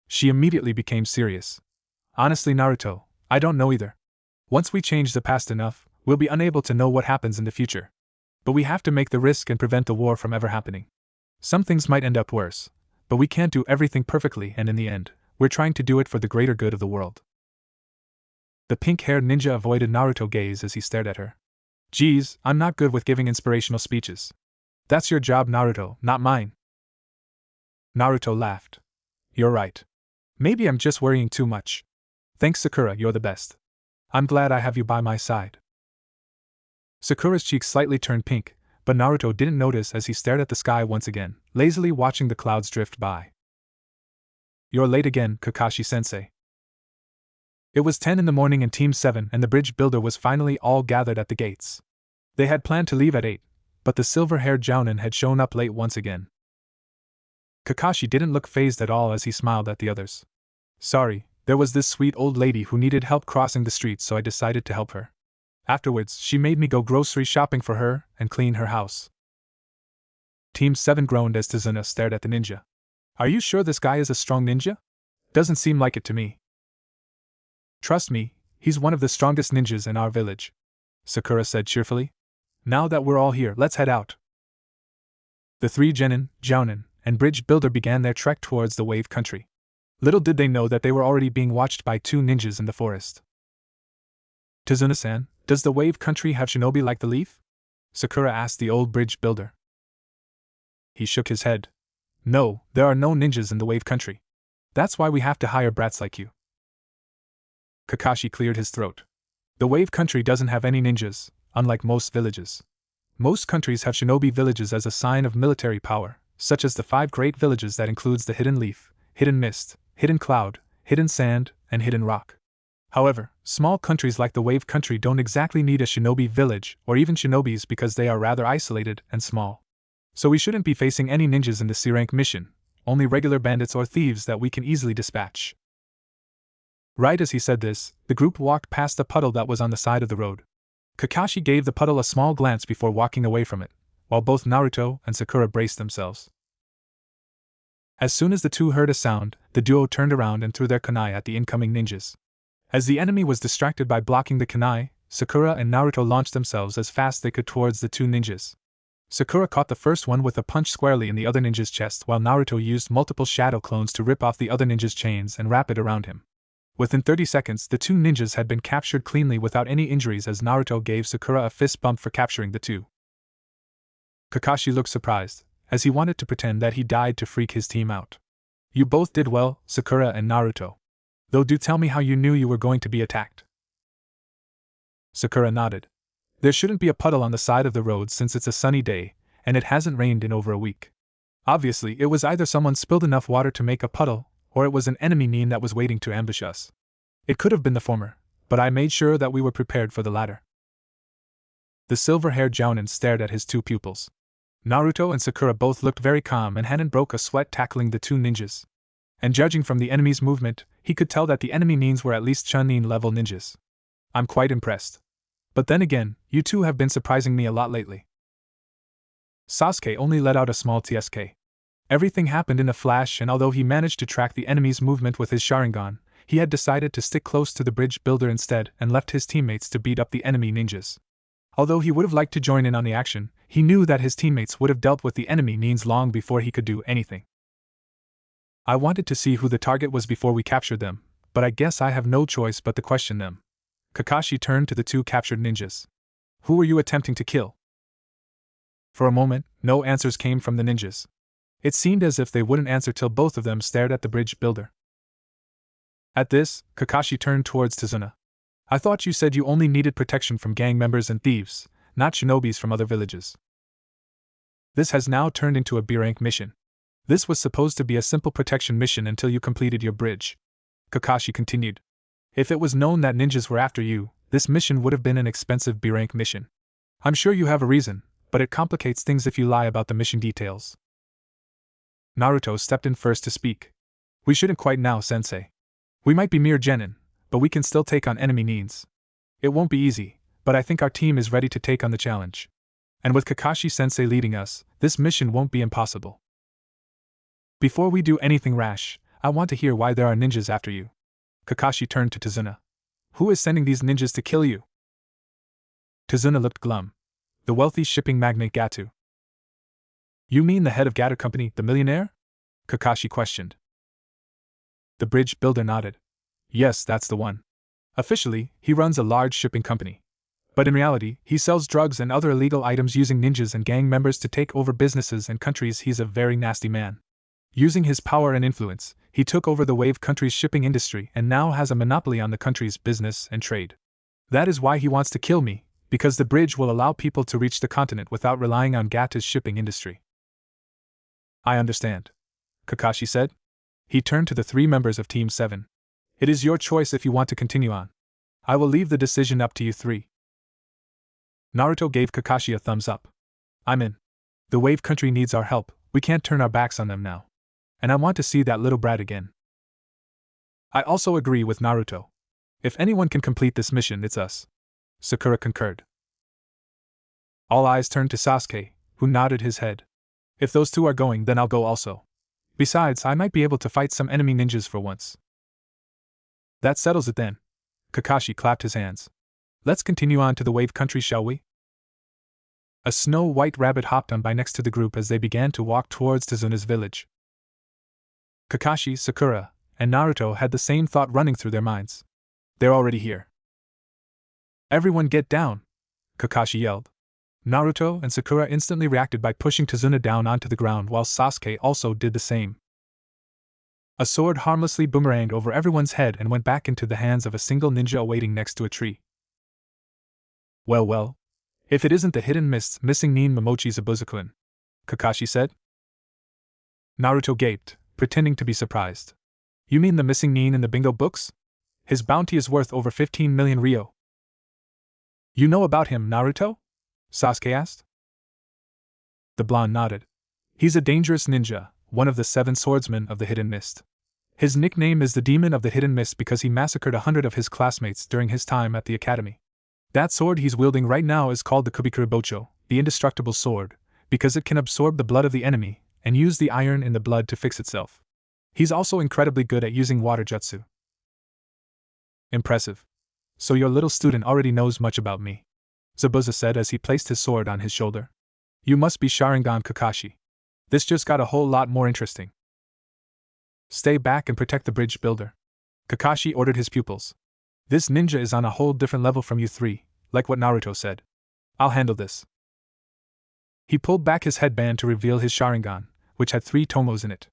She immediately became serious. Honestly, Naruto, I don't know either. Once we change the past enough, we'll be unable to know what happens in the future. But we have to make the risk and prevent the war from ever happening. Some things might end up worse, but we can't do everything perfectly, and in the end, we're trying to do it for the greater good of the world. The pink-haired ninja avoided Naruto's gaze as he stared at her. Geez, I'm not good with giving inspirational speeches. That's your job, Naruto, not mine. Naruto laughed. You're right. Maybe I'm just worrying too much. Thanks, Sakura, you're the best. I'm glad I have you by my side. Sakura's cheeks slightly turned pink, but Naruto didn't notice as he stared at the sky once again, lazily watching the clouds drift by. You're late again, Kakashi-sensei. It was 10 in the morning in Team 7 and the bridge builder was finally all gathered at the gates. They had planned to leave at 8, but the silver-haired Jounin had shown up late once again. Kakashi didn't look fazed at all as he smiled at the others. Sorry, there was this sweet old lady who needed help crossing the street, so I decided to help her. Afterwards, she made me go grocery shopping for her and clean her house. Team 7 groaned as Tazuna stared at the ninja. Are you sure this guy is a strong ninja? Doesn't seem like it to me. Trust me, he's one of the strongest ninjas in our village, Sakura said cheerfully. Now that we're all here, let's head out. The three Genin, Jounin, and bridge builder began their trek towards the wave country. Little did they know that they were already being watched by two ninjas in the forest. Tazuna-san, does the wave country have shinobi like the leaf? Sakura asked the old bridge builder. He shook his head. No, there are no ninjas in the wave country. That's why we have to hire brats like you. Kakashi cleared his throat. The wave country doesn't have any ninjas, unlike most villages. Most countries have shinobi villages as a sign of military power, such as the 5 great villages that includes the Hidden Leaf, Hidden Mist, Hidden Cloud, Hidden Sand, and Hidden Rock. However, small countries like the wave country don't exactly need a shinobi village or even shinobis because they are rather isolated and small. So we shouldn't be facing any ninjas in the C-rank mission, only regular bandits or thieves that we can easily dispatch. Right as he said this, the group walked past a puddle that was on the side of the road. Kakashi gave the puddle a small glance before walking away from it, while both Naruto and Sakura braced themselves. As soon as the two heard a sound, the duo turned around and threw their kunai at the incoming ninjas. As the enemy was distracted by blocking the kunai, Sakura and Naruto launched themselves as fast as they could towards the two ninjas. Sakura caught the first one with a punch squarely in the other ninja's chest, while Naruto used multiple shadow clones to rip off the other ninja's chains and wrap it around him. Within 30 seconds, the two ninjas had been captured cleanly without any injuries as Naruto gave Sakura a fist bump for capturing the two. Kakashi looked surprised, as he wanted to pretend that he died to freak his team out. You both did well, Sakura and Naruto. Though do tell me how you knew you were going to be attacked. Sakura nodded. There shouldn't be a puddle on the side of the road since it's a sunny day, and it hasn't rained in over a week. Obviously, it was either someone spilled enough water to make a puddle, or it was an enemy nin that was waiting to ambush us. It could have been the former, but I made sure that we were prepared for the latter. The silver-haired Jounin stared at his two pupils. Naruto and Sakura both looked very calm and hadn't broke a sweat tackling the two ninjas. And judging from the enemy's movement, he could tell that the enemy nins were at least Chunin level ninjas. I'm quite impressed. But then again, you two have been surprising me a lot lately. Sasuke only let out a small tsk. Everything happened in a flash, and although he managed to track the enemy's movement with his Sharingan, he had decided to stick close to the bridge builder instead and left his teammates to beat up the enemy ninjas. Although he would have liked to join in on the action, he knew that his teammates would have dealt with the enemy nins long before he could do anything. I wanted to see who the target was before we captured them, but I guess I have no choice but to question them. Kakashi turned to the two captured ninjas. Who were you attempting to kill? For a moment, no answers came from the ninjas. It seemed as if they wouldn't answer till both of them stared at the bridge builder. At this, Kakashi turned towards Tazuna. I thought you said you only needed protection from gang members and thieves, not shinobis from other villages. This has now turned into a B-rank mission. This was supposed to be a simple protection mission until you completed your bridge. Kakashi continued. If it was known that ninjas were after you, this mission would have been an expensive B-rank mission. I'm sure you have a reason, but it complicates things if you lie about the mission details. Naruto stepped in first to speak. We shouldn't quite now, sensei. We might be mere genin, but we can still take on enemy needs. It won't be easy, but I think our team is ready to take on the challenge. And with Kakashi-sensei leading us, this mission won't be impossible. Before we do anything rash, I want to hear why there are ninjas after you. Kakashi turned to Tazuna. Who is sending these ninjas to kill you? Tazuna looked glum. The wealthy shipping magnate Gatu. You mean the head of Gato Company, the millionaire? Kakashi questioned. The bridge builder nodded. Yes, that's the one. Officially, he runs a large shipping company. But in reality, he sells drugs and other illegal items using ninjas and gang members to take over businesses and countries. He's a very nasty man. Using his power and influence, he took over the wave country's shipping industry and now has a monopoly on the country's business and trade. That is why he wants to kill me, because the bridge will allow people to reach the continent without relying on Gata's shipping industry. I understand, Kakashi said. He turned to the 3 members of Team 7. It is your choice if you want to continue on. I will leave the decision up to you 3. Naruto gave Kakashi a thumbs up. I'm in. The wave country needs our help, we can't turn our backs on them now. And I want to see that little brat again. I also agree with Naruto. If anyone can complete this mission, it's us. Sakura concurred. All eyes turned to Sasuke, who nodded his head. If those 2 are going, then I'll go also. Besides, I might be able to fight some enemy ninjas for once. That settles it then. Kakashi clapped his hands. Let's continue on to the wave country, shall we? A snow-white rabbit hopped on by next to the group as they began to walk towards Tazuna's village. Kakashi, Sakura, and Naruto had the same thought running through their minds. They're already here. Everyone get down! Kakashi yelled. Naruto and Sakura instantly reacted by pushing Tazuna down onto the ground while Sasuke also did the same. A sword harmlessly boomeranged over everyone's head and went back into the hands of a single ninja awaiting next to a tree. Well, if it isn't the hidden mist's missing Nin Momochi Zabuza-kun, Kakashi said. Naruto gaped, pretending to be surprised. You mean the missing Nin in the bingo books? His bounty is worth over 15 million ryo. You know about him, Naruto? Sasuke asked. The blonde nodded. He's a dangerous ninja, one of the 7 swordsmen of the Hidden Mist. His nickname is the Demon of the Hidden Mist because he massacred 100 of his classmates during his time at the academy. That sword he's wielding right now is called the Kubikuru Bocho, the indestructible sword, because it can absorb the blood of the enemy and use the iron in the blood to fix itself. He's also incredibly good at using water jutsu. Impressive. So your little student already knows much about me, Zabuza said as he placed his sword on his shoulder. You must be Sharingan Kakashi. This just got a whole lot more interesting. Stay back and protect the bridge builder, Kakashi ordered his pupils. This ninja is on a whole different level from you 3, like what Naruto said. I'll handle this. He pulled back his headband to reveal his Sharingan, which had 3 tomos in it.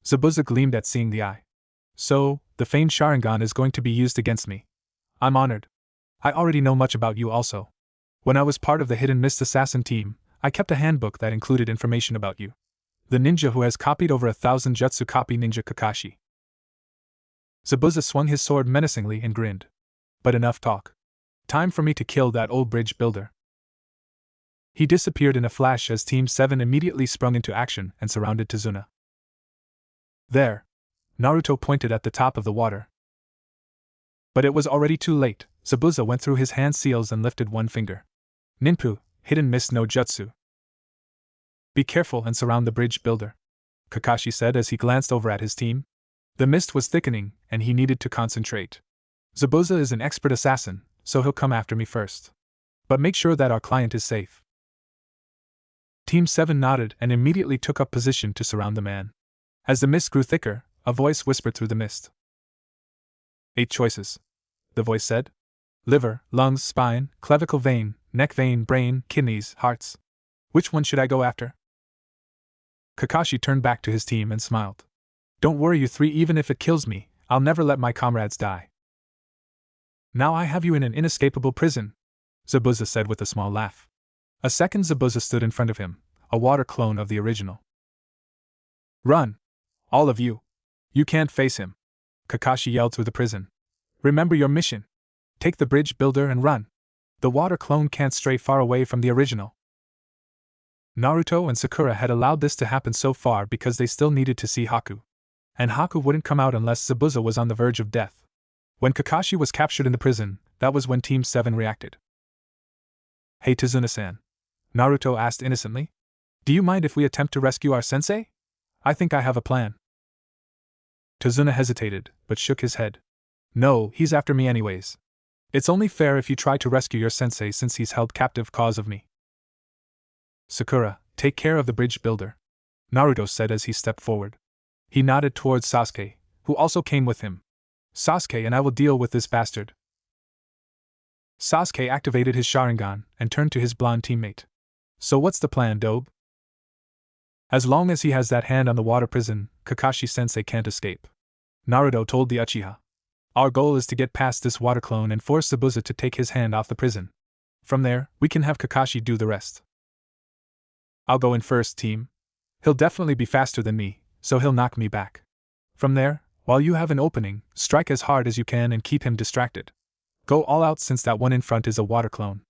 Zabuza gleamed at seeing the eye. So, the famed Sharingan is going to be used against me. I'm honored. I already know much about you also. When I was part of the Hidden Mist Assassin team, I kept a handbook that included information about you. The ninja who has copied over 1,000 jutsu copy ninja Kakashi. Zabuza swung his sword menacingly and grinned. But enough talk. Time for me to kill that old bridge builder. He disappeared in a flash as Team 7 immediately sprung into action and surrounded Tazuna. There. Naruto pointed at the top of the water. But it was already too late. Zabuza went through his hand seals and lifted one finger. Ninpu, Hidden Mist no Jutsu. Be careful and surround the bridge builder, Kakashi said as he glanced over at his team. The mist was thickening, and he needed to concentrate. Zabuza is an expert assassin, so he'll come after me first. But make sure that our client is safe. Team 7 nodded and immediately took up position to surround the man. As the mist grew thicker, a voice whispered through the mist. 8 choices, the voice said. Liver, lungs, spine, clavicle vein, neck vein, brain, kidneys, hearts. Which one should I go after? Kakashi turned back to his team and smiled. Don't worry you 3, even if it kills me, I'll never let my comrades die. Now I have you in an inescapable prison, Zabuza said with a small laugh. A second Zabuza stood in front of him, a water clone of the original. Run! All of you! You can't face him! Kakashi yelled through the prison. Remember your mission. Take the bridge builder and run. The water clone can't stray far away from the original. Naruto and Sakura had allowed this to happen so far because they still needed to see Haku. And Haku wouldn't come out unless Zabuza was on the verge of death. When Kakashi was captured in the prison, that was when Team 7 reacted. Hey Tazuna-san. Naruto asked innocently. Do you mind if we attempt to rescue our sensei? I think I have a plan. Tazuna hesitated, but shook his head. No, he's after me anyways. It's only fair if you try to rescue your sensei since he's held captive cause of me. Sakura, take care of the bridge builder, Naruto said as he stepped forward. He nodded towards Sasuke, who also came with him. Sasuke and I will deal with this bastard. Sasuke activated his Sharingan and turned to his blonde teammate. So what's the plan, Dobe? As long as he has that hand on the water prison, Kakashi-sensei can't escape. Naruto told the Uchiha. Our goal is to get past this water clone and force Zabuza to take his hand off the prison. From there, we can have Kakashi do the rest. I'll go in first, team. He'll definitely be faster than me, so he'll knock me back. From there, while you have an opening, strike as hard as you can and keep him distracted. Go all out since that one in front is a water clone.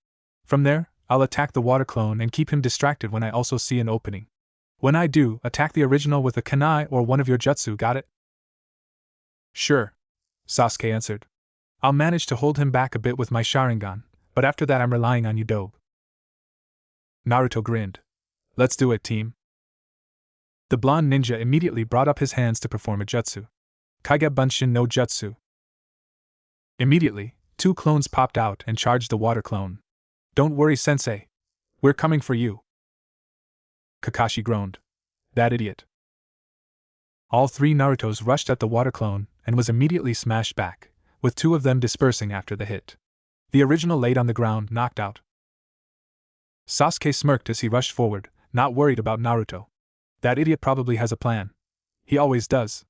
From there, I'll attack the water clone and keep him distracted when I also see an opening. When I do, attack the original with a kunai or one of your jutsu, got it? Sure, Sasuke answered. I'll manage to hold him back a bit with my Sharingan, but after that I'm relying on you, Dobe. Naruto grinned. Let's do it, team. The blonde ninja immediately brought up his hands to perform a jutsu. Kage Bunshin no Jutsu. Immediately, 2 clones popped out and charged the water clone. Don't worry, sensei. We're coming for you. Kakashi groaned. That idiot. All 3 Narutos rushed at the water clone and was immediately smashed back, with 2 of them dispersing after the hit. The original laid on the ground, knocked out. Sasuke smirked as he rushed forward, not worried about Naruto. That idiot probably has a plan. He always does.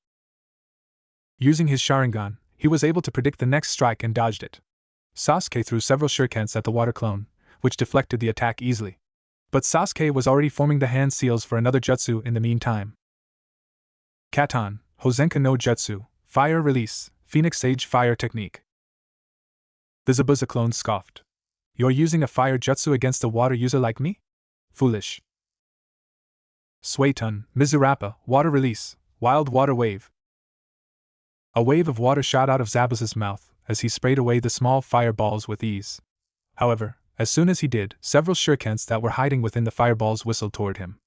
Using his Sharingan, he was able to predict the next strike and dodged it. Sasuke threw several shurikens at the water clone, which deflected the attack easily. But Sasuke was already forming the hand seals for another jutsu in the meantime. Katan, Hozenka no Jutsu, Fire Release, Phoenix Sage Fire Technique. The Zabuza clone scoffed. You're using a fire jutsu against a water user like me? Foolish. Suetun, Mizurappa, Water Release, Wild Water Wave. A wave of water shot out of Zabuza's mouth as he sprayed away the small fireballs with ease. However, as soon as he did, several shurikens that were hiding within the fireballs whistled toward him.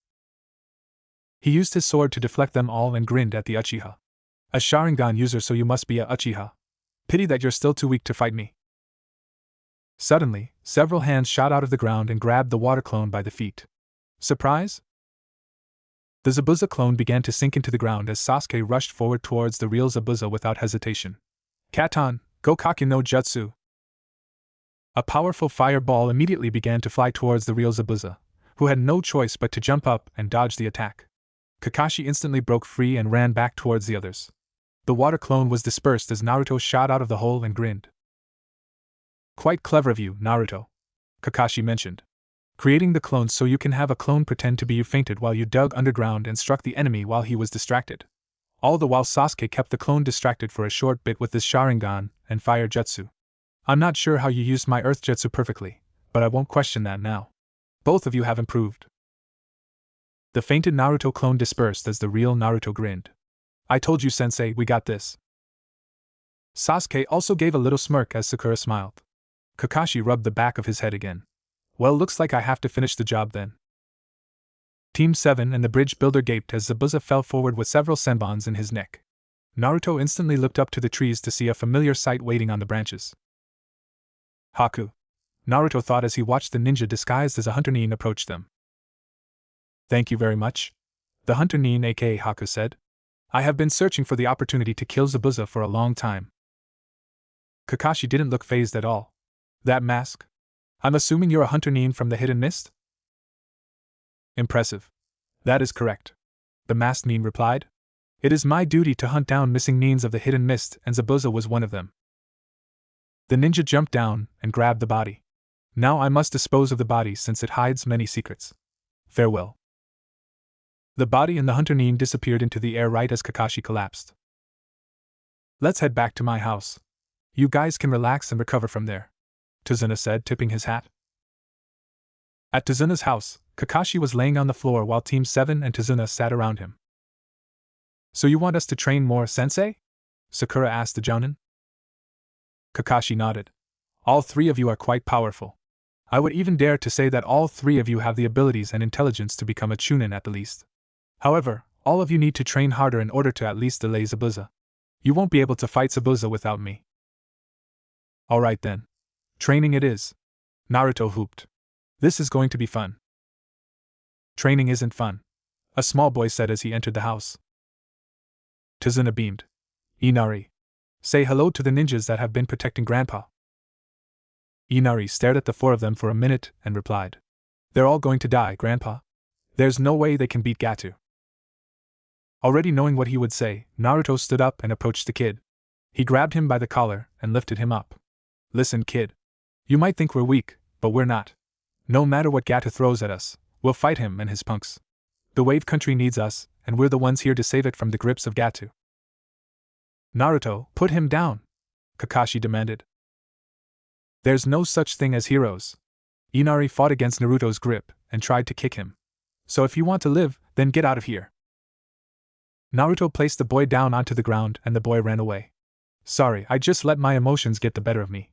He used his sword to deflect them all and grinned at the Uchiha. A Sharingan user, so you must be a Uchiha. Pity that you're still too weak to fight me. Suddenly, several hands shot out of the ground and grabbed the water clone by the feet. Surprise? The Zabuza clone began to sink into the ground as Sasuke rushed forward towards the real Zabuza without hesitation. Katan, Gokake no Jutsu. A powerful fireball immediately began to fly towards the real Zabuza, who had no choice but to jump up and dodge the attack. Kakashi instantly broke free and ran back towards the others. The water clone was dispersed as Naruto shot out of the hole and grinned. Quite clever of you, Naruto, Kakashi mentioned. Creating the clones so you can have a clone pretend to be you fainted while you dug underground and struck the enemy while he was distracted. All the while Sasuke kept the clone distracted for a short bit with his Sharingan and fire jutsu. I'm not sure how you used my earth jutsu perfectly, but I won't question that now. Both of you have improved. The fainted Naruto clone dispersed as the real Naruto grinned. I told you, sensei, we got this. Sasuke also gave a little smirk as Sakura smiled. Kakashi rubbed the back of his head again. Well, looks like I have to finish the job then. Team 7 and the bridge builder gaped as Zabuza fell forward with several senbons in his neck. Naruto instantly looked up to the trees to see a familiar sight waiting on the branches. Haku, Naruto thought as he watched the ninja disguised as a hunter nin approach them. Thank you very much, the hunter nin aka Haku said. I have been searching for the opportunity to kill Zabuza for a long time. Kakashi didn't look fazed at all. That mask? I'm assuming you're a hunter nin from the Hidden Mist? Impressive. That is correct, the masked nin replied. It is my duty to hunt down missing nins of the Hidden Mist, and Zabuza was one of them. The ninja jumped down and grabbed the body. Now I must dispose of the body since it hides many secrets. Farewell. The body and the hunter nin disappeared into the air right as Kakashi collapsed. Let's head back to my house. You guys can relax and recover from there, Tazuna said, tipping his hat. At Tazuna's house, Kakashi was laying on the floor while Team 7 and Tazuna sat around him. So you want us to train more, sensei? Sakura asked the Jounin. Kakashi nodded. All three of you are quite powerful. I would even dare to say that all three of you have the abilities and intelligence to become a Chunin at the least. However, all of you need to train harder in order to at least delay Zabuza. You won't be able to fight Zabuza without me. Alright then. Training it is. Naruto whooped. This is going to be fun. Training isn't fun, a small boy said as he entered the house. Tazuna beamed. Inari. Say hello to the ninjas that have been protecting Grandpa. Inari stared at the four of them for a minute and replied. They're all going to die, Grandpa. There's no way they can beat Gatu. Already knowing what he would say, Naruto stood up and approached the kid. He grabbed him by the collar and lifted him up. Listen, kid. You might think we're weak, but we're not. No matter what Gatu throws at us, we'll fight him and his punks. The Wave Country needs us, and we're the ones here to save it from the grips of Gatu. Naruto, put him down, Kakashi demanded. There's no such thing as heroes. Inari fought against Naruto's grip and tried to kick him. So if you want to live, then get out of here. Naruto placed the boy down onto the ground and the boy ran away. Sorry, I just let my emotions get the better of me.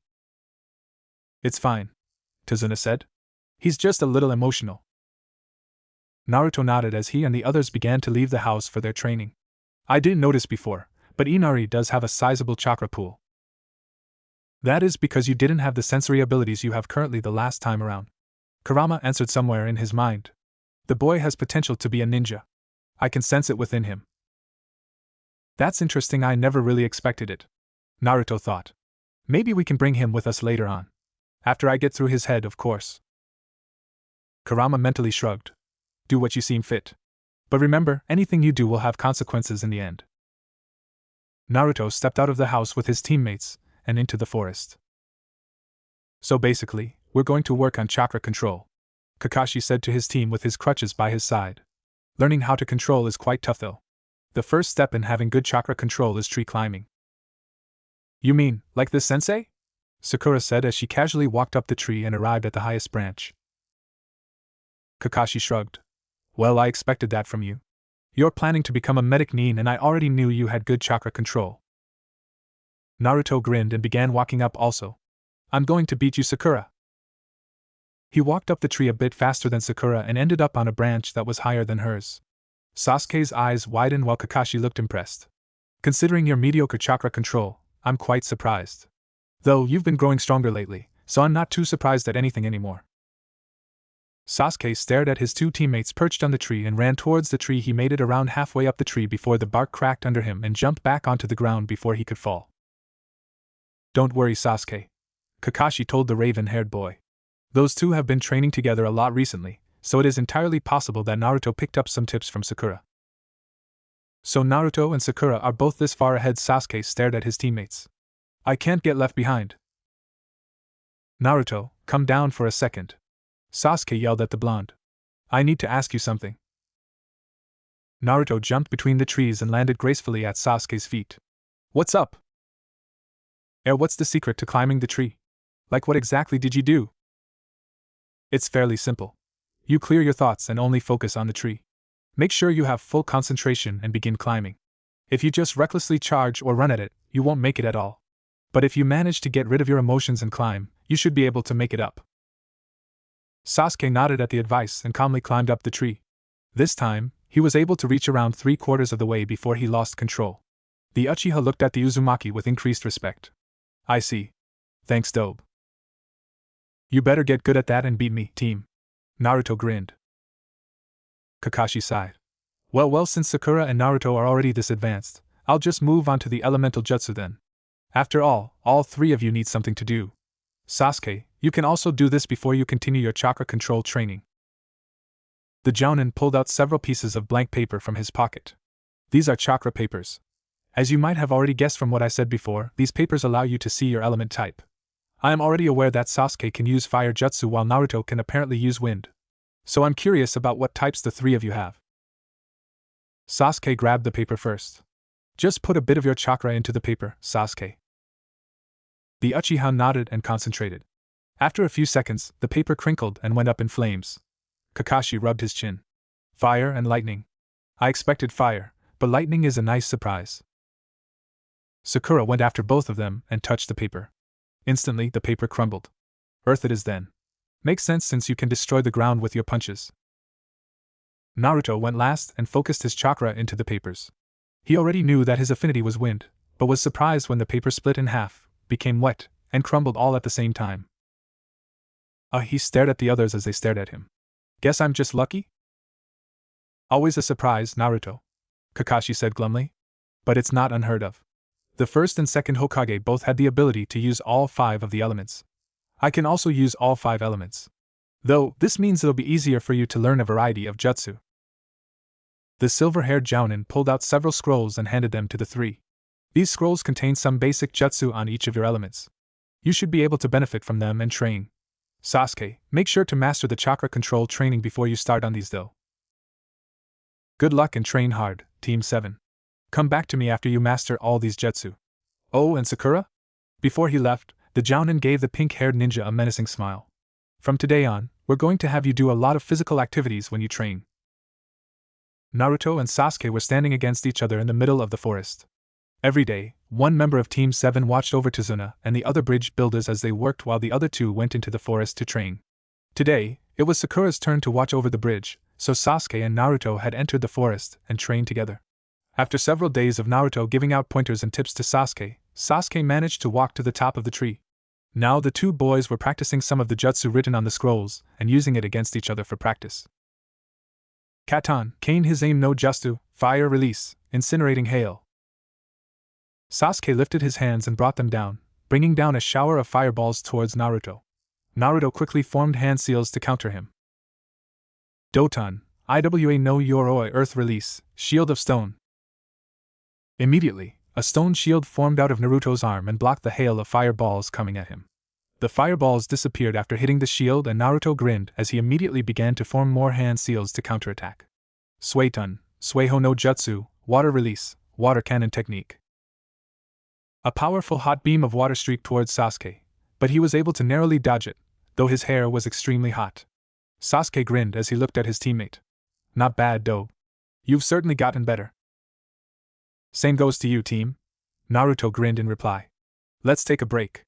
It's fine, Tazuna said. He's just a little emotional. Naruto nodded as he and the others began to leave the house for their training. I didn't notice before, but Inari does have a sizable chakra pool. That is because you didn't have the sensory abilities you have currently the last time around. Kurama answered somewhere in his mind. The boy has potential to be a ninja. I can sense it within him. That's interesting, I never really expected it. Naruto thought. Maybe we can bring him with us later on. After I get through his head, of course. Kurama mentally shrugged. Do what you seem fit. But remember, anything you do will have consequences in the end. Naruto stepped out of the house with his teammates and into the forest. So basically, we're going to work on chakra control, Kakashi said to his team with his crutches by his side. Learning how to control is quite tough though. The first step in having good chakra control is tree climbing. You mean, like this, sensei? Sakura said as she casually walked up the tree and arrived at the highest branch. Kakashi shrugged. Well, I expected that from you. You're planning to become a medic nin and I already knew you had good chakra control. Naruto grinned and began walking up also. I'm going to beat you, Sakura. He walked up the tree a bit faster than Sakura and ended up on a branch that was higher than hers. Sasuke's eyes widened while Kakashi looked impressed. Considering your mediocre chakra control, I'm quite surprised. Though you've been growing stronger lately, so I'm not too surprised at anything anymore. Sasuke stared at his two teammates perched on the tree and ran towards the tree. He made it around halfway up the tree before the bark cracked under him and jumped back onto the ground before he could fall. Don't worry, Sasuke, Kakashi told the raven-haired boy. Those two have been training together a lot recently, so it is entirely possible that Naruto picked up some tips from Sakura. So Naruto and Sakura are both this far ahead. Sasuke stared at his teammates. I can't get left behind. Naruto, come down for a second. Sasuke yelled at the blonde. I need to ask you something. Naruto jumped between the trees and landed gracefully at Sasuke's feet. What's up? What's the secret to climbing the tree? Like what exactly did you do? It's fairly simple. You clear your thoughts and only focus on the tree. Make sure you have full concentration and begin climbing. If you just recklessly charge or run at it, you won't make it at all. But if you manage to get rid of your emotions and climb, you should be able to make it up. Sasuke nodded at the advice and calmly climbed up the tree. This time, he was able to reach around 3/4 of the way before he lost control. The Uchiha looked at the Uzumaki with increased respect. I see. Thanks, Dobe. You better get good at that and beat me, team. Naruto grinned. Kakashi sighed. Well, since Sakura and Naruto are already this advanced, I'll just move on to the elemental jutsu then. After all three of you need something to do. Sasuke, you can also do this before you continue your chakra control training. The Jounin pulled out several pieces of blank paper from his pocket. These are chakra papers. As you might have already guessed from what I said before, these papers allow you to see your element type. I am already aware that Sasuke can use fire jutsu while Naruto can apparently use wind. So I'm curious about what types the three of you have. Sasuke grabbed the paper first. Just put a bit of your chakra into the paper, Sasuke. The Uchiha nodded and concentrated. After a few seconds, the paper crinkled and went up in flames. Kakashi rubbed his chin. Fire and lightning. I expected fire, but lightning is a nice surprise. Sakura went after both of them and touched the paper. Instantly, the paper crumbled. Earth it is then. Makes sense since you can destroy the ground with your punches. Naruto went last and focused his chakra into the papers. He already knew that his affinity was wind, but was surprised when the paper split in half, became wet, and crumbled all at the same time. He stared at the others as they stared at him. Guess I'm just lucky? Always a surprise, Naruto, Kakashi said glumly. But it's not unheard of. The first and second Hokage both had the ability to use all 5 of the elements. I can also use all 5 elements. Though, this means it'll be easier for you to learn a variety of jutsu. The silver-haired Jounin pulled out several scrolls and handed them to the 3. These scrolls contain some basic jutsu on each of your elements. You should be able to benefit from them and train. Sasuke, make sure to master the chakra control training before you start on these though. Good luck and train hard, Team 7. Come back to me after you master all these jutsu. Oh, and Sakura? Before he left, the Jounin gave the pink-haired ninja a menacing smile. From today on, we're going to have you do a lot of physical activities when you train. Naruto and Sasuke were standing against each other in the middle of the forest. Every day, one member of Team 7 watched over Tazuna and the other bridge builders as they worked while the other 2 went into the forest to train. Today, it was Sakura's turn to watch over the bridge, so Sasuke and Naruto had entered the forest and trained together. After several days of Naruto giving out pointers and tips to Sasuke, Sasuke managed to walk to the top of the tree. Now the 2 boys were practicing some of the jutsu written on the scrolls and using it against each other for practice. Katan, Kane his aim no jutsu, fire release, incinerating hail. Sasuke lifted his hands and brought them down, bringing down a shower of fireballs towards Naruto. Naruto quickly formed hand seals to counter him. Doton, Iwa no Yoroi earth release, shield of stone. Immediately, a stone shield formed out of Naruto's arm and blocked the hail of fireballs coming at him. The fireballs disappeared after hitting the shield and Naruto grinned as he immediately began to form more hand seals to counterattack. Suiton, Suiho no Jutsu, water release, water cannon technique. A powerful hot beam of water streaked towards Sasuke, but he was able to narrowly dodge it, though his hair was extremely hot. Sasuke grinned as he looked at his teammate. Not bad, though. You've certainly gotten better. Same goes to you, team. Naruto grinned in reply. Let's take a break.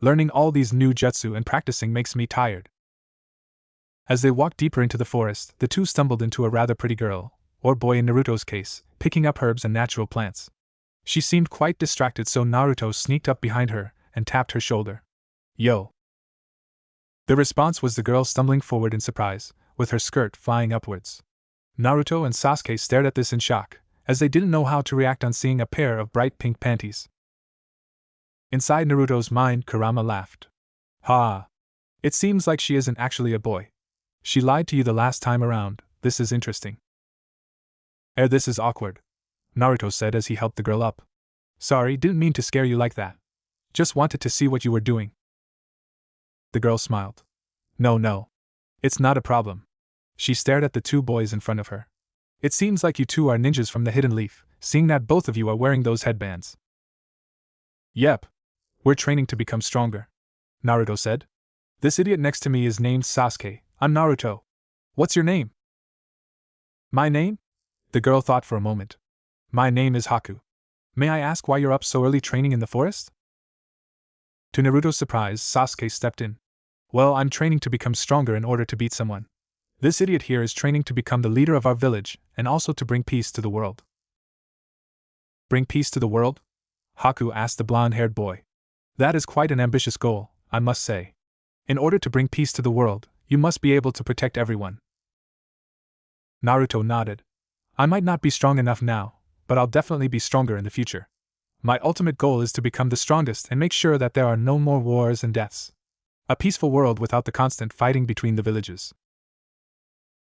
Learning all these new jutsu and practicing makes me tired. As they walked deeper into the forest, the 2 stumbled into a rather pretty girl, or boy in Naruto's case, picking up herbs and natural plants. She seemed quite distracted, so Naruto sneaked up behind her and tapped her shoulder. Yo! The response was the girl stumbling forward in surprise, with her skirt flying upwards. Naruto and Sasuke stared at this in shock, as they didn't know how to react on seeing a pair of bright pink panties. Inside Naruto's mind, Kurama laughed. Ha! It seems like she isn't actually a boy. She lied to you the last time around. This is interesting. This is awkward, Naruto said as he helped the girl up. Sorry, didn't mean to scare you like that. Just wanted to see what you were doing. The girl smiled. No. It's not a problem. She stared at the 2 boys in front of her. It seems like you 2 are ninjas from the Hidden Leaf, seeing that both of you are wearing those headbands. Yep. We're training to become stronger, Naruto said. This idiot next to me is named Sasuke. I'm Naruto. What's your name? My name? The girl thought for a moment. My name is Haku. May I ask why you're up so early training in the forest? To Naruto's surprise, Sasuke stepped in. Well, I'm training to become stronger in order to beat someone. This idiot here is training to become the leader of our village, and also to bring peace to the world. Bring peace to the world? Haku asked the blonde-haired boy. That is quite an ambitious goal, I must say. In order to bring peace to the world, you must be able to protect everyone. Naruto nodded. I might not be strong enough now, but I'll definitely be stronger in the future. My ultimate goal is to become the strongest and make sure that there are no more wars and deaths. A peaceful world without the constant fighting between the villages.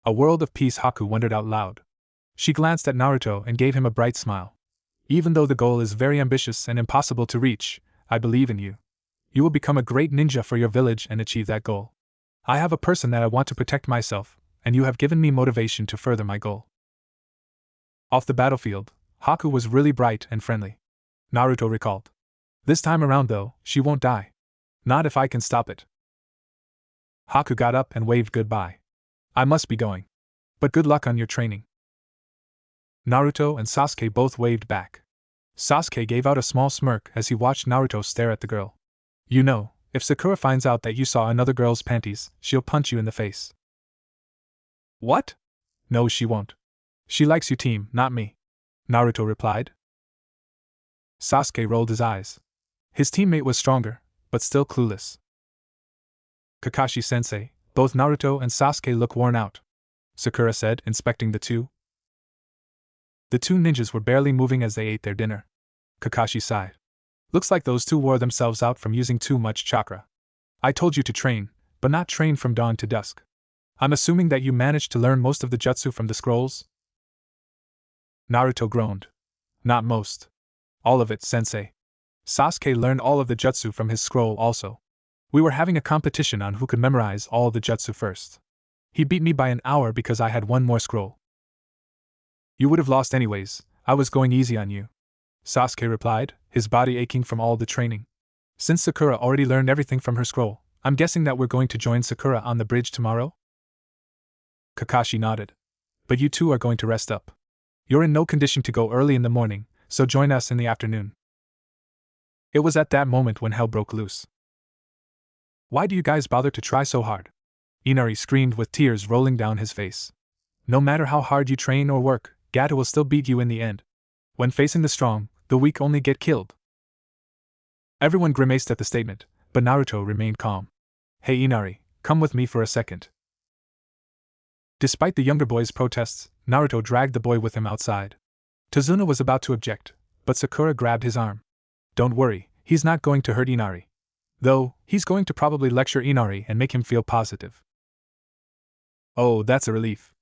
A world of peace, Haku wondered out loud. She glanced at Naruto and gave him a bright smile. Even though the goal is very ambitious and impossible to reach, I believe in you. You will become a great ninja for your village and achieve that goal. I have a person that I want to protect myself, and you have given me motivation to further my goal. Off the battlefield, Haku was really bright and friendly. Naruto recalled. This time around, though, she won't die. Not if I can stop it. Haku got up and waved goodbye. I must be going. But good luck on your training. Naruto and Sasuke both waved back. Sasuke gave out a small smirk as he watched Naruto stare at the girl. You know, if Sakura finds out that you saw another girl's panties, she'll punch you in the face. What? No, she won't. She likes you, team, not me. Naruto replied. Sasuke rolled his eyes. His teammate was stronger, but still clueless. Kakashi-sensei, both Naruto and Sasuke look worn out, Sakura said, inspecting the two. The two ninjas were barely moving as they ate their dinner. Kakashi sighed. Looks like those two wore themselves out from using too much chakra. I told you to train, but not train from dawn to dusk. I'm assuming that you managed to learn most of the jutsu from the scrolls? Naruto groaned. Not most. All of it, sensei. Sasuke learned all of the jutsu from his scroll also. We were having a competition on who could memorize all the jutsu first. He beat me by an hour because I had one more scroll. You would have lost anyways, I was going easy on you, Sasuke replied, his body aching from all the training. Since Sakura already learned everything from her scroll, I'm guessing that we're going to join Sakura on the bridge tomorrow? Kakashi nodded. But you two are going to rest up. You're in no condition to go early in the morning, so join us in the afternoon. It was at that moment when hell broke loose. Why do you guys bother to try so hard? Inari screamed with tears rolling down his face. No matter how hard you train or work, Gato will still beat you in the end. When facing the strong, the weak only get killed. Everyone grimaced at the statement, but Naruto remained calm. Hey Inari, come with me for a second. Despite the younger boy's protests, Naruto dragged the boy with him outside. Tazuna was about to object, but Sakura grabbed his arm. Don't worry, he's not going to hurt Inari. Though, he's going to probably lecture Inari and make him feel positive. Oh, that's a relief.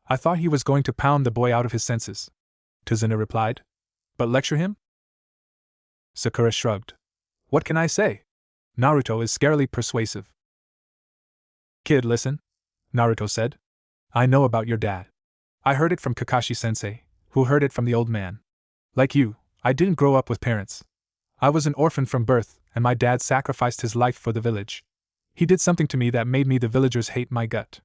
I thought he was going to pound the boy out of his senses, Tazuna replied. But lecture him? Sakura shrugged. What can I say? Naruto is scarily persuasive. Kid, listen, Naruto said. I know about your dad. I heard it from Kakashi-sensei, who heard it from the old man. Like you, I didn't grow up with parents. I was an orphan from birth, and my dad sacrificed his life for the village. He did something to me that made me the villagers hate my gut.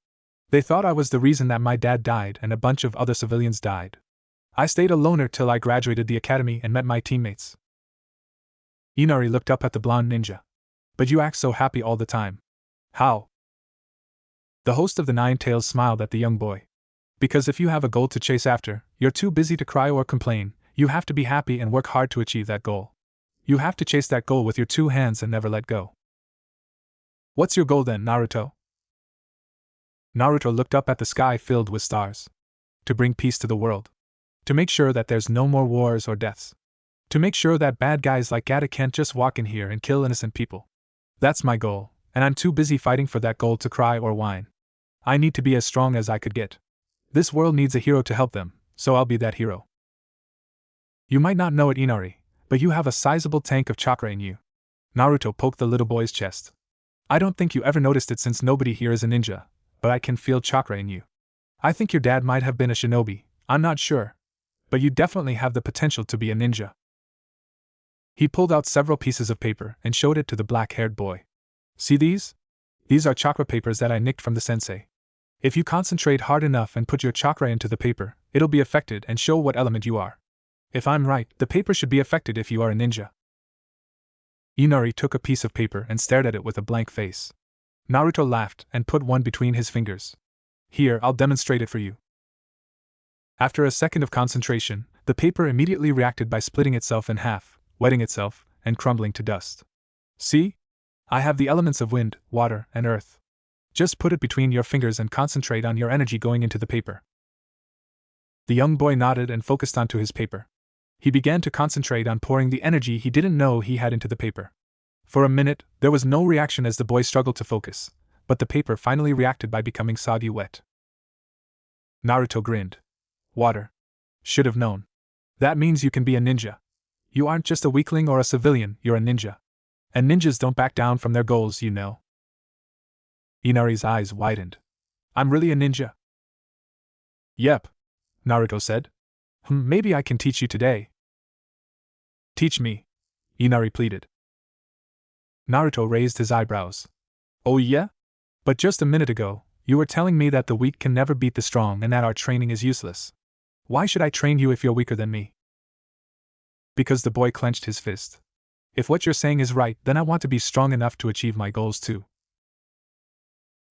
They thought I was the reason that my dad died and a bunch of other civilians died. I stayed a loner till I graduated the academy and met my teammates. Inari looked up at the blonde ninja. But you act so happy all the time. How? The host of the Nine Tails smiled at the young boy. Because if you have a goal to chase after, you're too busy to cry or complain, you have to be happy and work hard to achieve that goal. You have to chase that goal with your two hands and never let go. What's your goal then, Naruto? Naruto looked up at the sky filled with stars. To bring peace to the world. To make sure that there's no more wars or deaths. To make sure that bad guys like Gata can't just walk in here and kill innocent people. That's my goal, and I'm too busy fighting for that goal to cry or whine. I need to be as strong as I could get. This world needs a hero to help them, so I'll be that hero. You might not know it, Inari, but you have a sizable tank of chakra in you. Naruto poked the little boy's chest. I don't think you ever noticed it since nobody here is a ninja, but I can feel chakra in you. I think your dad might have been a shinobi, I'm not sure. But you definitely have the potential to be a ninja. He pulled out several pieces of paper and showed it to the black-haired boy. See these? These are chakra papers that I nicked from the sensei. If you concentrate hard enough and put your chakra into the paper, it'll be affected and show what element you are. If I'm right, the paper should be affected if you are a ninja. Inari took a piece of paper and stared at it with a blank face. Naruto laughed and put one between his fingers. Here, I'll demonstrate it for you. After a second of concentration, the paper immediately reacted by splitting itself in half, wetting itself, and crumbling to dust. See? I have the elements of wind, water, and earth. Just put it between your fingers and concentrate on your energy going into the paper. The young boy nodded and focused onto his paper. He began to concentrate on pouring the energy he didn't know he had into the paper. For a minute, there was no reaction as the boy struggled to focus, but the paper finally reacted by becoming soggy wet. Naruto grinned. Water. Should have known. That means you can be a ninja. You aren't just a weakling or a civilian, you're a ninja. And ninjas don't back down from their goals, you know. Inari's eyes widened. I'm really a ninja? Yep, Naruto said. Maybe I can teach you today. Teach me. Inari pleaded. Naruto raised his eyebrows. Oh yeah? But just a minute ago, you were telling me that the weak can never beat the strong and that our training is useless. Why should I train you if you're weaker than me? Because the boy clenched his fist. If what you're saying is right, then I want to be strong enough to achieve my goals too.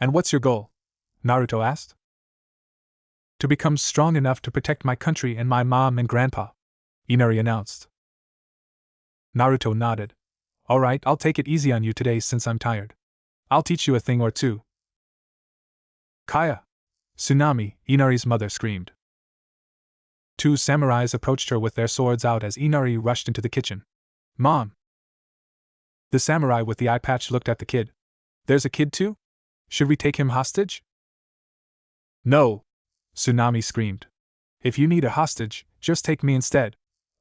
And what's your goal? Naruto asked. To become strong enough to protect my country and my mom and grandpa, Inari announced. Naruto nodded. Alright, I'll take it easy on you today since I'm tired. I'll teach you a thing or two. Kaya! Tsunami, Inari's mother screamed. Two samurais approached her with their swords out as Inari rushed into the kitchen. Mom! The samurai with the eye patch looked at the kid. There's a kid too? Should we take him hostage? No! Tsunami screamed. If you need a hostage, just take me instead.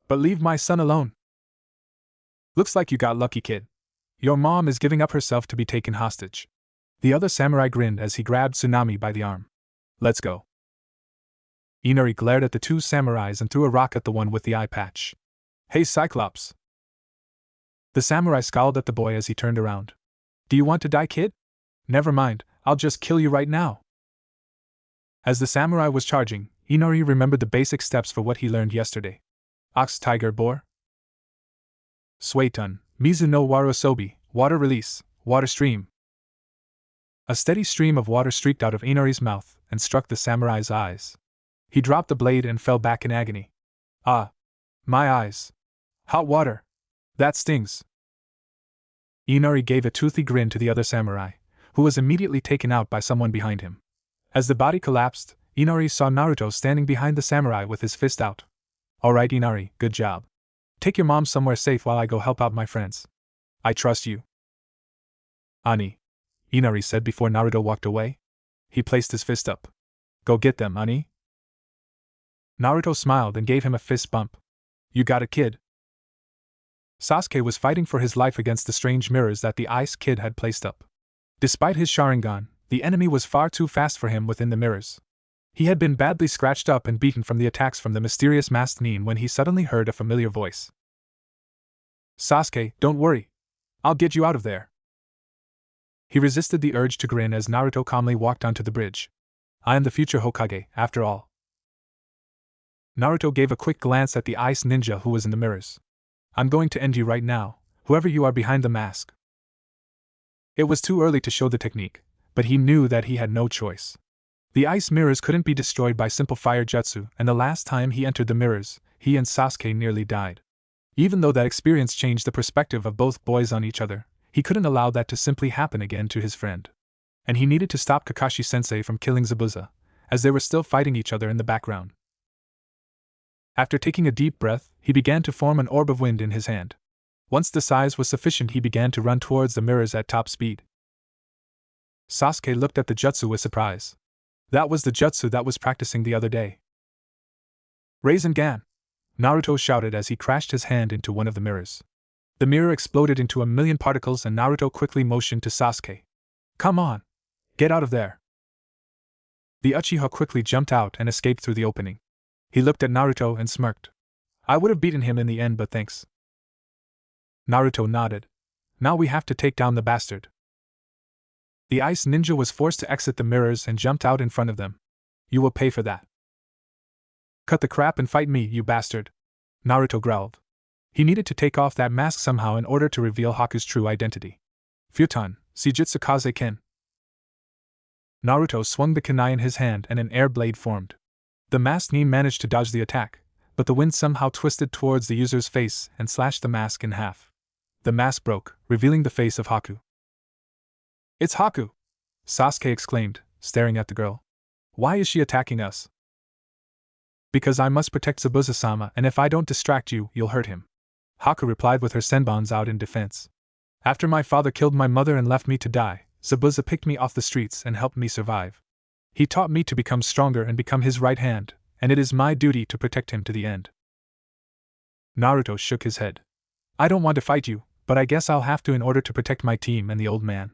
But leave my son alone. Looks like you got lucky, kid. Your mom is giving up herself to be taken hostage. The other samurai grinned as he grabbed Tsunami by the arm. Let's go. Inari glared at the two samurais and threw a rock at the one with the eye patch. Hey Cyclops! The samurai scowled at the boy as he turned around. Do you want to die, kid? Never mind, I'll just kill you right now. As the samurai was charging, Inari remembered the basic steps for what he learned yesterday. Ox, tiger, boar. Suetun, Mizu no Warusobi, water release, water stream. A steady stream of water streaked out of Inari's mouth and struck the samurai's eyes. He dropped the blade and fell back in agony. Ah! My eyes! Hot water! That stings! Inari gave a toothy grin to the other samurai, who was immediately taken out by someone behind him. As the body collapsed, Inari saw Naruto standing behind the samurai with his fist out. Alright Inari, good job. Take your mom somewhere safe while I go help out my friends. I trust you. Ani, Inari said before Naruto walked away. He placed his fist up. Go get them, Ani. Naruto smiled and gave him a fist bump. You got it, kid. Sasuke was fighting for his life against the strange mirrors that the Ice Kid had placed up. Despite his Sharingan, the enemy was far too fast for him within the mirrors. He had been badly scratched up and beaten from the attacks from the mysterious masked Nin when he suddenly heard a familiar voice. Sasuke, don't worry. I'll get you out of there. He resisted the urge to grin as Naruto calmly walked onto the bridge. I am the future Hokage, after all. Naruto gave a quick glance at the ice ninja who was in the mirrors. I'm going to end you right now, whoever you are behind the mask. It was too early to show the technique, but he knew that he had no choice. The ice mirrors couldn't be destroyed by simple fire jutsu, and the last time he entered the mirrors, he and Sasuke nearly died. Even though that experience changed the perspective of both boys on each other, he couldn't allow that to simply happen again to his friend. And he needed to stop Kakashi-sensei from killing Zabuza, as they were still fighting each other in the background. After taking a deep breath, he began to form an orb of wind in his hand. Once the size was sufficient, he began to run towards the mirrors at top speed. Sasuke looked at the jutsu with surprise. That was the jutsu that was practicing the other day. Rasengan! Naruto shouted as he crashed his hand into one of the mirrors. The mirror exploded into 1,000,000 particles and Naruto quickly motioned to Sasuke. Come on! Get out of there! The Uchiha quickly jumped out and escaped through the opening. He looked at Naruto and smirked. I would have beaten him in the end, but thanks. Naruto nodded. Now we have to take down the bastard. The ice ninja was forced to exit the mirrors and jumped out in front of them. You will pay for that. Cut the crap and fight me, you bastard! Naruto growled. He needed to take off that mask somehow in order to reveal Haku's true identity. Futon, Shijutsu Kaze Ken. Naruto swung the kunai in his hand and an air blade formed. The masked Nin managed to dodge the attack, but the wind somehow twisted towards the user's face and slashed the mask in half. The mask broke, revealing the face of Haku. It's Haku! Sasuke exclaimed, staring at the girl. Why is she attacking us? Because I must protect Zabuza-sama, and if I don't distract you, you'll hurt him. Haku replied with her senbons out in defense. After my father killed my mother and left me to die, Zabuza picked me off the streets and helped me survive. He taught me to become stronger and become his right hand, and it is my duty to protect him to the end. Naruto shook his head. I don't want to fight you, but I guess I'll have to in order to protect my team and the old man.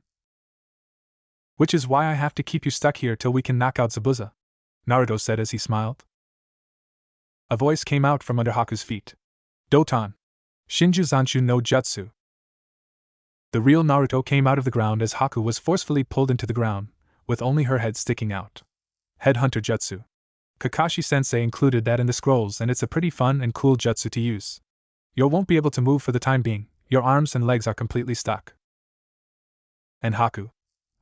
Which is why I have to keep you stuck here till we can knock out Zabuza, Naruto said as he smiled. A voice came out from under Haku's feet. Doton! Shinju Zanshu no Jutsu. The real Naruto came out of the ground as Haku was forcefully pulled into the ground, with only her head sticking out. Headhunter Jutsu. Kakashi-sensei included that in the scrolls, and it's a pretty fun and cool jutsu to use. You won't be able to move for the time being, your arms and legs are completely stuck. And Haku,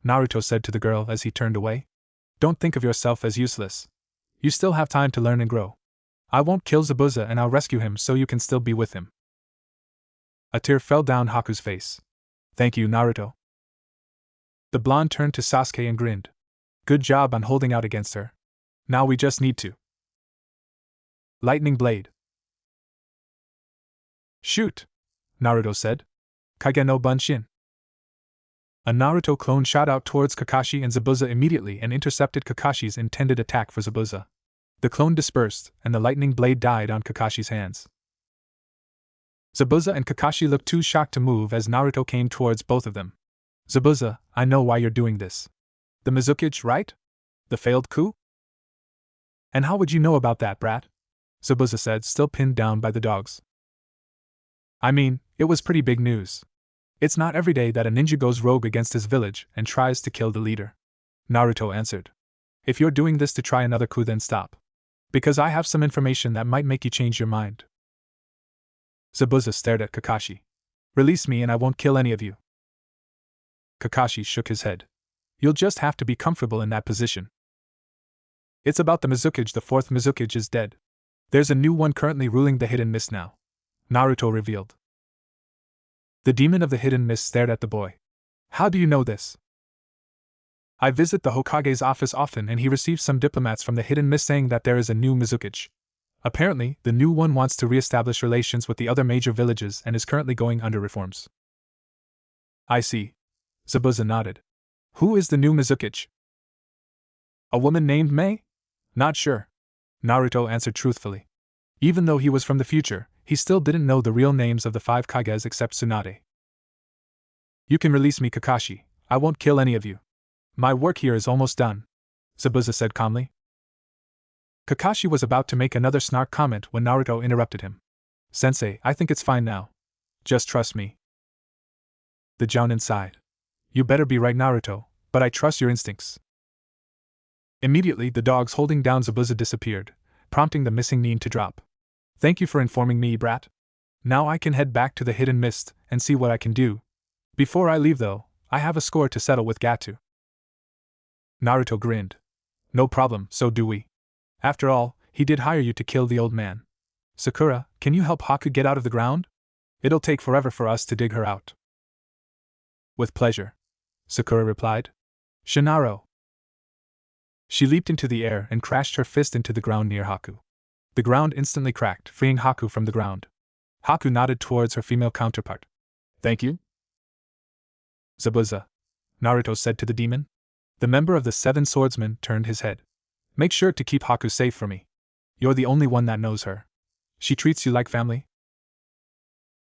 Naruto said to the girl as he turned away, don't think of yourself as useless. You still have time to learn and grow. I won't kill Zabuza and I'll rescue him so you can still be with him. A tear fell down Haku's face. Thank you, Naruto. The blonde turned to Sasuke and grinned. Good job on holding out against her. Now we just need to. Lightning Blade. Shoot! Naruto said. Kage no Bunshin. A Naruto clone shot out towards Kakashi and Zabuza immediately and intercepted Kakashi's intended attack for Zabuza. The clone dispersed, and the lightning blade died on Kakashi's hands. Zabuza and Kakashi looked too shocked to move as Naruto came towards both of them. Zabuza, I know why you're doing this. The Mizukage, right? The failed coup? And how would you know about that, brat? Zabuza said, still pinned down by the dogs. I mean, it was pretty big news. It's not every day that a ninja goes rogue against his village and tries to kill the leader. Naruto answered. If you're doing this to try another coup, then stop. Because I have some information that might make you change your mind. Zabuza stared at Kakashi. Release me and I won't kill any of you. Kakashi shook his head. You'll just have to be comfortable in that position. It's about the Mizukage. The fourth Mizukage is dead. There's a new one currently ruling the Hidden Mist now. Naruto revealed. The demon of the Hidden Mist stared at the boy. How do you know this? I visit the Hokage's office often and he receives some diplomats from the Hidden Mist saying that there is a new Mizukage. Apparently, the new one wants to re-establish relations with the other major villages and is currently going under reforms. I see. Zabuza nodded. Who is the new Mizukage? A woman named Mei? Not sure. Naruto answered truthfully. Even though he was from the future, he still didn't know the real names of the 5 Kages except Tsunade. You can release me, Kakashi. I won't kill any of you. My work here is almost done, Zabuza said calmly. Kakashi was about to make another snark comment when Naruto interrupted him. Sensei, I think it's fine now. Just trust me. The Jounin sighed. You better be right, Naruto, but I trust your instincts. Immediately, the dogs holding down Zabuza disappeared, prompting the missing Nin to drop. Thank you for informing me, brat. Now I can head back to the Hidden Mist and see what I can do. Before I leave, though, I have a score to settle with Gatu. Naruto grinned. No problem, so do we. After all, he did hire you to kill the old man. Sakura, can you help Haku get out of the ground? It'll take forever for us to dig her out. With pleasure, Sakura replied. Shinaro. She leaped into the air and crashed her fist into the ground near Haku. The ground instantly cracked, freeing Haku from the ground. Haku nodded towards her female counterpart. Thank you. Zabuza, Naruto said to the demon. The member of the 7 swordsmen turned his head. Make sure to keep Haku safe for me. You're the only one that knows her. She treats you like family?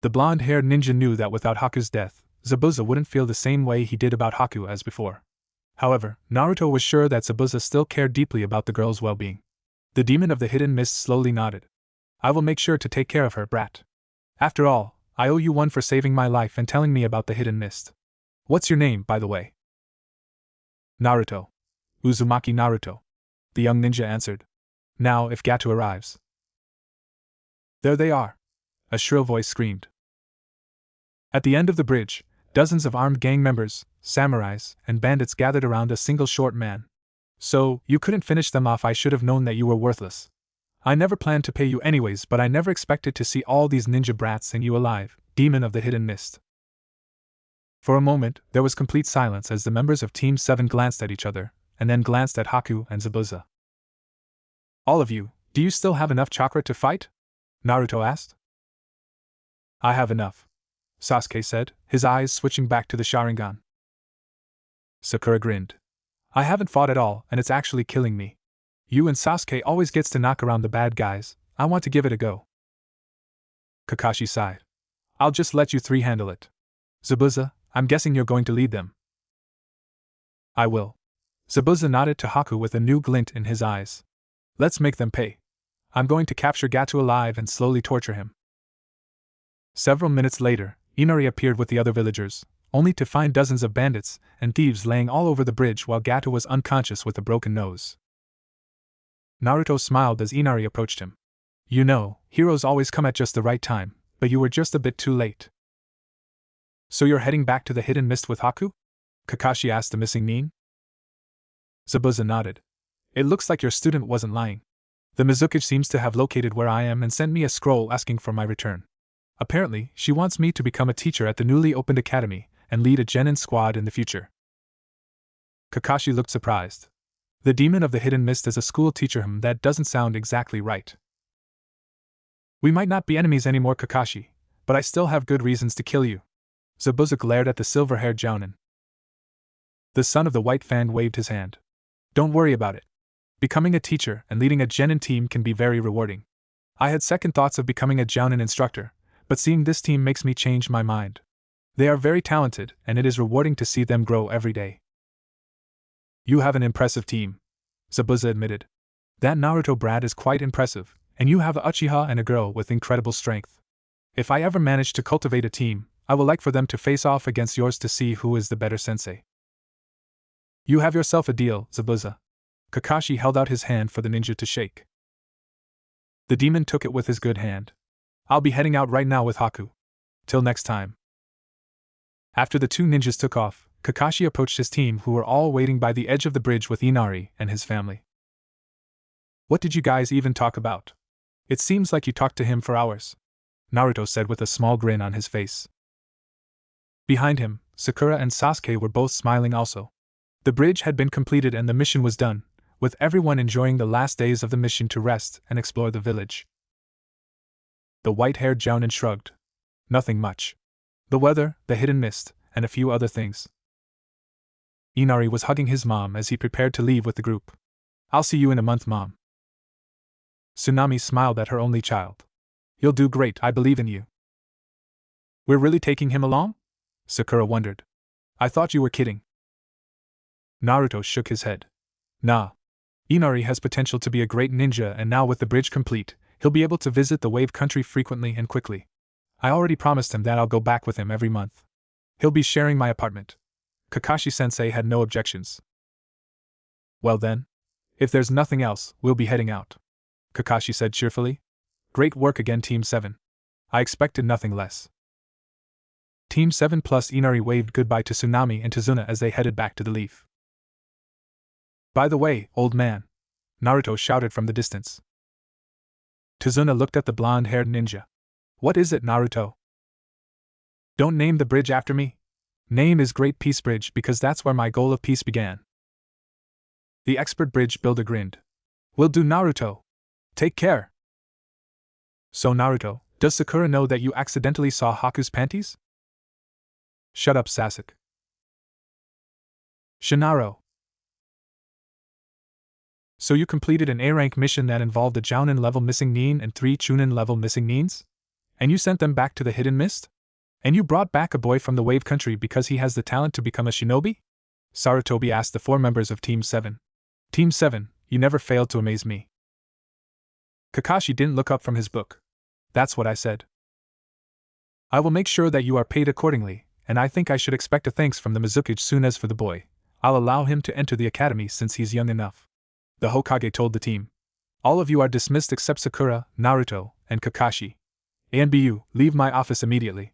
The blonde-haired ninja knew that without Haku's death, Zabuza wouldn't feel the same way he did about Haku as before. However, Naruto was sure that Zabuza still cared deeply about the girl's well-being. The demon of the Hidden Mist slowly nodded. I will make sure to take care of her, brat. After all, I owe you one for saving my life and telling me about the Hidden Mist. What's your name, by the way? Naruto. Uzumaki Naruto. The young ninja answered. Now, if Gatu arrives. There they are, a shrill voice screamed. At the end of the bridge, dozens of armed gang members, samurais, and bandits gathered around a single short man. So, you couldn't finish them off. I should have known that you were worthless. I never planned to pay you anyways, but I never expected to see all these ninja brats and you alive, demon of the Hidden Mist. For a moment, there was complete silence as the members of Team 7 glanced at each other, and then glanced at Haku and Zabuza. All of you, do you still have enough chakra to fight? Naruto asked. I have enough, Sasuke said, his eyes switching back to the Sharingan. Sakura grinned. I haven't fought at all, and it's actually killing me. You and Sasuke always gets to knock around the bad guys. I want to give it a go. Kakashi sighed. I'll just let you 3 handle it. Zabuza, I'm guessing you're going to lead them. I will. Zabuza nodded to Haku with a new glint in his eyes. Let's make them pay. I'm going to capture Gatu alive and slowly torture him. Several minutes later, Inari appeared with the other villagers, only to find dozens of bandits and thieves laying all over the bridge while Gato was unconscious with a broken nose. Naruto smiled as Inari approached him. You know, heroes always come at just the right time, but you were just a bit too late. So you're heading back to the Hidden Mist with Haku? Kakashi asked the missing nin. Zabuza nodded. It looks like your student wasn't lying. The Mizukage seems to have located where I am and sent me a scroll asking for my return. Apparently, she wants me to become a teacher at the newly opened academy and lead a genin squad in the future. Kakashi looked surprised. The demon of the Hidden Mist as a school teacher, that doesn't sound exactly right. We might not be enemies anymore, Kakashi, but I still have good reasons to kill you. Zabuza glared at the silver-haired jounin. The son of the White Fang waved his hand. Don't worry about it. Becoming a teacher and leading a genin team can be very rewarding. I had second thoughts of becoming a jounin instructor, but seeing this team makes me change my mind. They are very talented, and it is rewarding to see them grow every day. You have an impressive team, Zabuza admitted. That Naruto brat is quite impressive, and you have a Uchiha and a girl with incredible strength. If I ever manage to cultivate a team, I would like for them to face off against yours to see who is the better sensei. You have yourself a deal, Zabuza. Kakashi held out his hand for the ninja to shake. The demon took it with his good hand. I'll be heading out right now with Haku. Till next time. After the two ninjas took off, Kakashi approached his team, who were all waiting by the edge of the bridge with Inari and his family. What did you guys even talk about? It seems like you talked to him for hours, Naruto said with a small grin on his face. Behind him, Sakura and Sasuke were both smiling also. The bridge had been completed and the mission was done, with everyone enjoying the last days of the mission to rest and explore the village. The white-haired jounin shrugged. Nothing much. The weather, the hidden mist, and a few other things. Inari was hugging his mom as he prepared to leave with the group. I'll see you in a month, Mom. Tsunami smiled at her only child. You'll do great, I believe in you. We're really taking him along? Sakura wondered. I thought you were kidding. Naruto shook his head. Nah. Inari has potential to be a great ninja, and now with the bridge complete, he'll be able to visit the Wave Country frequently and quickly. I already promised him that I'll go back with him every month. He'll be sharing my apartment. Kakashi-sensei had no objections. Well then, if there's nothing else, we'll be heading out, Kakashi said cheerfully. Great work again, Team 7. I expected nothing less. Team 7 plus Inari waved goodbye to Tsunami and Tazuna as they headed back to the Leaf. By the way, old man, Naruto shouted from the distance. Tazuna looked at the blonde-haired ninja. What is it, Naruto? Don't name the bridge after me. Name is Great Peace Bridge because that's where my goal of peace began. The expert bridge builder grinned. Will do, Naruto. Take care. So Naruto, does Sakura know that you accidentally saw Haku's panties? Shut up, Sasuke. Shinaro. So you completed an A-rank mission that involved a Jounin-level missing nin and 3 Chunin-level missing nins? And you sent them back to the Hidden Mist? And you brought back a boy from the Wave Country because he has the talent to become a shinobi? Sarutobi asked the 4 members of Team 7. Team 7, you never failed to amaze me. Kakashi didn't look up from his book. That's what I said. I will make sure that you are paid accordingly, and I think I should expect a thanks from the Mizukage soon. As for the boy, I'll allow him to enter the academy since he's young enough. The Hokage told the team. All of you are dismissed except Sakura, Naruto, and Kakashi. A and BU, leave my office immediately.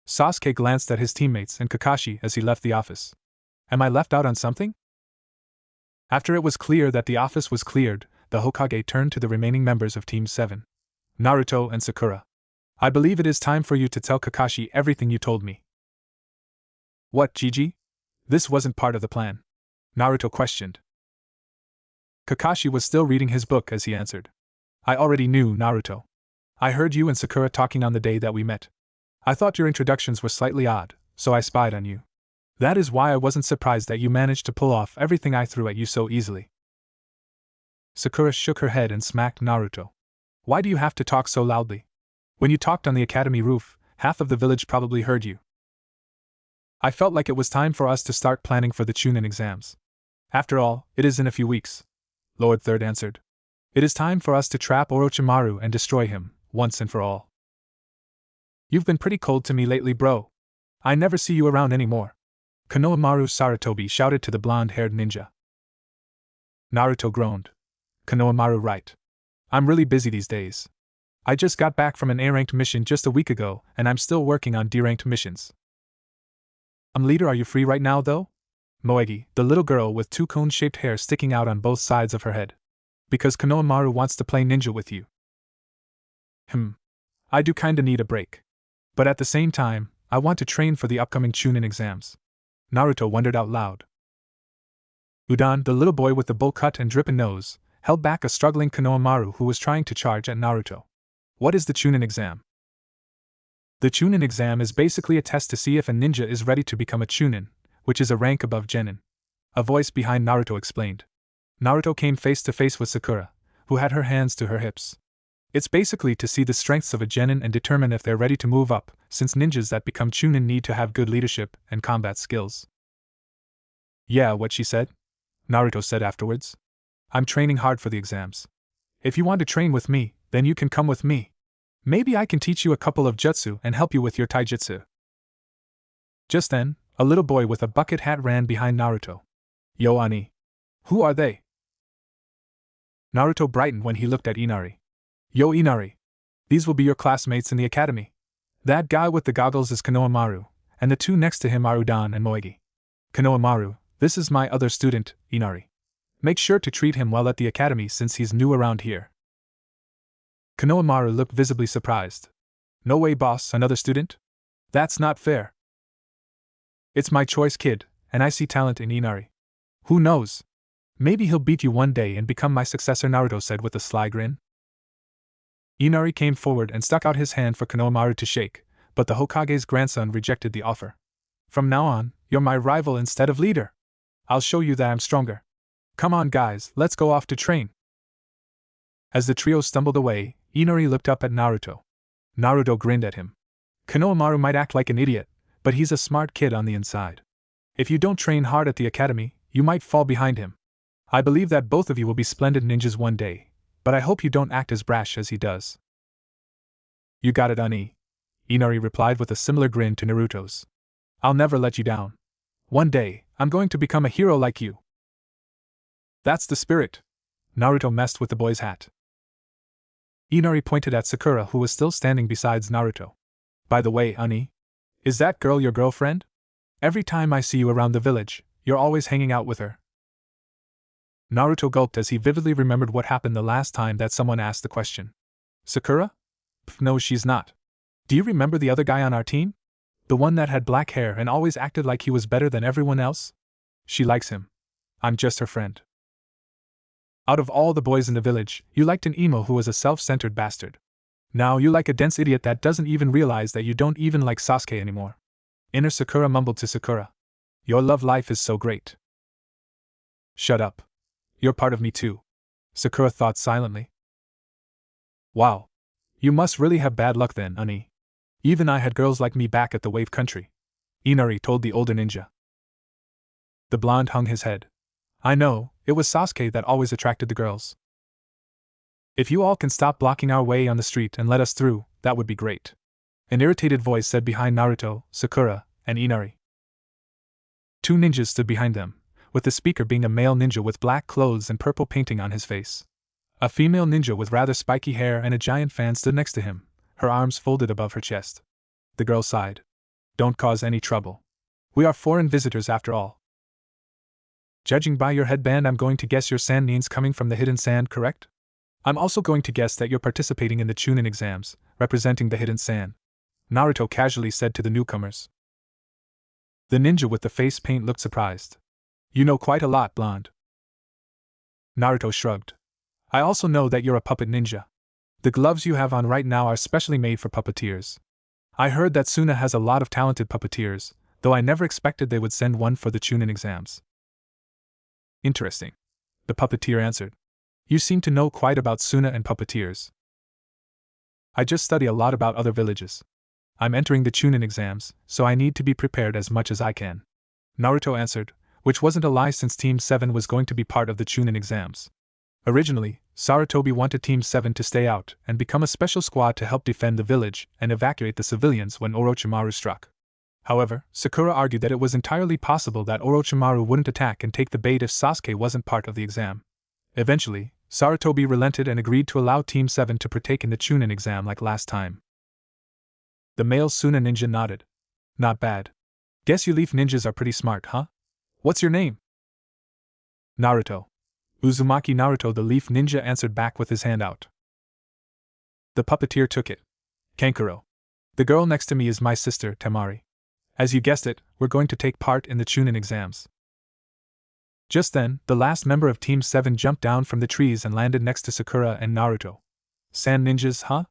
Sasuke glanced at his teammates and Kakashi as he left the office. Am I left out on something? After it was clear that the office was cleared, the Hokage turned to the remaining members of Team 7. Naruto and Sakura. I believe it is time for you to tell Kakashi everything you told me. What, Gigi? This wasn't part of the plan. Naruto questioned. Kakashi was still reading his book as he answered. I already knew, Naruto. I heard you and Sakura talking on the day that we met. I thought your introductions were slightly odd, so I spied on you. That is why I wasn't surprised that you managed to pull off everything I threw at you so easily. Sakura shook her head and smacked Naruto. Why do you have to talk so loudly? When you talked on the academy roof, half of the village probably heard you. I felt like it was time for us to start planning for the Chunin exams. After all, it is in a few weeks. Lord Third answered. It is time for us to trap Orochimaru and destroy him, once and for all. You've been pretty cold to me lately, bro. I never see you around anymore. Konohamaru Saratobi shouted to the blonde-haired ninja. Naruto groaned. Konohamaru, right. I'm really busy these days. I just got back from an A-ranked mission just a week ago, and I'm still working on D-ranked missions. Leader, are you free right now, though? Moegi, the little girl with two cone-shaped hair sticking out on both sides of her head. Because Konohamaru wants to play ninja with you. I do kinda need a break. But at the same time, I want to train for the upcoming Chunin exams. Naruto wondered out loud. Udon, the little boy with the bowl cut and dripping nose, held back a struggling Konohamaru who was trying to charge at Naruto. What is the Chunin exam? The Chunin exam is basically a test to see if a ninja is ready to become a Chunin, which is a rank above Genin. A voice behind Naruto explained. Naruto came face to face with Sakura, who had her hands to her hips. It's basically to see the strengths of a Genin and determine if they're ready to move up, since ninjas that become Chunin need to have good leadership and combat skills. Yeah, what she said? Naruto said afterwards. I'm training hard for the exams. If you want to train with me, then you can come with me. Maybe I can teach you a couple of jutsu and help you with your taijutsu. Just then, a little boy with a bucket hat ran behind Naruto. Yo, Ani. Who are they? Naruto brightened when he looked at Inari. Yo, Inari. These will be your classmates in the academy. That guy with the goggles is Konohamaru, and the two next to him are Udon and Moegi. Konohamaru, this is my other student, Inari. Make sure to treat him well at the academy since he's new around here. Konohamaru looked visibly surprised. No way, boss, another student? That's not fair. It's my choice, kid, and I see talent in Inari. Who knows? Maybe he'll beat you one day and become my successor, Naruto said with a sly grin. Inari came forward and stuck out his hand for Konohamaru to shake, but the Hokage's grandson rejected the offer. From now on, you're my rival instead of leader. I'll show you that I'm stronger. Come on, guys, let's go off to train. As the trio stumbled away, Inari looked up at Naruto. Naruto grinned at him. Konohamaru might act like an idiot, but he's a smart kid on the inside. If you don't train hard at the academy, you might fall behind him. I believe that both of you will be splendid ninjas one day, but I hope you don't act as brash as he does. You got it, Ani. Inari replied with a similar grin to Naruto's. I'll never let you down. One day, I'm going to become a hero like you. That's the spirit. Naruto messed with the boy's hat. Inari pointed at Sakura, who was still standing beside Naruto. By the way, Ani, is that girl your girlfriend? Every time I see you around the village, you're always hanging out with her. Naruto gulped as he vividly remembered what happened the last time that someone asked the question. Sakura? No, she's not. Do you remember the other guy on our team? The one that had black hair and always acted like he was better than everyone else? She likes him. I'm just her friend. Out of all the boys in the village, you liked an emo who was a self-centered bastard. Now you like a dense idiot that doesn't even realize that you don't even like Sasuke anymore. Inner Sakura mumbled to Sakura. Your love life is so great. Shut up. You're part of me too. Sakura thought silently. Wow. You must really have bad luck then, Ani. Even I had girls like me back at the Wave Country. Inari told the older ninja. The blonde hung his head. I know, it was Sasuke that always attracted the girls. If you all can stop blocking our way on the street and let us through, that would be great. An irritated voice said behind Naruto, Sakura, and Inari. Two ninjas stood behind them, with the speaker being a male ninja with black clothes and purple painting on his face. A female ninja with rather spiky hair and a giant fan stood next to him, her arms folded above her chest. The girl sighed. Don't cause any trouble. We are foreign visitors after all. Judging by your headband, I'm going to guess your sand means coming from the hidden sand, correct? I'm also going to guess that you're participating in the Chunin exams, representing the hidden sand. Naruto casually said to the newcomers. The ninja with the face paint looked surprised. You know quite a lot, blonde. Naruto shrugged. I also know that you're a puppet ninja. The gloves you have on right now are specially made for puppeteers. I heard that Suna has a lot of talented puppeteers, though I never expected they would send one for the Chunin exams. Interesting. The puppeteer answered. You seem to know quite about Suna and puppeteers. I just study a lot about other villages. I'm entering the Chunin exams, so I need to be prepared as much as I can. Naruto answered, which wasn't a lie since Team 7 was going to be part of the Chunin exams. Originally, Sarutobi wanted Team 7 to stay out and become a special squad to help defend the village and evacuate the civilians when Orochimaru struck. However, Sakura argued that it was entirely possible that Orochimaru wouldn't attack and take the bait if Sasuke wasn't part of the exam. Eventually, Sarutobi relented and agreed to allow Team 7 to partake in the Chunin exam like last time. The male Suna ninja nodded. Not bad. Guess you leaf ninjas are pretty smart, huh? What's your name? Naruto. Uzumaki Naruto, the leaf ninja, answered back with his hand out. The puppeteer took it. Kankuro. The girl next to me is my sister, Temari. As you guessed it, we're going to take part in the Chunin exams. Just then, the last member of Team 7 jumped down from the trees and landed next to Sakura and Naruto. Sand ninjas, huh?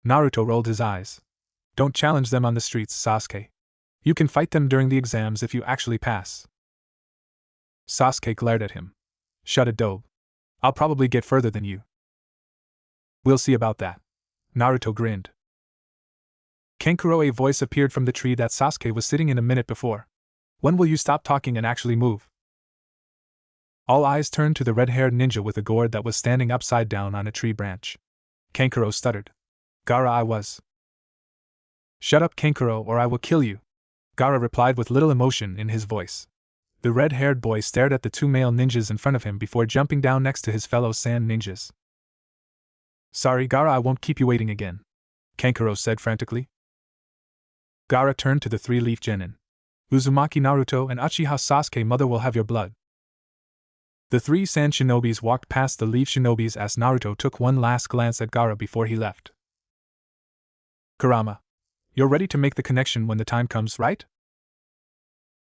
Naruto rolled his eyes. Don't challenge them on the streets, Sasuke. You can fight them during the exams if you actually pass. Sasuke glared at him. Shut it, dope. I'll probably get further than you. We'll see about that. Naruto grinned. Kankuro, a voice appeared from the tree that Sasuke was sitting in a minute before. When will you stop talking and actually move? All eyes turned to the red-haired ninja with a gourd that was standing upside down on a tree branch. Kankuro stuttered. Gaara, I was. Shut up, Kankuro, or I will kill you. Gaara replied with little emotion in his voice. The red-haired boy stared at the two male ninjas in front of him before jumping down next to his fellow sand ninjas. Sorry, Gaara, I won't keep you waiting again, Kankuro said frantically. Gaara turned to the three-leaf genin. Uzumaki Naruto and Uchiha Sasuke, mother will have your blood. The three sand shinobis walked past the leaf shinobis as Naruto took one last glance at Gaara before he left. Kurama. You're ready to make the connection when the time comes, right?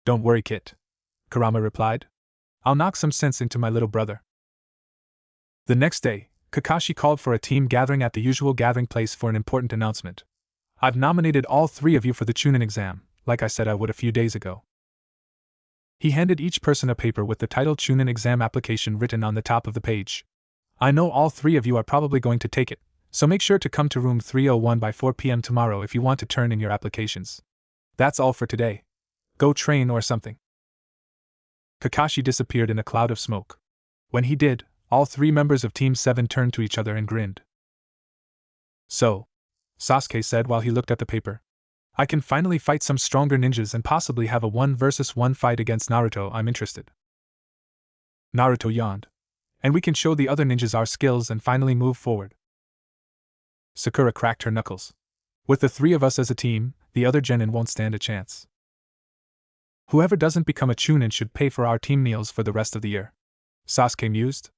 Don't worry, Kit. Kurama replied. I'll knock some sense into my little brother. The next day, Kakashi called for a team gathering at the usual gathering place for an important announcement. I've nominated all three of you for the Chunin exam, like I said I would a few days ago. He handed each person a paper with the title Chunin exam application written on the top of the page. I know all three of you are probably going to take it, so make sure to come to room 301 by 4 p.m. tomorrow if you want to turn in your applications. That's all for today. Go train or something. Kakashi disappeared in a cloud of smoke. When he did, all three members of Team 7 turned to each other and grinned. So, Sasuke said while he looked at the paper, I can finally fight some stronger ninjas and possibly have a 1-versus-1 fight against Naruto. I'm interested. Naruto yawned. And we can show the other ninjas our skills and finally move forward. Sakura cracked her knuckles. With the three of us as a team, the other genin won't stand a chance. Whoever doesn't become a Chunin should pay for our team meals for the rest of the year. Sasuke mused.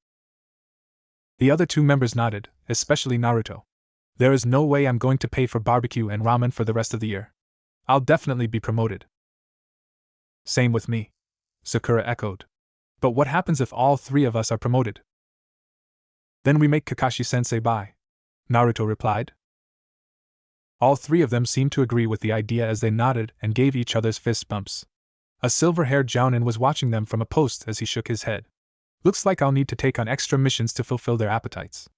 The other two members nodded, especially Naruto. There is no way I'm going to pay for barbecue and ramen for the rest of the year. I'll definitely be promoted. Same with me, Sakura echoed. But what happens if all three of us are promoted? Then we make Kakashi-sensei bye, Naruto replied. All three of them seemed to agree with the idea as they nodded and gave each other's fist bumps. A silver-haired Jounin was watching them from a post as he shook his head. Looks like I'll need to take on extra missions to fulfill their appetites.